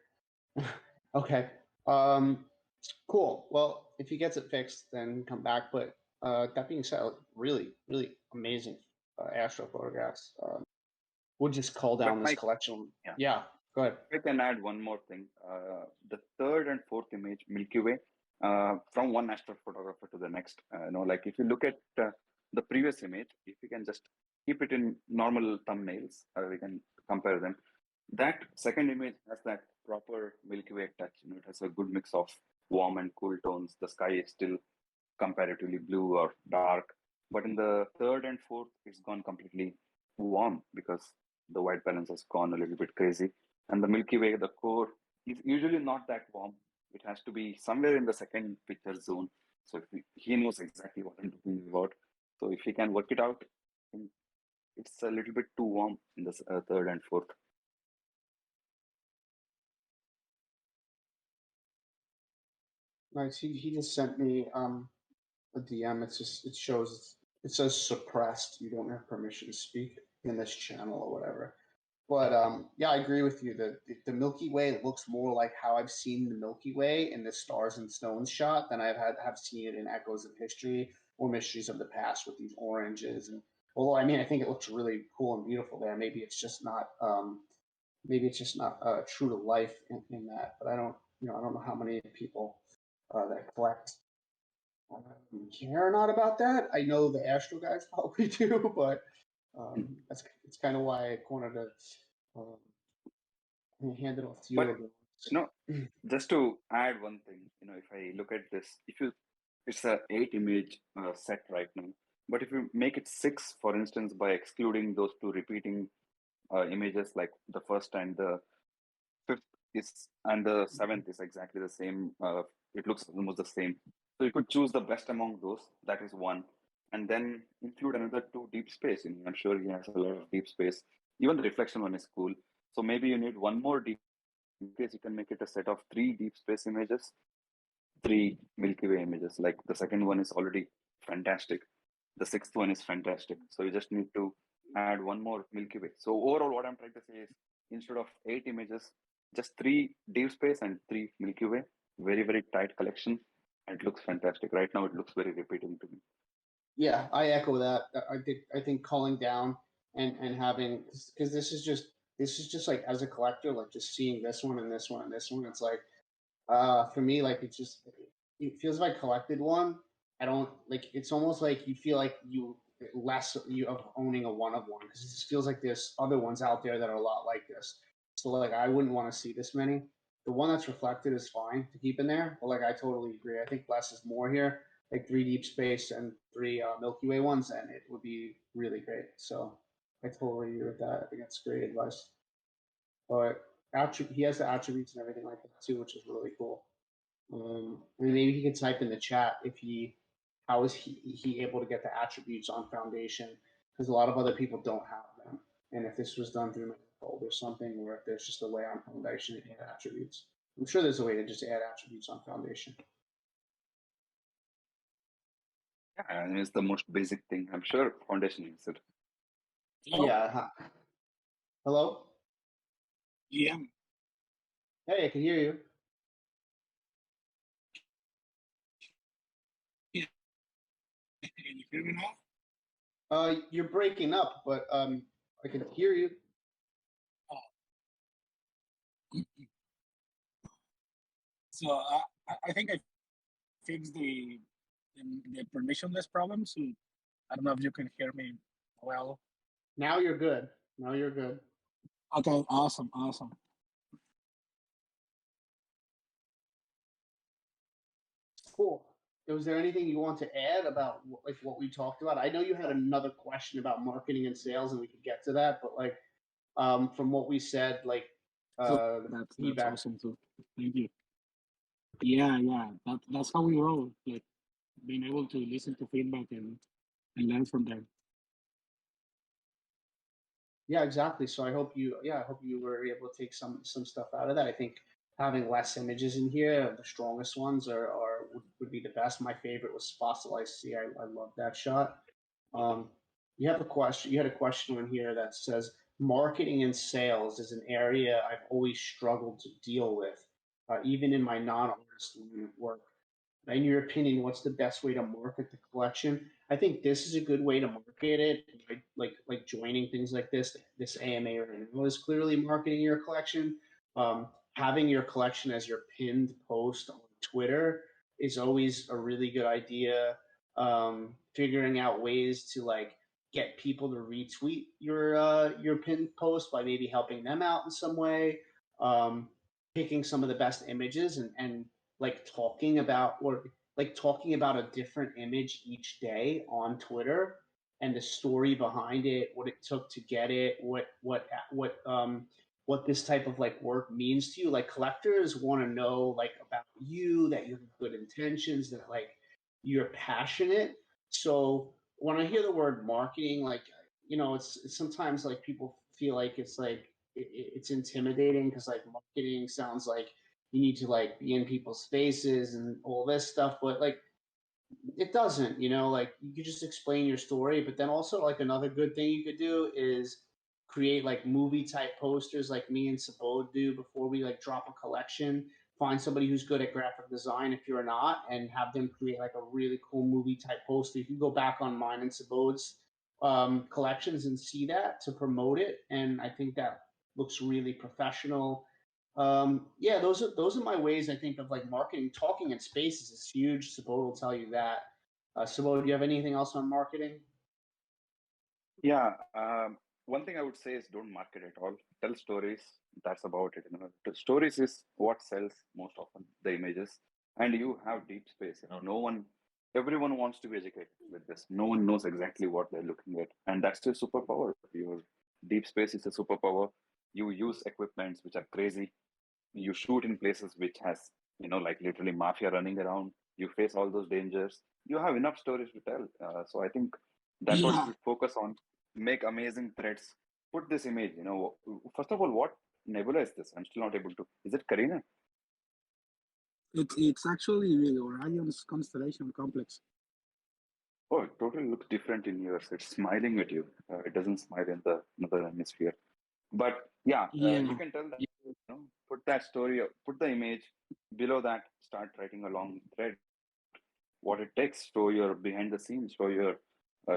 Okay. Cool. Well, if he gets it fixed, then come back. But that being said, really, really amazing astro photographs. We'll just call down But this Mike, collection. yeah. Yeah, go ahead. I can add one more thing. The third and fourth image, Milky Way, from one astrophotographer to the next. Like if you look at the previous image, if you can just keep it in normal thumbnails, we can compare them. That second image has that proper Milky Way touch. It has a good mix of warm and cool tones. The sky is still comparatively blue or dark. But in the third and fourth, it's gone completely warm because the white balance has gone a little bit crazy. And the Milky Way, the core, is usually not that warm. It has to be somewhere in the second picture zone. So if he knows exactly what I'm talking about. So if he can work it out, it's a little bit too warm in the third and fourth. Nice. He just sent me a DM. It says suppressed. You don't have permission to speak in this channel or whatever. But yeah, I agree with you. The Milky Way looks more like how I've seen the Milky Way in the Stars and Stones shot than have seen it in Echoes of History or Mysteries of the Past with these oranges. And although I mean, I think it looks really cool and beautiful there. Maybe it's just not true to life in that. But I don't know how many people that collect care or not about that. I know the Astro guys probably do, but it's kind of why I wanted to hand it off to But you. just to add one thing, if I look at this, it's a 8 image set right now. But if you make it 6, for instance, by excluding those 2 repeating images, like the first and the 5th and the 7th is exactly the same. It looks almost the same. So you could choose the best among those. That is one, and then include another 2 deep space. I'm sure he has a lot of deep space. Even the reflection one is cool. So maybe you need one more deep space. You can make it a set of 3 deep space images, 3 Milky Way images. Like the second one is already fantastic. The 6th one is fantastic. So you just need to add one more Milky Way. So overall, what I'm trying to say is instead of 8 images, just 3 deep space and 3 Milky Way. Very, very tight collection. And it looks fantastic. Right now, it looks very repeating to me. Yeah, I echo that. I think calling down and having, because this is just like as a collector, like just seeing this one and this one and this one. It's like for me, like it feels like I collected one. I don't like. It's almost like you feel like you of owning a one of one because it just feels like there's other ones out there that are a lot like this. So like I wouldn't want to see this many. The one that's reflected is fine to keep in there, but like I totally agree. I think less is more here. Like 3 deep space and 3 Milky Way ones, and it would be really great. So I totally agree with that. I think that's great advice. But he has the attributes and everything like that too, which is really cool. And maybe he could type in the chat how is he able to get the attributes on Foundation, because a lot of other people don't have them. And if this was done through or something, or if there's just a way on Foundation to add attributes. I'm sure there's a way to just add attributes on Foundation. Yeah, and it's the most basic thing. I'm sure Foundation is it. Yeah. Hello? Yeah. Hey, I can hear you. Can you hear me now? You're breaking up, but I can hear you. So I think I fixed the permissionless problem. So I don't know if you can hear me well. Now you're good. Now you're good. Okay, awesome. Cool. Was there anything you want to add about like what we talked about? I know you had another question about marketing and sales, and we could get to that. But like, from what we said, like, That's awesome too. Thank you. Yeah. That's how we roll. Like being able to listen to feedback and learn from them. Yeah, exactly. So I hope you were able to take some stuff out of that. I think having less images in here, the strongest ones would be the best. My favorite was Fossilized Sea. I love that shot. You had a question in here that says marketing and sales is an area I've always struggled to deal with, even in my non-artist work. In your opinion, what's the best way to market the collection? I think this is a good way to market it, like joining things like this. This AMA is clearly marketing your collection. Having your collection as your pinned post on Twitter is always a really good idea. Figuring out ways to like get people to retweet your pinned post by maybe helping them out in some way. Picking some of the best images and like talking about a different image each day on Twitter and the story behind it, what it took to get it, what this type of like work means to you. Like collectors want to know like about you, that you have good intentions, that like you're passionate. So when I hear the word marketing, like it's sometimes like people feel like it's like it's intimidating because like marketing sounds like you need to like be in people's faces and all this stuff, but like it doesn't, like you could just explain your story. But then also like another good thing you could do is create like movie type posters like me and Sabode do before we like drop a collection. Find somebody who's good at graphic design if you're not, and have them create like a really cool movie type poster. You can go back on mine and Sabode's collections and see that to promote it, and I think that looks really professional. Yeah, those are my ways I think of like marketing. Talking in spaces is huge. Sabode will tell you that. Sabode, do you have anything else on marketing? Yeah, one thing I would say is don't market at all. Tell stories. That's about it. The stories is what sells most often, the images. And you have deep space. Everyone wants to be educated with this. No one knows exactly what they're looking at, and that's your superpower. Your deep space is a superpower. You use equipments which are crazy. You shoot in places which has like literally mafia running around. You face all those dangers. You have enough stories to tell. So I think that's what you should focus on. Make amazing threads. Put this image. First of all, what nebula is this? I'm still not able to. Is it Carina? It's actually the Orion's constellation complex. Oh, it totally looks different in yours. It's smiling at you. It doesn't smile in the another hemisphere. But yeah, you can tell that. Put that story. Put the image below that. Start writing a long thread. What it takes. Show your behind the scenes. Show your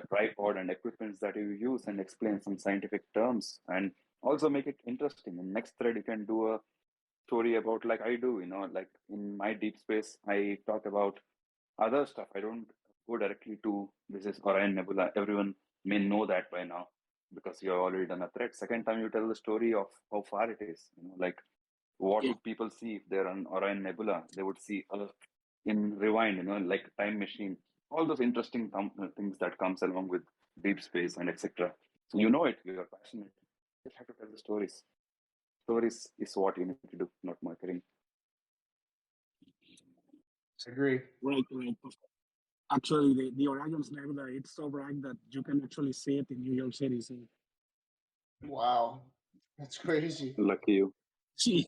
tripod and equipments that you use, and explain some scientific terms, and also make it interesting. In next thread, you can do a story about like I do. Like in my deep space, I talk about other stuff. I don't go directly to this is Orion Nebula. Everyone may know that by now because you have already done a thread. Second time you tell the story of how far it is. Like what would people see if they're on Orion Nebula? They would see Earth in rewind, like time machine. All those interesting things that comes along with deep space and etc. So it, you're passionate. You just have to tell the stories. Stories is what you need to do, not marketing. I agree. Right. Actually, the Orion's Nebula, it's so bright that you can actually see it in New York City. So. Wow. That's crazy. Lucky you. See,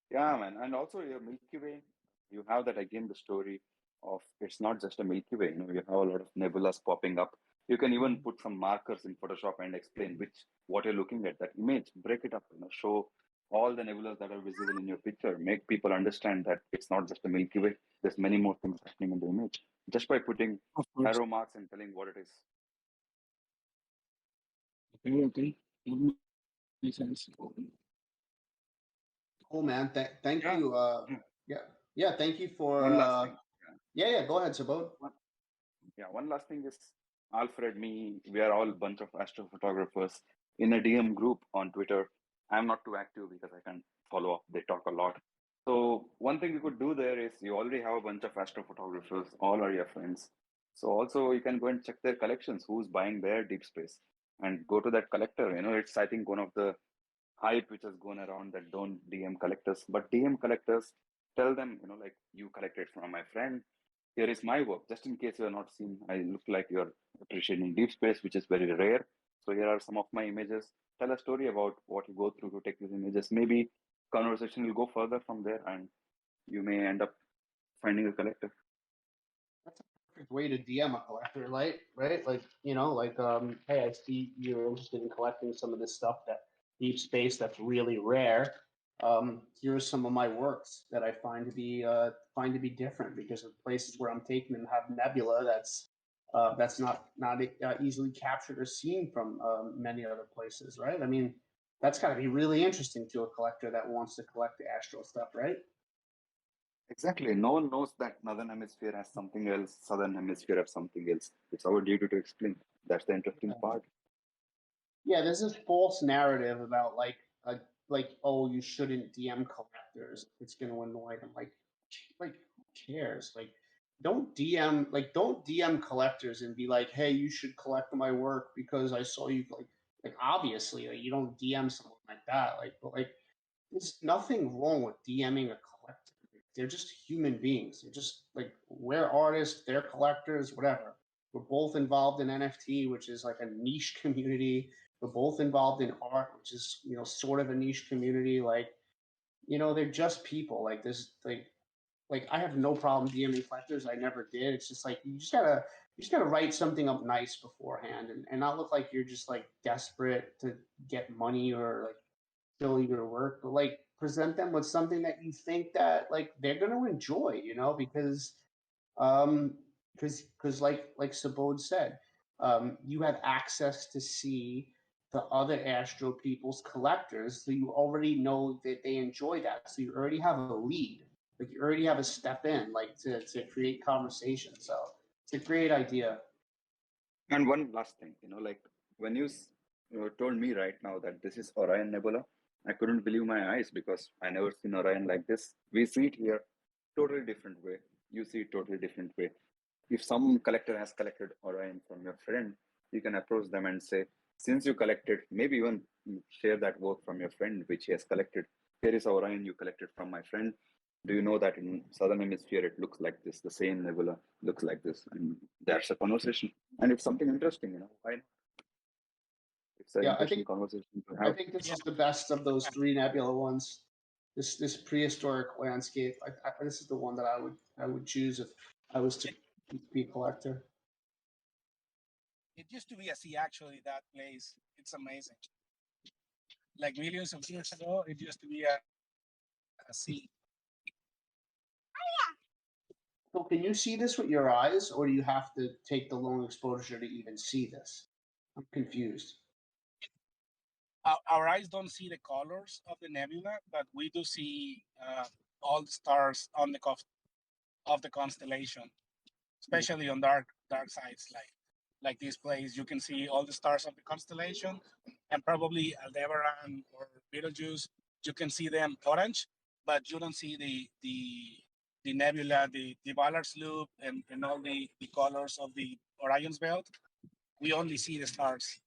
Yeah, man. And also your Milky Way, you have that again, the story of it's not just a Milky Way, you have a lot of nebulas popping up. You can even put some markers in Photoshop and explain what you're looking at, that image, break it up, show all the nebulas that are visible in your picture, make people understand that it's not just a Milky Way. There's many more things happening in the image just by putting of course. arrow marks and telling what it is. Okay. That makes sense. Cool, man. Thank Yeah. you. Yeah. Thank you for. One last thing. Yeah. Go ahead, Subodh. One last thing is Alfred, me, we are all a bunch of astrophotographers in a DM group on Twitter. I'm not too active because I can't follow up. They talk a lot. So one thing you could do there is you already have a bunch of astrophotographers, all are your friends. So also you can go and check their collections, who's buying their deep space, and go to that collector. It's I think one of the hype which has gone around that don't DM collectors, but DM collectors, tell them, like you collected from my friend. Here is my work. Just in case you are not seen, I look like you're appreciating deep space, which is very rare. So here are some of my images. Tell a story about what you go through to take these images. Maybe conversation will go further from there, and you may end up finding a collector. That's a perfect way to DM a collector, right? Like, hey, I see you're interested in collecting some of this stuff, that deep space that's really rare. Here's some of my works that I find to be different because of places where I'm taking them have nebula that's not easily captured or seen from many other places, right? I mean, that's got to be really interesting to a collector that wants to collect the astral stuff, right? Exactly. No one knows that northern hemisphere has something else, southern hemisphere has something else. It's our duty to explain. That's the interesting part. Yeah, there's this false narrative about oh, you shouldn't DM collectors. It's going to annoy them. Like who cares? Don't DM collectors and be like, hey, you should collect my work because I saw you obviously you don't DM someone like that. There's nothing wrong with DMing a collector. They're just human beings. They're just we're artists, they're collectors, whatever. We're both involved in NFT, which is like a niche community. We're both involved in art, which is sort of a niche community. They're just people. I have no problem DMing collectors. I never did. It's just you just gotta write something up nice beforehand and not look like you're just desperate to get money or fill your work, but present them with something that you think that they're gonna enjoy, because um because like Sabod said, you have access to see the other Astro people's collectors, so you already know that they enjoy that. So you already have a lead. You already have a step in, to create conversation. So it's a great idea. And one last thing, when you told me right now that this is Orion Nebula, I couldn't believe my eyes because I never seen Orion like this. We see it here, totally different way. You see it totally different way. If some collector has collected Orion from your friend, you can approach them and say, since you collected, maybe even share that work from your friend which he has collected. Here is Orion you collected from my friend. Do you know that in southern hemisphere it looks like this? The same nebula looks like this, and that's a conversation. And it's something interesting, why not? It's an interesting conversation to have. I think this is the best of those three nebula ones. This prehistoric landscape. This is the one that I would choose if I was to be a collector. It used to be a sea, actually, that place. It's amazing. Like millions of years ago, it used to be a sea. So can you see this with your eyes, or do you have to take the long exposure to even see this? I'm confused. Our eyes don't see the colors of the nebula, but we do see all the stars on the of the constellation, especially on dark sides like this place. You can see all the stars of the constellation, and probably Aldebaran or Betelgeuse. You can see them orange, but you don't see the nebula, the Ballard's Loop, and all the colors of the Orion's belt. We only see the stars.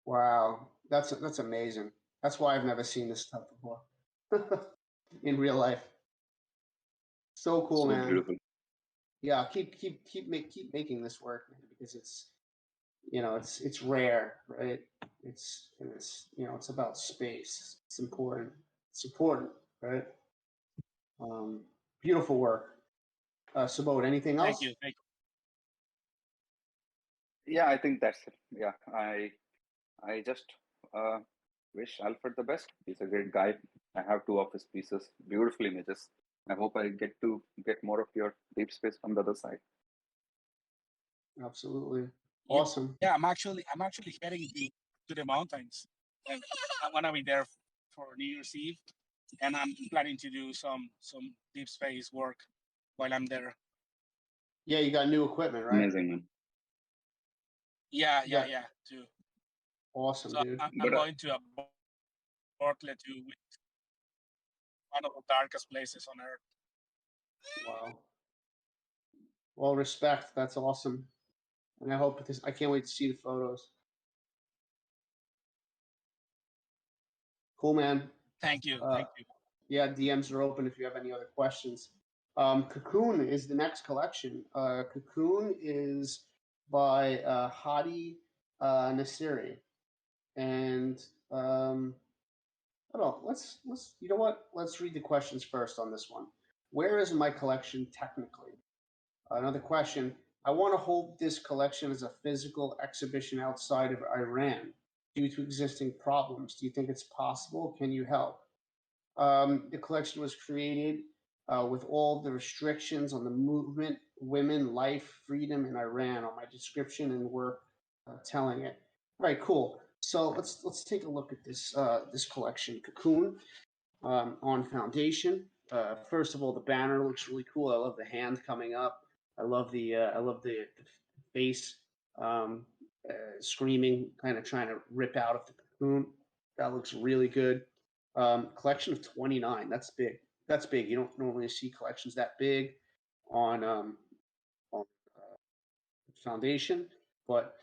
Wow, that's amazing. That's why I've never seen this stuff before in real life. So cool, man. Beautiful. Yeah, keep making this work, man, because it's it's rare, right? it's it's about space. It's important. It's important, right? Beautiful work. Sabot, anything else? Thank you. Yeah, I think that's it. Yeah, I just wish Alfred the best. He's a great guy. I have two of his pieces, beautiful images. I hope I get to get more of your deep space from the other side. Absolutely. Awesome. Yeah, I'm actually heading to the mountains, and I'm gonna be there for New Year's Eve, and I'm planning to do some deep space work while I'm there. Yeah, you got new equipment, right? Amazing, man. Yeah, too. Awesome, So dude. I'm going to a Bartlett to one of the darkest places on earth. Wow. Well, respect. That's awesome. And I hope I can't wait to see the photos. Cool, man. Thank you. Yeah, DMs are open if you have any other questions. Cocoon is the next collection. Cocoon is by Hadi Nasiri, and I don't know. Let's you know what? Let's read the questions first on this one. Where is my collection technically? Another question. I want to hold this collection as a physical exhibition outside of Iran due to existing problems. Do you think it's possible? Can you help? The collection was created with all the restrictions on the movement, women, life, freedom in Iran on my description and work telling it. All right, cool. So let's take a look at this this collection, Cocoon, on Foundation. First of all, the banner looks really cool. I love the hand coming up. I love the face screaming, kind of trying to rip out of the cocoon. That looks really good. Collection of 29. That's big. That's big. You don't normally see collections that big on Foundation. But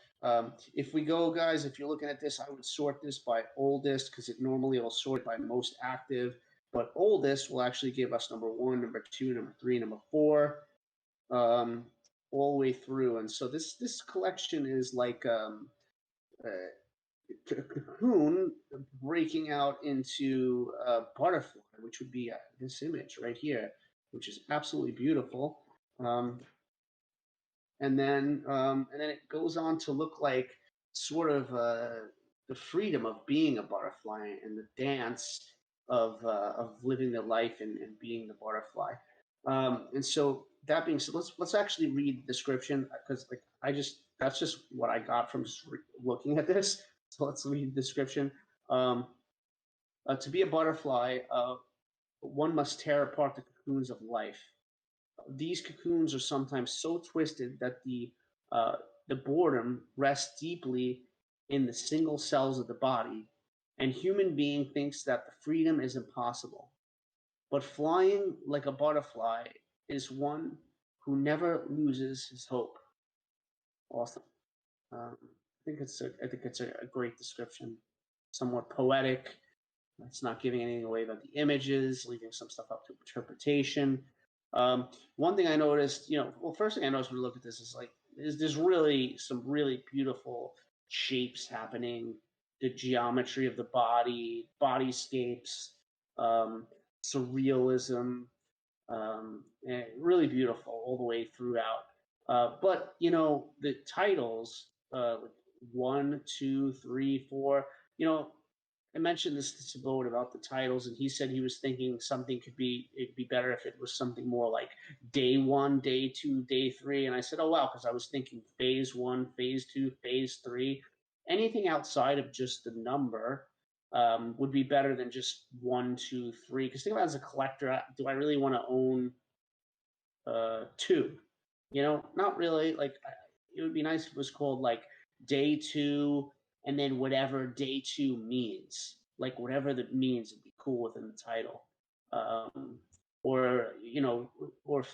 if we go, guys, if you're looking at this, I would sort this by oldest because it normally will sort by most active. But oldest will actually give us number 1, number 2, number 3, number 4, all the way through. And so this collection is like Cocoon breaking out into butterfly, which would be this image right here, which is absolutely beautiful. And then it goes on to look like sort of the freedom of being a butterfly and the dance of living their life and being the butterfly. And so that being said, let's actually read the description because like that's just what I got from just looking at this. So let's read the description. To be a butterfly, one must tear apart the cocoons of life. These cocoons are sometimes so twisted that the boredom rests deeply in the single cells of the body, and human being thinks that the freedom is impossible. But flying like a butterfly is one who never loses his hope. Awesome. I think it's a great description, somewhat poetic. It's not giving anything away about the images, leaving some stuff up to interpretation. One thing I noticed, first thing I noticed when I look at this is like, there's really some really beautiful shapes happening, the geometry of the body, bodyscapes, surrealism, and really beautiful all the way throughout. But the titles, 1, 2, 3, 4, I mentioned this to Sabot about the titles, and he said he was thinking it'd be better if it was something more like day 1, day 2, day 3. And I said, oh wow, because I was thinking phase 1, phase 2, phase 3. Anything outside of just the number would be better than just 1, 2, 3. Because think about it, as a collector, do I really want to own 2? Not really. Like it would be nice if it was called like day 2 and then whatever day 2 means, like whatever that means would be cool within the title, or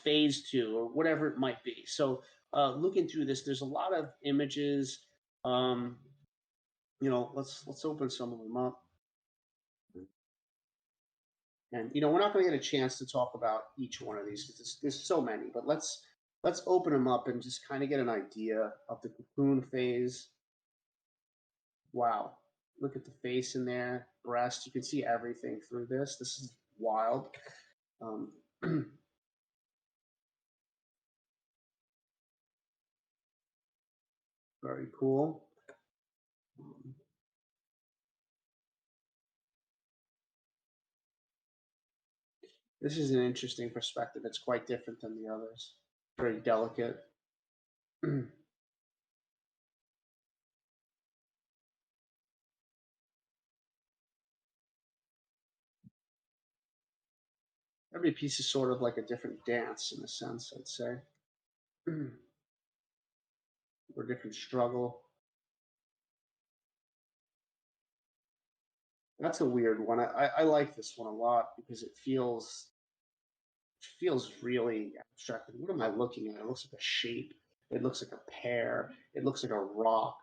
phase 2 or whatever it might be. So looking through this, there's a lot of images. Let's open some of them up. And we're not going to get a chance to talk about each one of these because there's so many. But let's open them up and just kind of get an idea of the cocoon phase. Wow. look at the face in there, breast. You can see everything through this. This is wild. Very cool. This is an interesting perspective. It's quite different than the others. Very delicate. Every piece is sort of like a different dance in a sense, I'd say. Or different struggle. That's a weird one. I like this one a lot because it feels really abstract. What am I looking at? It looks like a shape. It looks like a pear. It looks like a rock.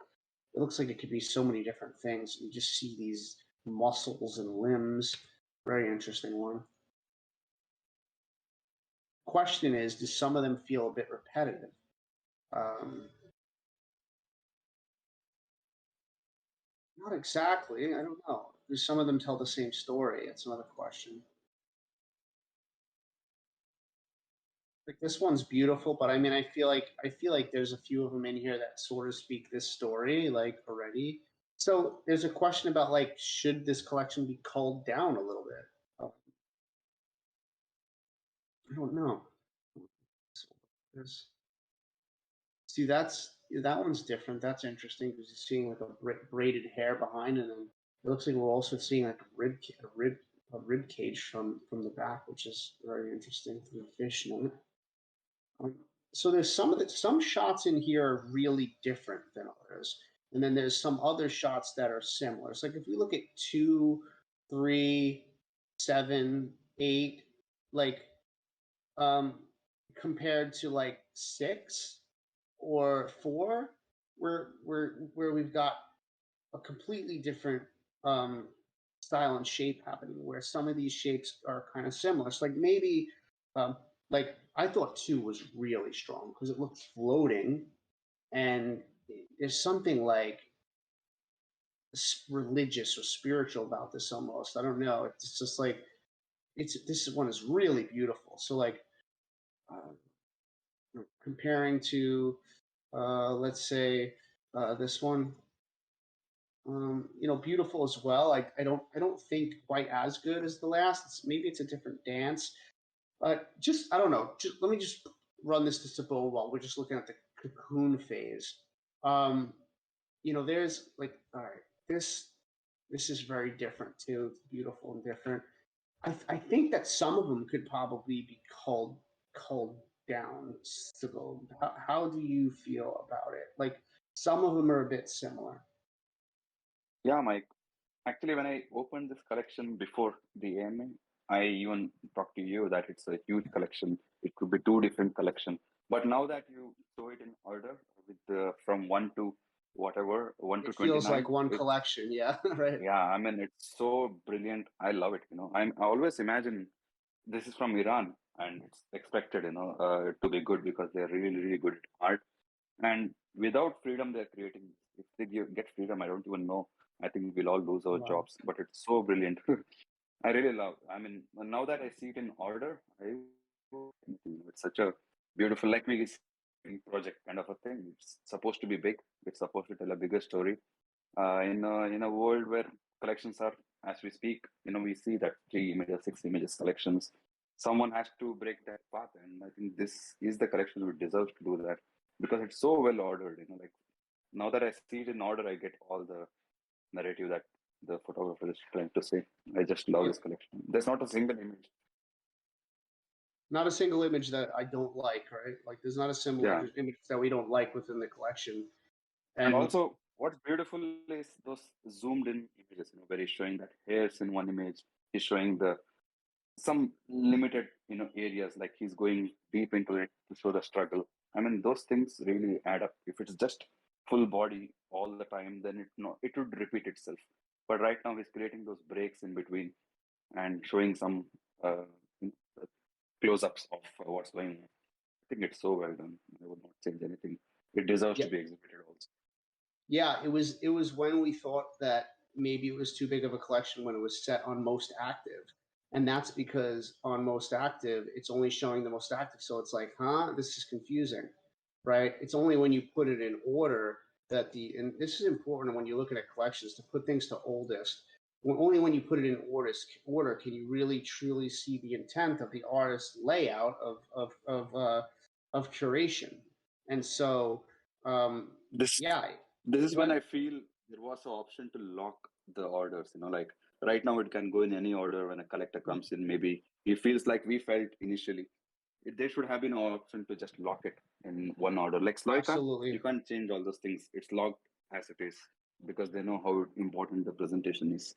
It looks like it could be so many different things. You just see these muscles and limbs. Very interesting one. Question is, do some of them feel a bit repetitive? Not exactly. I don't know. Do some of them tell the same story? It's another question. Like this one's beautiful, but I mean, I feel like there's a few of them in here that sort of speak this story like already. So there's a question about like, should this collection be culled down a little bit? I don't know. See, that one's different. That's interesting because you're seeing like a braided hair behind, and then it looks like we're also seeing like a rib cage from the back, which is very interesting for the fish in it. So there's some shots in here are really different than others, and then there's some other shots that are similar. It's like if we look at 2, 3, 7, 8, like compared to like 6 or 4, where we've got a completely different style and shape happening, where some of these shapes are kind of similar. It's like maybe like I thought 2 was really strong because it looked floating, and there's something like religious or spiritual about this almost. I don't know. It's just like this one is really beautiful. So like comparing to let's say this one, beautiful as well. I don't think quite as good as the last. Maybe it's a different dance. Just I don't know. Let me just run this to Sabo while we're just looking at the Cocoon phase. There's like, all right, this is very different too. It's beautiful and different. I think that some of them could probably be culled down, Sabo. How do you feel about it? Like some of them are a bit similar. Yeah, Mike. Actually, when I opened this collection before the AMA, I even talked to you that it's a huge collection. It could be 2 different collections. But now that you show it in order with from 1 to whatever, 1 to 29. It feels like one collection, yeah, right. Yeah, I mean, it's so brilliant. I love it. I always imagine this is from Iran and it's expected, to be good because they're really, really good at art. And without freedom, they're creating. If they get freedom, I don't even know. I think we'll all lose our jobs, but it's so brilliant. I really love. I mean, now that I see it in order, it's such a beautiful, like we project kind of a thing. It's supposed to be big. It's supposed to tell a bigger story. In a world where collections are, as we speak, we see that 3 images, 6 images collections. Someone has to break that path, and I think this is the collection which deserves to do that because it's so well ordered. Like now that I see it in order, I get all the narrative that the photographer is trying to say. I just love this collection. There's not a single image. Not a single image that I don't like, right? Like there's not a single image that we don't like within the collection. And also, what's beautiful is those zoomed in images, where he's showing that hairs in one image. He's showing some limited, areas, like he's going deep into it to show the struggle. I mean, those things really add up. If it's just full body all the time, then it would repeat itself. But right now he's creating those breaks in between and showing some close-ups of what's going on. I think it's so well done. I would not change anything. It deserves to be exhibited also. Yeah, it was when we thought that maybe it was too big of a collection when it was set on most active. And that's because on most active, it's only showing the most active. So it's like, huh, this is confusing, right? It's only when you put it in order that and this is important when you look at a collection, is to put things to oldest. Only when you put it in order can you really truly see the intent of the artist's layout of curation. And so, This yeah. this is when I feel there was an option to lock the orders. Like right now it can go in any order when a collector comes in. Maybe he feels like we felt initially. There should have been an option to just lock it in one order. Like Sloika, Absolutely. you can't change all those things. It's locked as it is because they know how important the presentation is.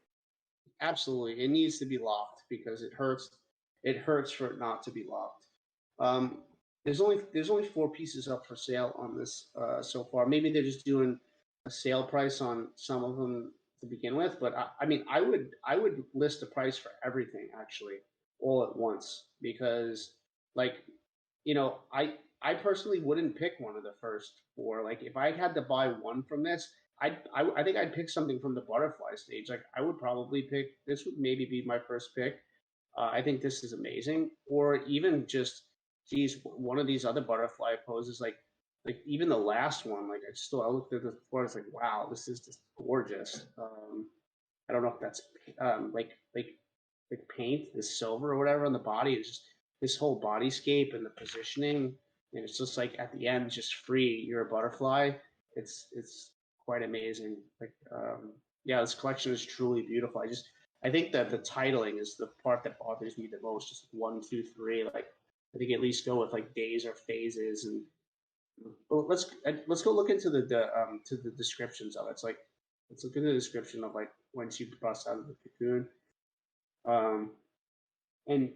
Absolutely, it needs to be locked because it hurts. It hurts for it not to be locked. There's only 4 pieces up for sale on this so far. Maybe they're just doing a sale price on some of them to begin with, but I mean, I would list a price for everything actually all at once because, like, I personally wouldn't pick one of the first 4. Like, if I had to buy one from this, I think I'd pick something from the butterfly stage. Like, I would probably pick this. Would maybe be my first pick. I think this is amazing. Or even just, geez, one of these other butterfly poses, like even the last one. Like, I looked at this before. It's like, wow, this is just gorgeous. I don't know if that's like paint, the silver or whatever on the body. It's just this whole bodyscape and the positioning, and it's just like at the end, just free. You're a butterfly. It's quite amazing. Like, yeah, this collection is truly beautiful. I think that the titling is the part that bothers me the most. Just 1, 2, 3. Like, I think at least go with like days or phases. And well, let's go look into the descriptions of it. It's like, let's look into the description of like when she busts out of the cocoon. And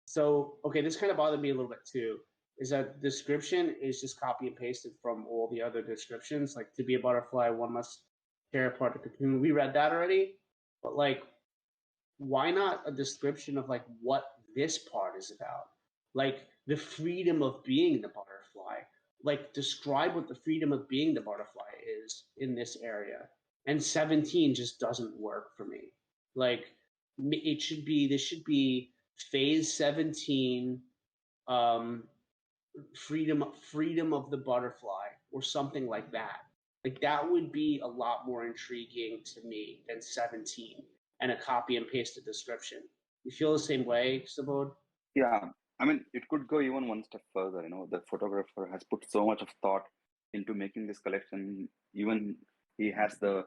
so, okay, this kind of bothered me a little bit too. Is that description is just copy and pasted from all the other descriptions? Like, to be a butterfly, one must tear apart the cocoon. We read that already, but like, why not a description of like what this part is about? Like, the freedom of being the butterfly. Like, describe what the freedom of being the butterfly is in this area. And 17 just doesn't work for me. Like, this should be phase 17, freedom of the butterfly, or something like that. Like, that would be a lot more intriguing to me than 17 and a copy and pasted description. You feel the same way, Sabod? Yeah, I mean, it could go even one step further. The photographer has put so much of thought into making this collection. Even he has the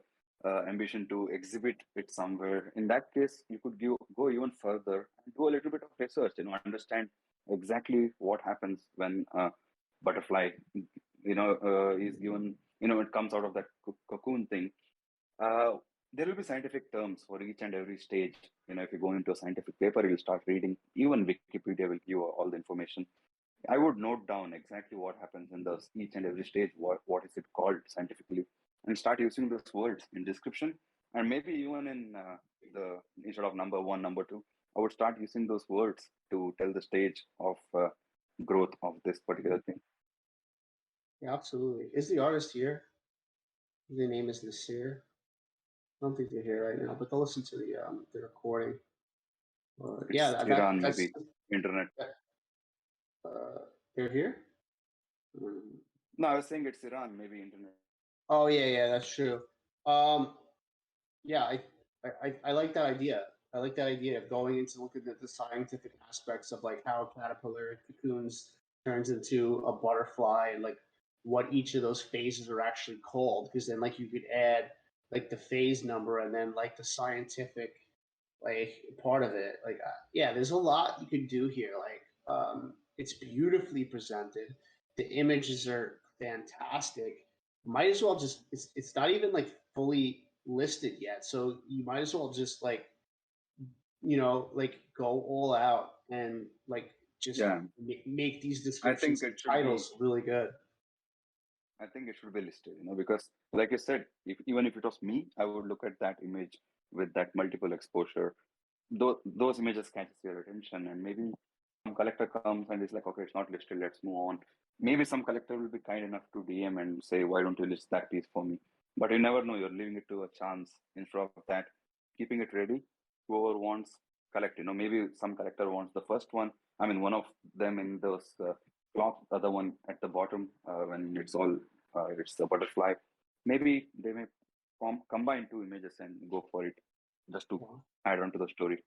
ambition to exhibit it somewhere. In that case, you could go even further and do a little bit of research. Understand exactly what happens when a butterfly, is given. It comes out of that cocoon thing. There will be scientific terms for each and every stage. If you go into a scientific paper, you'll start reading. Even Wikipedia will give you all the information. I would note down exactly what happens in each and every stage. What is it called scientifically, and start using those words in description. And maybe even in instead of number 1, number 2, I would start using those words to tell the stage of growth of this particular thing. Yeah, absolutely. Is the artist here? The name is Nasir. I don't think they're here right now, but they'll listen to the recording. Yeah, Iran, that's maybe internet. They're here. No, I was saying it's Iran, maybe internet. Oh yeah, that's true. Yeah, I like that idea. I like that idea of going into looking at the scientific aspects of like how a caterpillar cocoons turns into a butterfly, and like what each of those phases are actually called. Because then like you could add like the phase number and then like the scientific like part of it. Like, yeah, there's a lot you can do here. Like, it's beautifully presented. The images are fantastic. Might as well just, it's not even like fully listed yet, so you might as well just like, like go all out and like just make these descriptions titles really good. I think it should be listed, because like I said, even if it was me, I would look at that image with that multiple exposure. Those images catches your attention, and maybe some collector comes and is like, okay, it's not listed, let's move on. Maybe some collector will be kind enough to DM and say, why don't you list that piece for me? But you never know, you're leaving it to a chance. Instead of that, keeping it ready, whoever wants, collect. Maybe some collector wants the first one. I mean, one of them in those cloth, the other one at the bottom when it's the butterfly. Maybe they may combine two images and go for it just to add on to the story.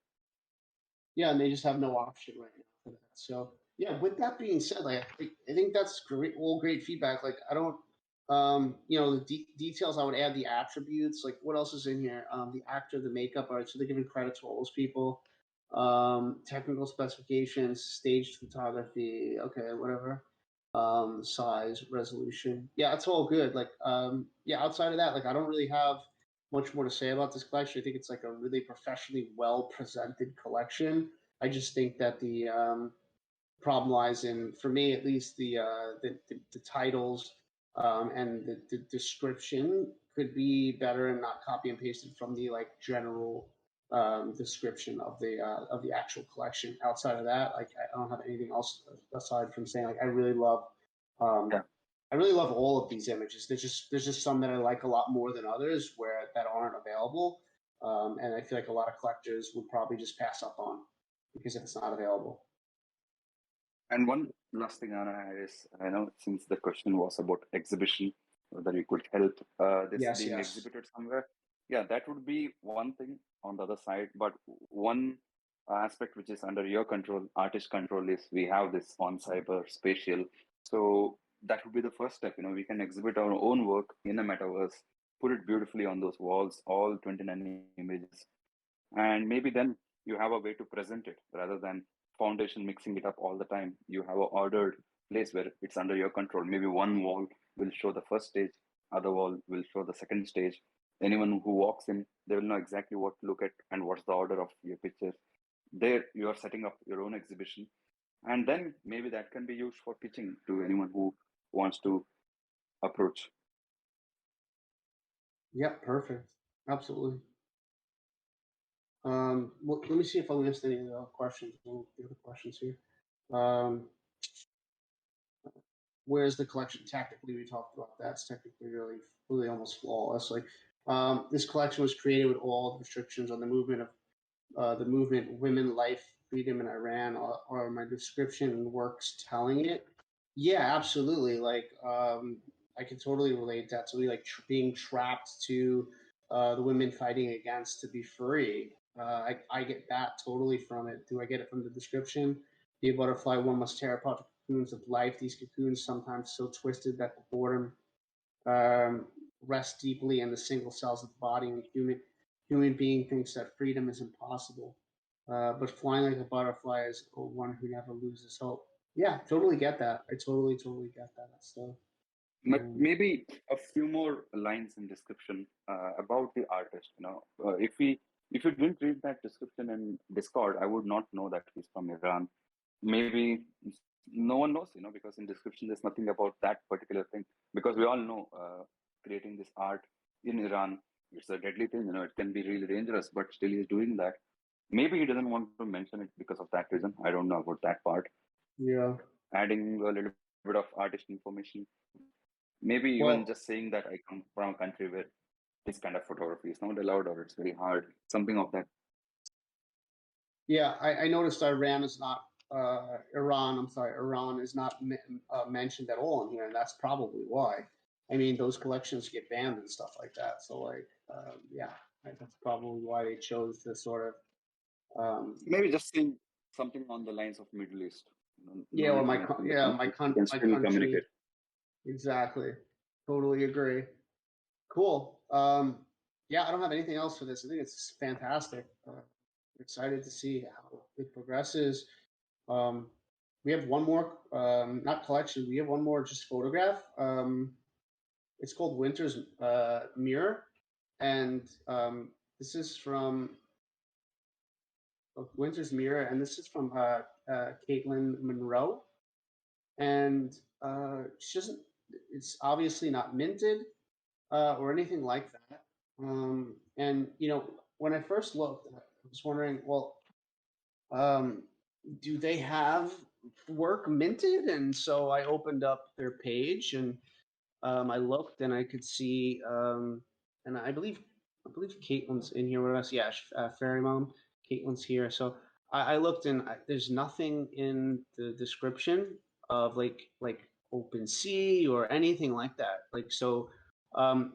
Yeah, and they just have no option right now for that. So yeah, with that being said, like I think that's great, all great feedback. Like I don't, the details I would add, the attributes, like what else is in here? The actor, the makeup, all right, so they're giving credit to all those people. Technical specifications, staged photography, okay, whatever. Size, resolution, yeah, it's all good. Like, yeah, outside of that, like I don't really have much more to say about this collection. I think it's like a really professionally well presented collection. I just think that the problem lies in, for me at least, the titles and the description could be better and not copy and pasted from the like general description of the actual collection. Outside of that, like I don't have anything else aside from saying like I really love I really love all of these images. There's just some that I like a lot more than others that aren't available, and I feel like a lot of collectors would probably just pass up on because if it's not available. And one last thing, Anna, is I know since the question was about exhibition, whether you could help this being exhibited somewhere. Yeah, that would be one thing on the other side. But one aspect which is under your control, artist control, is we have this on cyber spatial. So that would be the first step. We can exhibit our own work in a metaverse, put it beautifully on those walls, all 29 images. And maybe then you have a way to present it rather than foundation mixing it up all the time. You have an ordered place where it's under your control. Maybe one wall will show the first stage, other wall will show the second stage. Anyone who walks in, they will know exactly what to look at and what's the order of your pictures. There you are setting up your own exhibition, and then maybe that can be used for pitching to anyone who wants to approach. Yeah, perfect. Absolutely. Well, let me see if I missed any of the questions. The other questions here. Where's the collection technically? We talked about that. It's technically really almost flawless. Like this collection was created with all the restrictions on the movement of women, life, freedom in Iran, or my description and works telling it. Yeah, absolutely. Like I can totally relate that to like being trapped to the women fighting against to be free. I get that totally from it. Do I get it from the description? Be a butterfly, one must tear apart the cocoons of life. These cocoons, sometimes so twisted that the boredom rests deeply in the single cells of the body, and the human being thinks that freedom is impossible. But flying like a butterfly is one who never loses hope. Yeah, totally get that. I totally get that stuff. Maybe a few more lines in description about the artist. If you didn't read that description in Discord, I would not know that he's from Iran. Maybe no one knows, because in description there's nothing about that particular thing. Because we all know creating this art in Iran, it's a deadly thing. It can be really dangerous, but still he's doing that. Maybe he doesn't want to mention it because of that reason. I don't know about that part. Yeah. Adding a little bit of artist information. Maybe even just saying that I come from a country where this kind of photography is not allowed or it's very hard, something of that. Yeah, I noticed Iran is not, Iran is not mentioned at all in here, and that's probably why. I mean, those collections get banned and stuff like that. So, like, yeah, that's probably why they chose to sort of. Maybe just saying something on the lines of Middle East. Yeah, or my country. Exactly. Totally agree. Cool. Yeah, I don't have anything else for this. I think it's fantastic. Excited to see how it progresses. We have one more, not collection. We have one more just photograph. It's called Winter's Mirror, and this is from Winter's Mirror, and this is from Caitlin Monroe, and she doesn't. It's obviously not minted or anything like that. And when I first looked, I was wondering, well, do they have work minted? And so I opened up their page, and I looked and I could see, and I believe Caitlin's in here with us. Yeah, Fairy Mom, Caitlin's here. So I looked and there's nothing in the description of like OpenSea or anything like that. Like so,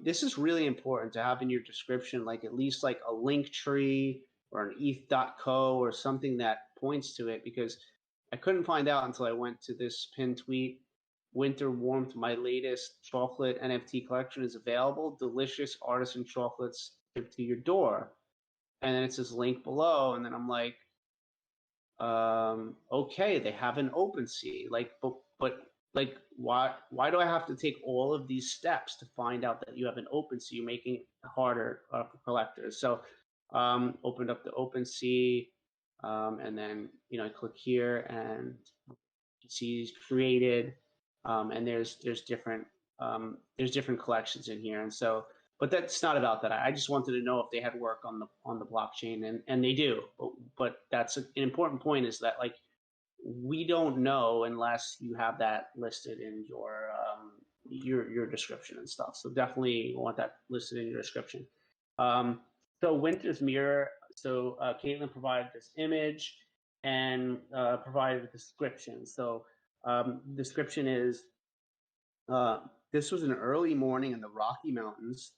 this is really important to have in your description, like at least like a link tree or an eth.co or something that points to it, because I couldn't find out until I went to this pinned tweet. Winter Warmth, my latest chocolate NFT collection is available. Delicious artisan chocolates shipped to your door. And then it says link below. And then I'm like, okay, they have an OpenSea. Like, but like, why do I have to take all of these steps to find out that you have an OpenSea? You're making it harder for collectors. So, opened up the OpenSea, and then I click here and you see created, and there's different collections in here, and so. But that's not about that. I just wanted to know if they had work on the blockchain, and they do. But that's an important point, is that like we don't know unless you have that listed in your description and stuff. So definitely want that listed in your description. So Winter's Mirror. So Caitlin provided this image and provided a description. So description is, this was an early morning in the Rocky Mountains.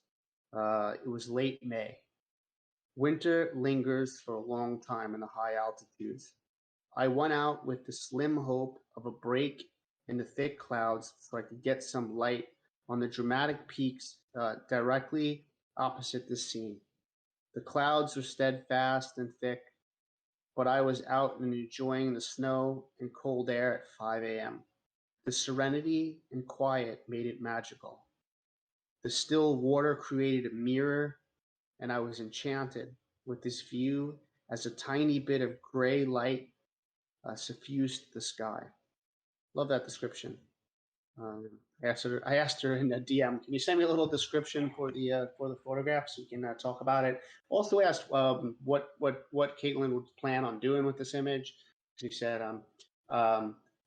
It was late May. Winter lingers for a long time in the high altitudes. I went out with the slim hope of a break in the thick clouds so I could get some light on the dramatic peaks directly opposite the scene. The clouds were steadfast and thick, but I was out and enjoying the snow and cold air at 5 a.m. The serenity and quiet made it magical. The still water created a mirror, and I was enchanted with this view as a tiny bit of gray light suffused the sky. Love that description. I asked her in the DM, can you send me a little description for the photograph so we can talk about it? Also asked what Caitlin would plan on doing with this image. She said,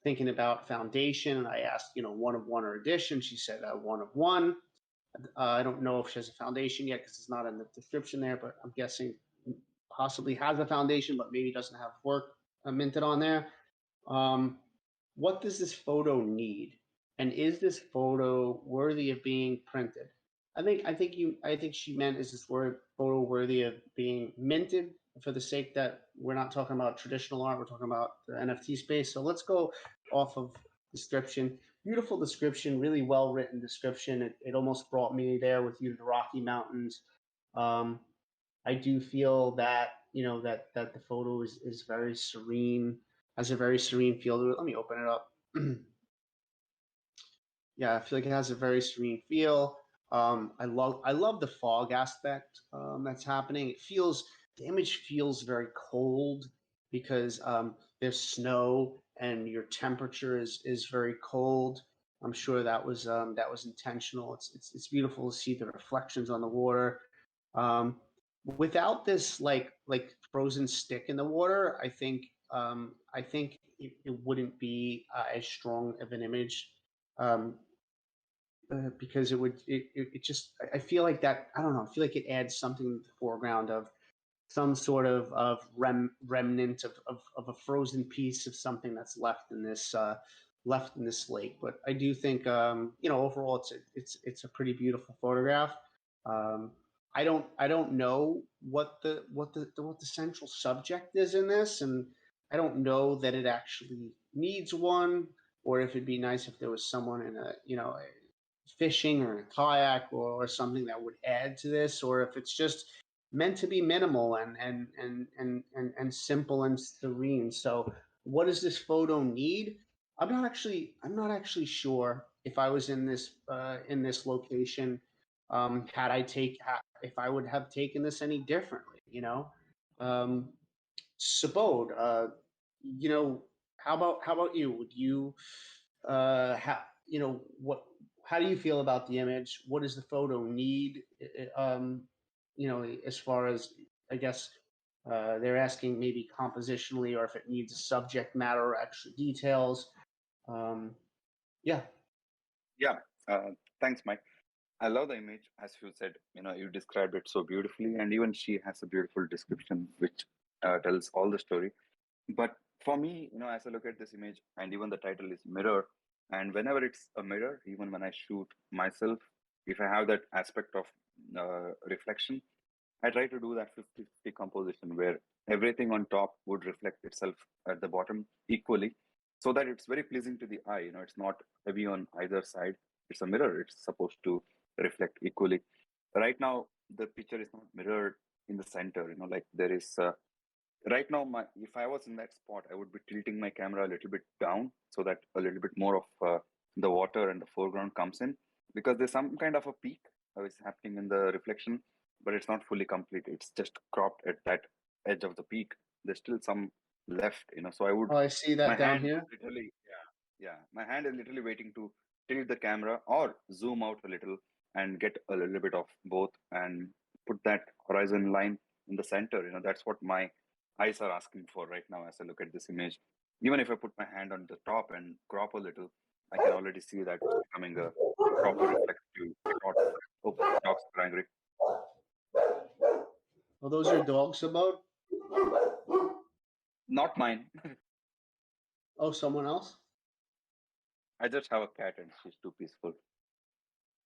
thinking about foundation, and I asked, one of one or edition. She said one of one. I don't know if she has a foundation yet because it's not in the description there, but I'm guessing possibly has a foundation, but maybe doesn't have work minted on there. What does this photo need? And is this photo worthy of being printed? I think she meant, is this photo worthy of being minted, for the sake that we're not talking about traditional art, we're talking about the NFT space. So let's go off of description. Beautiful description, really well written description. It almost brought me there with you to the Rocky Mountains. I do feel that that the photo is very serene, has a very serene feel to it. Let me open it up. Yeah, I feel like it has a very serene feel. I love the fog aspect that's happening. The image feels very cold because there's snow and your temperature is very cold. I'm sure that was intentional. It's beautiful to see the reflections on the water. Without this like frozen stick in the water, I think it wouldn't be as strong of an image. Because it just, I feel like that, I don't know, I feel like it adds something to the foreground of some sort of remnant of a frozen piece of something that's left in this lake. But I do think overall it's a pretty beautiful photograph. I don't know what the central subject is in this, and I don't know that it actually needs one, or if it'd be nice if there was someone in a fishing or a kayak or something that would add to this, or if it's just meant to be minimal and simple and serene. So what does this photo need? I'm not actually sure if I was in this location, if I would have taken this any differently, Subodh, how about you? Would you how do you feel about the image? What does the photo need? As far as, I guess, they're asking maybe compositionally, or if it needs a subject matter or extra details. Yeah. Yeah. Thanks, Mike. I love the image, as you said. You described it so beautifully, and even she has a beautiful description which tells all the story. But for me, as I look at this image, and even the title is mirror, and whenever it's a mirror, even when I shoot myself, if I have that aspect of reflection, I try to do that 50-50 composition where everything on top would reflect itself at the bottom equally, so that it's very pleasing to the eye. It's not heavy on either side. It's a mirror. It's supposed to reflect equally. Right now, the picture is not mirrored in the center. Like there is. Right now, if I was in that spot, I would be tilting my camera a little bit down so that a little bit more of the water and the foreground comes in, because there's some kind of a peak is happening in the reflection, but it's not fully complete. It's just cropped at that edge of the peak. There's still some left, so I would. Oh, I see that My down hand here. literally, yeah. My hand is literally waiting to tilt the camera or zoom out a little and get a little bit of both and put that horizon line in the center. That's what my eyes are asking for right now as I look at this image. Even if I put my hand on the top and crop a little, I can already see that it's becoming a proper reflective shot. Oh, dogs are angry. Are those your dogs, Sabod? Not mine. Oh, someone else? I just have a cat and she's too peaceful.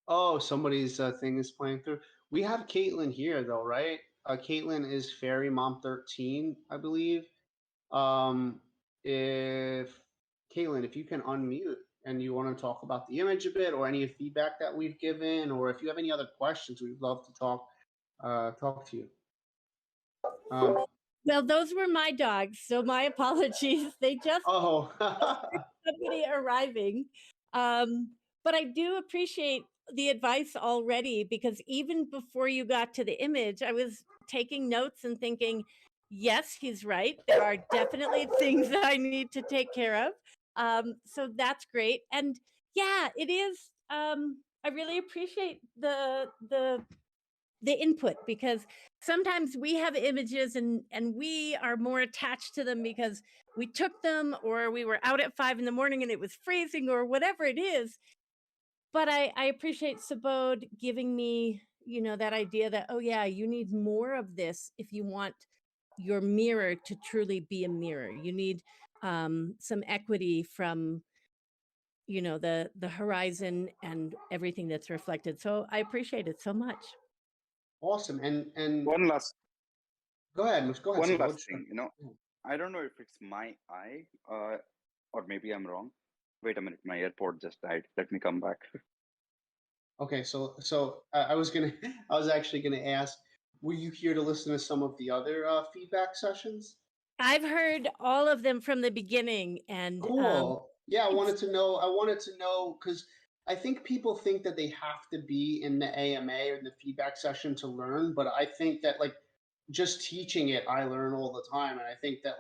Oh, somebody's thing is playing through. We have Caitlin here, though, right? Caitlin is Fairy Mom 13, I believe. If Caitlin, if you can unmute and you want to talk about the image a bit, or any feedback that we've given, or if you have any other questions, we'd love to talk to you. Well, those were my dogs, so my apologies. They just somebody arriving. But I do appreciate the advice already, because even before you got to the image, I was taking notes and thinking, yes, he's right. There are definitely things that I need to take care of. So that's great. And yeah, it is. I really appreciate the input, because sometimes we have images and we are more attached to them because we took them, or we were out at 5 a.m. and it was freezing, or whatever it is. But I appreciate Sabod giving me, that idea that, oh yeah, you need more of this if you want your mirror to truly be a mirror. You need some equity from, the horizon and everything that's reflected. So I appreciate it so much. Awesome. And one last. Go ahead. One last thing. I don't know if it's my eye, or maybe I'm wrong. Wait a minute, my AirPod just died. Let me come back. Okay, so I was actually gonna ask, were you here to listen to some of the other feedback sessions? I've heard all of them from the beginning, and cool. Yeah, I wanted to know because I think people think that they have to be in the AMA or the feedback session to learn, but I think that just teaching it, I learn all the time, and I think that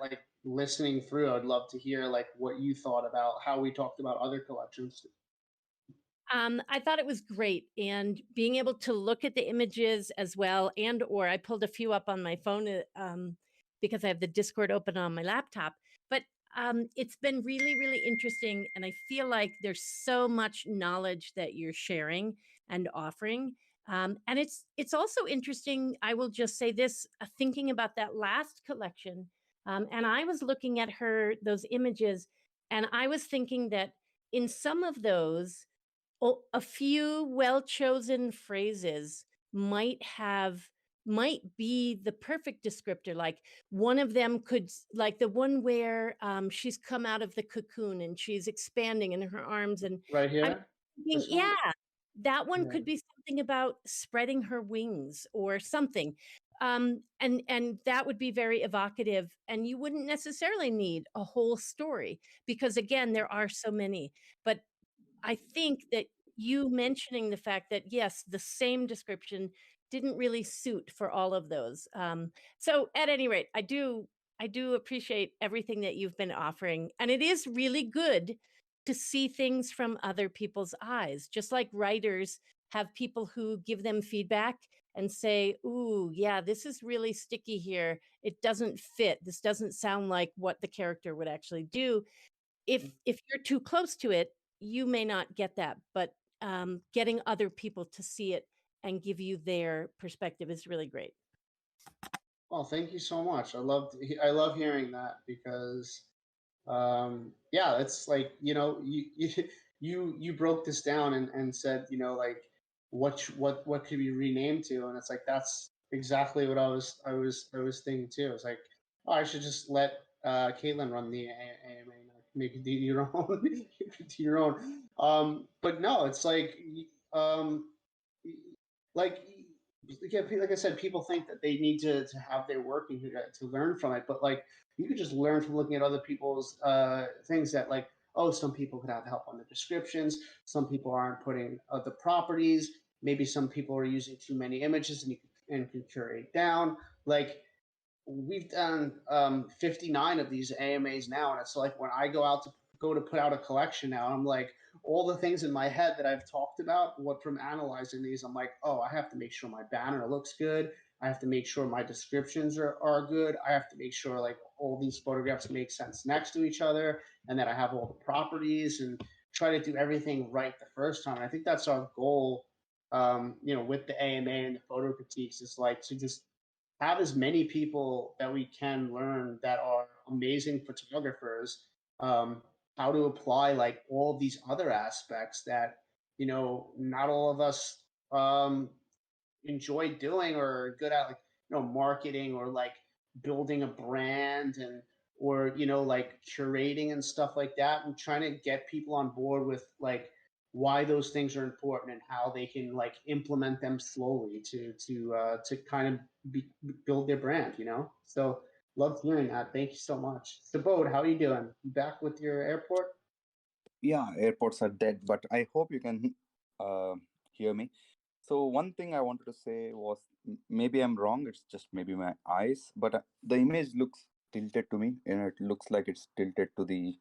listening through, I'd love to hear what you thought about how we talked about other collections. I thought it was great, and being able to look at the images as well, or I pulled a few up on my phone because I have the Discord open on my laptop. But it's been really, really interesting, and I feel like there's so much knowledge that you're sharing and offering. And it's also interesting. I will just say this: thinking about that last collection, and I was looking at those images, and I was thinking that in some of those, a few well-chosen phrases might be the perfect descriptor. Like one of them could, like the one where she's come out of the cocoon and she's expanding in her arms, and right here. Yeah, that one could be something about spreading her wings or something. And that would be very evocative, and you wouldn't necessarily need a whole story, because again, there are so many. But I think that you mentioning the fact that, yes, the same description didn't really suit for all of those. So at any rate, I do appreciate everything that you've been offering. And it is really good to see things from other people's eyes, just like writers have people who give them feedback and say, ooh, yeah, this is really sticky here. It doesn't fit. This doesn't sound like what the character would actually do. If you're too close to it, you may not get that. But getting other people to see it and give you their perspective is really great. Well, thank you so much. I love hearing that because yeah, it's like, you broke this down and said, like what could be renamed to, and it's like that's exactly what I was thinking too. It's like, oh, I should just let Caitlin run the AMA, make it do your own, do your own. But no, it's um, like like I said, people think that they need to have their work and to learn from it, but like you could just learn from looking at other people's things that like, oh, some people could have help on the descriptions, some people aren't putting the properties, maybe some people are using too many images and can curate down. Like we've done 59 of these AMAs now, and it's like when I go to put out a collection now, I'm like, all the things in my head that I've talked about, what from analyzing these, I'm like, oh, I have to make sure my banner looks good. I have to make sure my descriptions are good. I have to make sure like all these photographs make sense next to each other, and that I have all the properties and try to do everything right the first time. And I think that's our goal, with the AMA and the photo critiques, is like to just have as many people that we can learn that are amazing photographers, how to apply like all these other aspects that not all of us enjoy doing or are good at, like marketing or like building a brand and or like curating and stuff like that, and trying to get people on board with like why those things are important and how they can like implement them slowly to kind of build their brand. So love hearing that. Thank you so much. Sabode, how are you doing? You back with your airport? Yeah, airports are dead, but I hope you can hear me. So one thing I wanted to say was maybe I'm wrong. It's just maybe my eyes, but the image looks tilted to me, and it looks like it's tilted to the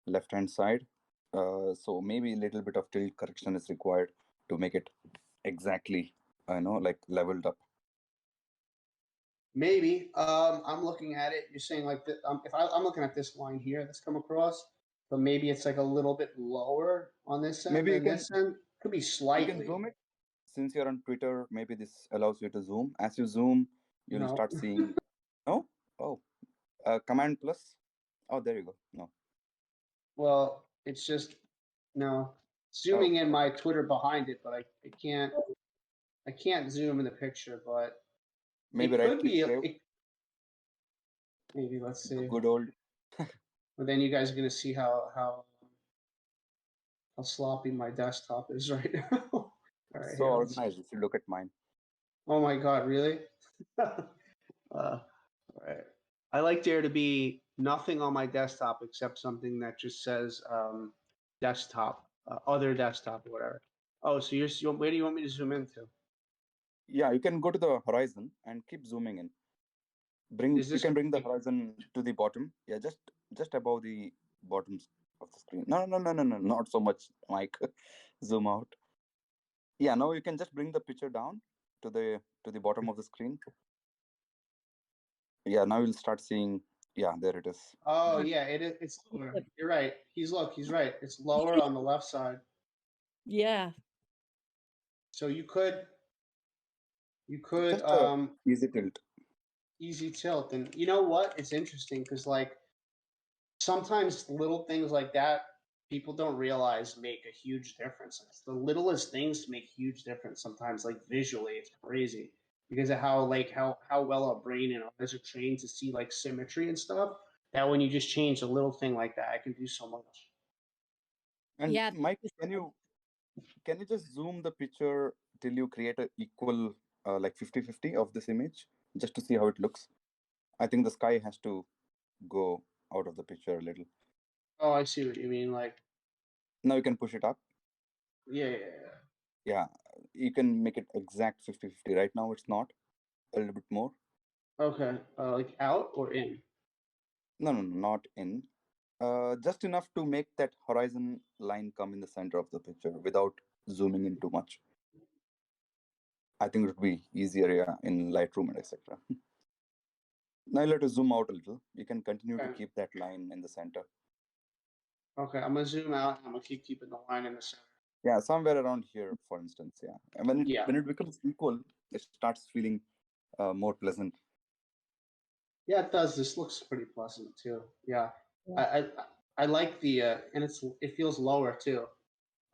left-hand side. So maybe a little bit of tilt correction is required to make it exactly, like leveled up. Maybe. I'm looking at it. You're saying like if I'm looking at this line here that's come across, but maybe it's like a little bit lower on this end Maybe than this end. Could be slightly. You can zoom it. Since you're on Twitter, maybe this allows you to zoom. As you zoom, you'll start seeing. No? Oh, Command plus. Oh, there you go. No. Well, it's just zooming in my Twitter behind it, but I can't zoom in the picture, but maybe it right could click be. save. Maybe let's see. Good old. But then you guys are gonna see how sloppy my desktop is right now. All right, so organized. If you look at mine. Oh my God! Really? All right. I like there to be nothing on my desktop except something that just says desktop, other desktop, or whatever. Oh, so where do you want me to zoom into? Yeah, you can go to the horizon and keep zooming in. You can bring the horizon to the bottom. Yeah, just above the bottom of the screen. No, not so much, Mike. Zoom out. Yeah, now you can just bring the picture down to the bottom of the screen. Yeah, now you'll start seeing. Yeah, there it is. Oh yeah, it's lower. You're right. He's right. It's lower on the left side. Yeah. So you could just easy tilt. Easy tilt, and you know what? It's interesting because like sometimes little things like that people don't realize make a huge difference. It's the littlest things make huge difference sometimes, like visually. It's crazy because of how well our brain and eyes are trained to see like symmetry and stuff, that when you just change a little thing like that, it can do so much. And yeah, Mike, can you just zoom the picture till you create an equal like 50-50 of this image, just to see how it looks? I think the sky has to go out of the picture a little. Oh, I see what you mean. Like now you can push it up. Yeah, you can make it exact 50-50. Right now it's not. A little bit more. Okay. Like out or in? No, not in. Just enough to make that horizon line come in the center of the picture without zooming in too much. I think it would be easier, yeah, in Lightroom and etc. Now you have to zoom out a little. You can continue to keep that line in the center. Okay, I'm gonna zoom out. I'm gonna keep keeping the line in the center. Yeah, somewhere around here, for instance. Yeah, and when it becomes equal, it starts feeling more pleasant. Yeah, it does. This looks pretty pleasant too. Yeah, I like the and it feels lower too.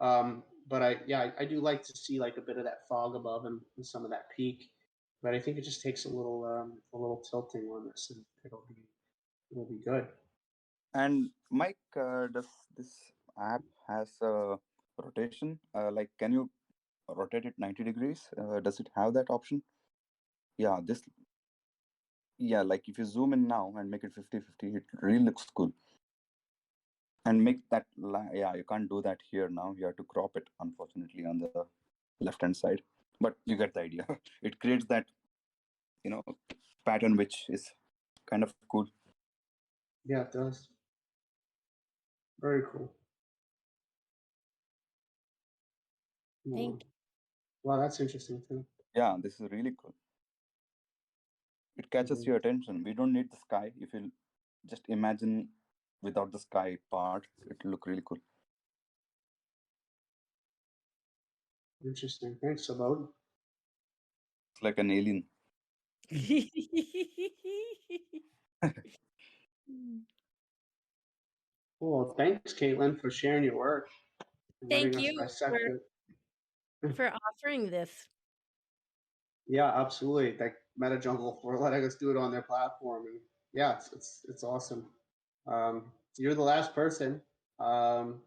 But I do like to see like a bit of that fog above and some of that peak. But I think it just takes a little tilting on this, and it'll be good. And Mike, does this app has a rotation? Like, can you rotate it 90 degrees? Does it have that option? Yeah, like if you zoom in now and make it 50-50, it really looks cool. And make that, you can't do that here now. You have to crop it, unfortunately, on the left-hand side. But you get the idea. It creates that, pattern, which is kind of cool. Yeah, it does. Very cool. Thank you. Wow, that's interesting too. Yeah, this is really cool. It catches your attention. We don't need the sky. If you just imagine without the sky part, it'll look really cool. Interesting. Thanks, Sabod. It's like an alien. Cool. Thanks, Caitlin, for sharing your work. Thank you for offering this. Yeah, absolutely. Like MetaJungle for letting us do it on their platform. And yeah, it's awesome. You're the last person. So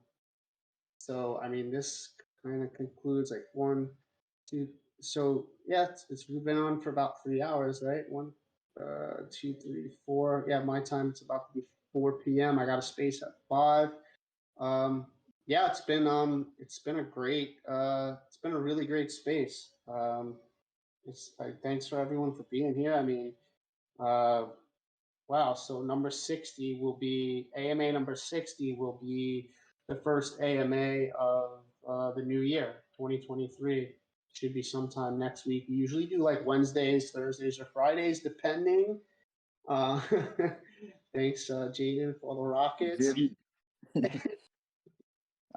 I mean, this kind of concludes like 1, 2. So yeah, we've been on for about 3 hours, right? 1, 2, 3, 4. Yeah, my time it's about to be 4 p.m. I got a space at 5. Yeah, it's been a really great space. Thanks for everyone for being here. I mean, wow. So number 60 will be AMA. Number 60 will be the first AMA of the new year, 2023. Should be sometime next week. We usually do like Wednesdays, Thursdays, or Fridays, depending. Thanks, Jaden, for all the rockets.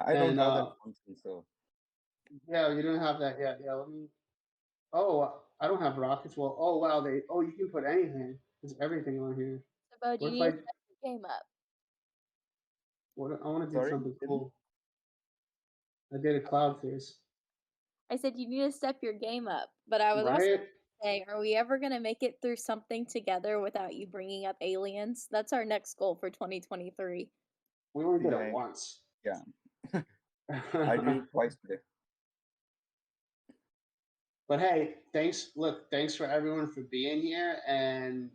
I don't have that function, so. Yeah, you don't have that yet. Yeah, let me. Oh, I don't have rockets. Well, oh wow, you can put anything. There's everything on here. About you need to step your game up. I want to do something cool. I did a cloud face. I said you need to step your game up, but I was also saying, are we ever going to make it through something together without you bringing up aliens? That's our next goal for 2023. We only did it once. Yeah. I did it twice today. But hey, thanks for everyone for being here. And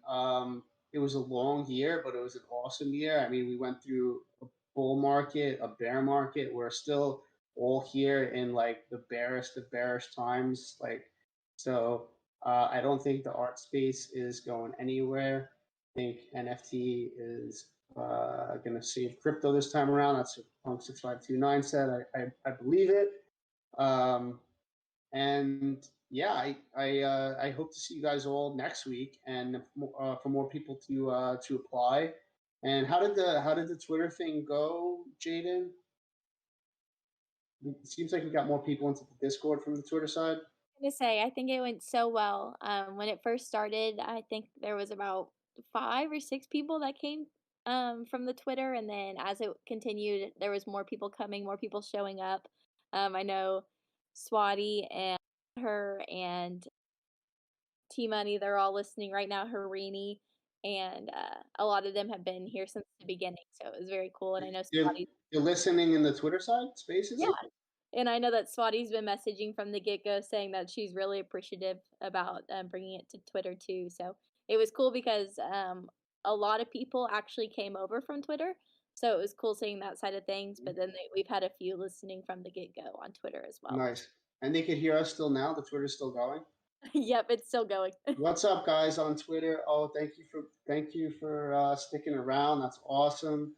it was a long year, but it was an awesome year. I mean, we went through a bull market, a bear market. We're still all here in like the barest of bearish times. So I don't think the art space is going anywhere. I think NFT is going to save crypto this time around. That's what Punk6529 said. I believe it. And yeah, I hope to see you guys all next week, and for more people to apply. And how did the Twitter thing go, Jaden? It seems like we got more people into the Discord from the Twitter side. I'm gonna say I think it went so well. When it first started, I think there was about 5 or 6 people that came from the Twitter, and then as it continued, there was more people coming, more people showing up. I know Swati and her and T Money, they're all listening right now. Harini, and a lot of them have been here since the beginning, so it was very cool. And I know Swati. You're listening in the Twitter side spaces. Yeah. And I know that Swati's been messaging from the get-go saying that she's really appreciative about bringing it to Twitter too. So it was cool because a lot of people actually came over from Twitter. So it was cool seeing that side of things. But then we've had a few listening from the get-go on Twitter as well. Nice. And they could hear us still now? The Twitter's still going? Yep, it's still going. What's up, guys, on Twitter? Oh, thank you for sticking around. That's awesome.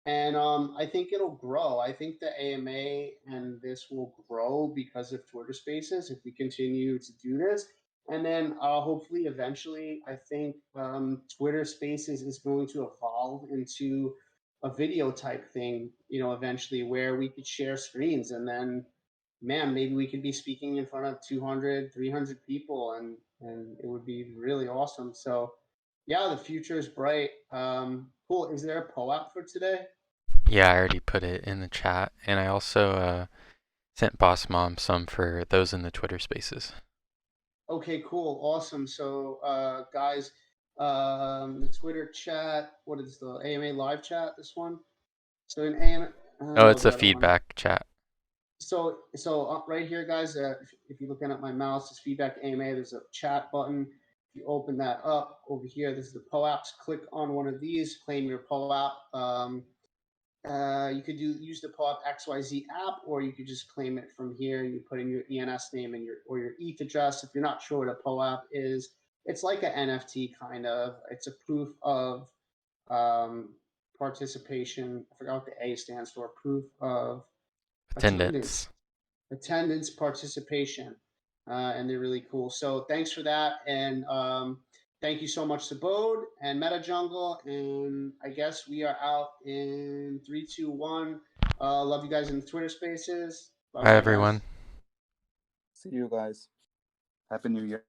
And I think it'll grow. I think the AMA and this will grow because of Twitter Spaces if we continue to do this. And then hopefully, eventually, I think Twitter Spaces is going to evolve into a video type thing, eventually where we could share screens and then man, maybe we could be speaking in front of 200, 300 people, and it would be really awesome. So, yeah, the future is bright. Cool. Is there a POAP for today? Yeah, I already put it in the chat, and I also sent Boss Mom some for those in the Twitter Spaces. Okay, cool, awesome. So, guys, the Twitter chat. What is the AMA live chat? This one. So in AMA. Oh, it's a feedback chat. So right here, guys, if you're looking at my mouse, it's feedback AMA. There's a chat button. If you open that up over here, this is the POAPs. Click on one of these, claim your POAP. You could use the POAP XYZ app, or you could just claim it from here. You put in your ENS name and your ETH address. If you're not sure what a POAP is, it's like an NFT kind of. It's a proof of participation. I forgot what the A stands for. Proof of attendance, participation, and they're really cool. So thanks for that, and thank you so much to Bode and MetaJungle, and I guess we are out in 3, 2, 1. Love you guys in the Twitter Spaces. Bye everyone. Guys. See you guys. Happy New Year.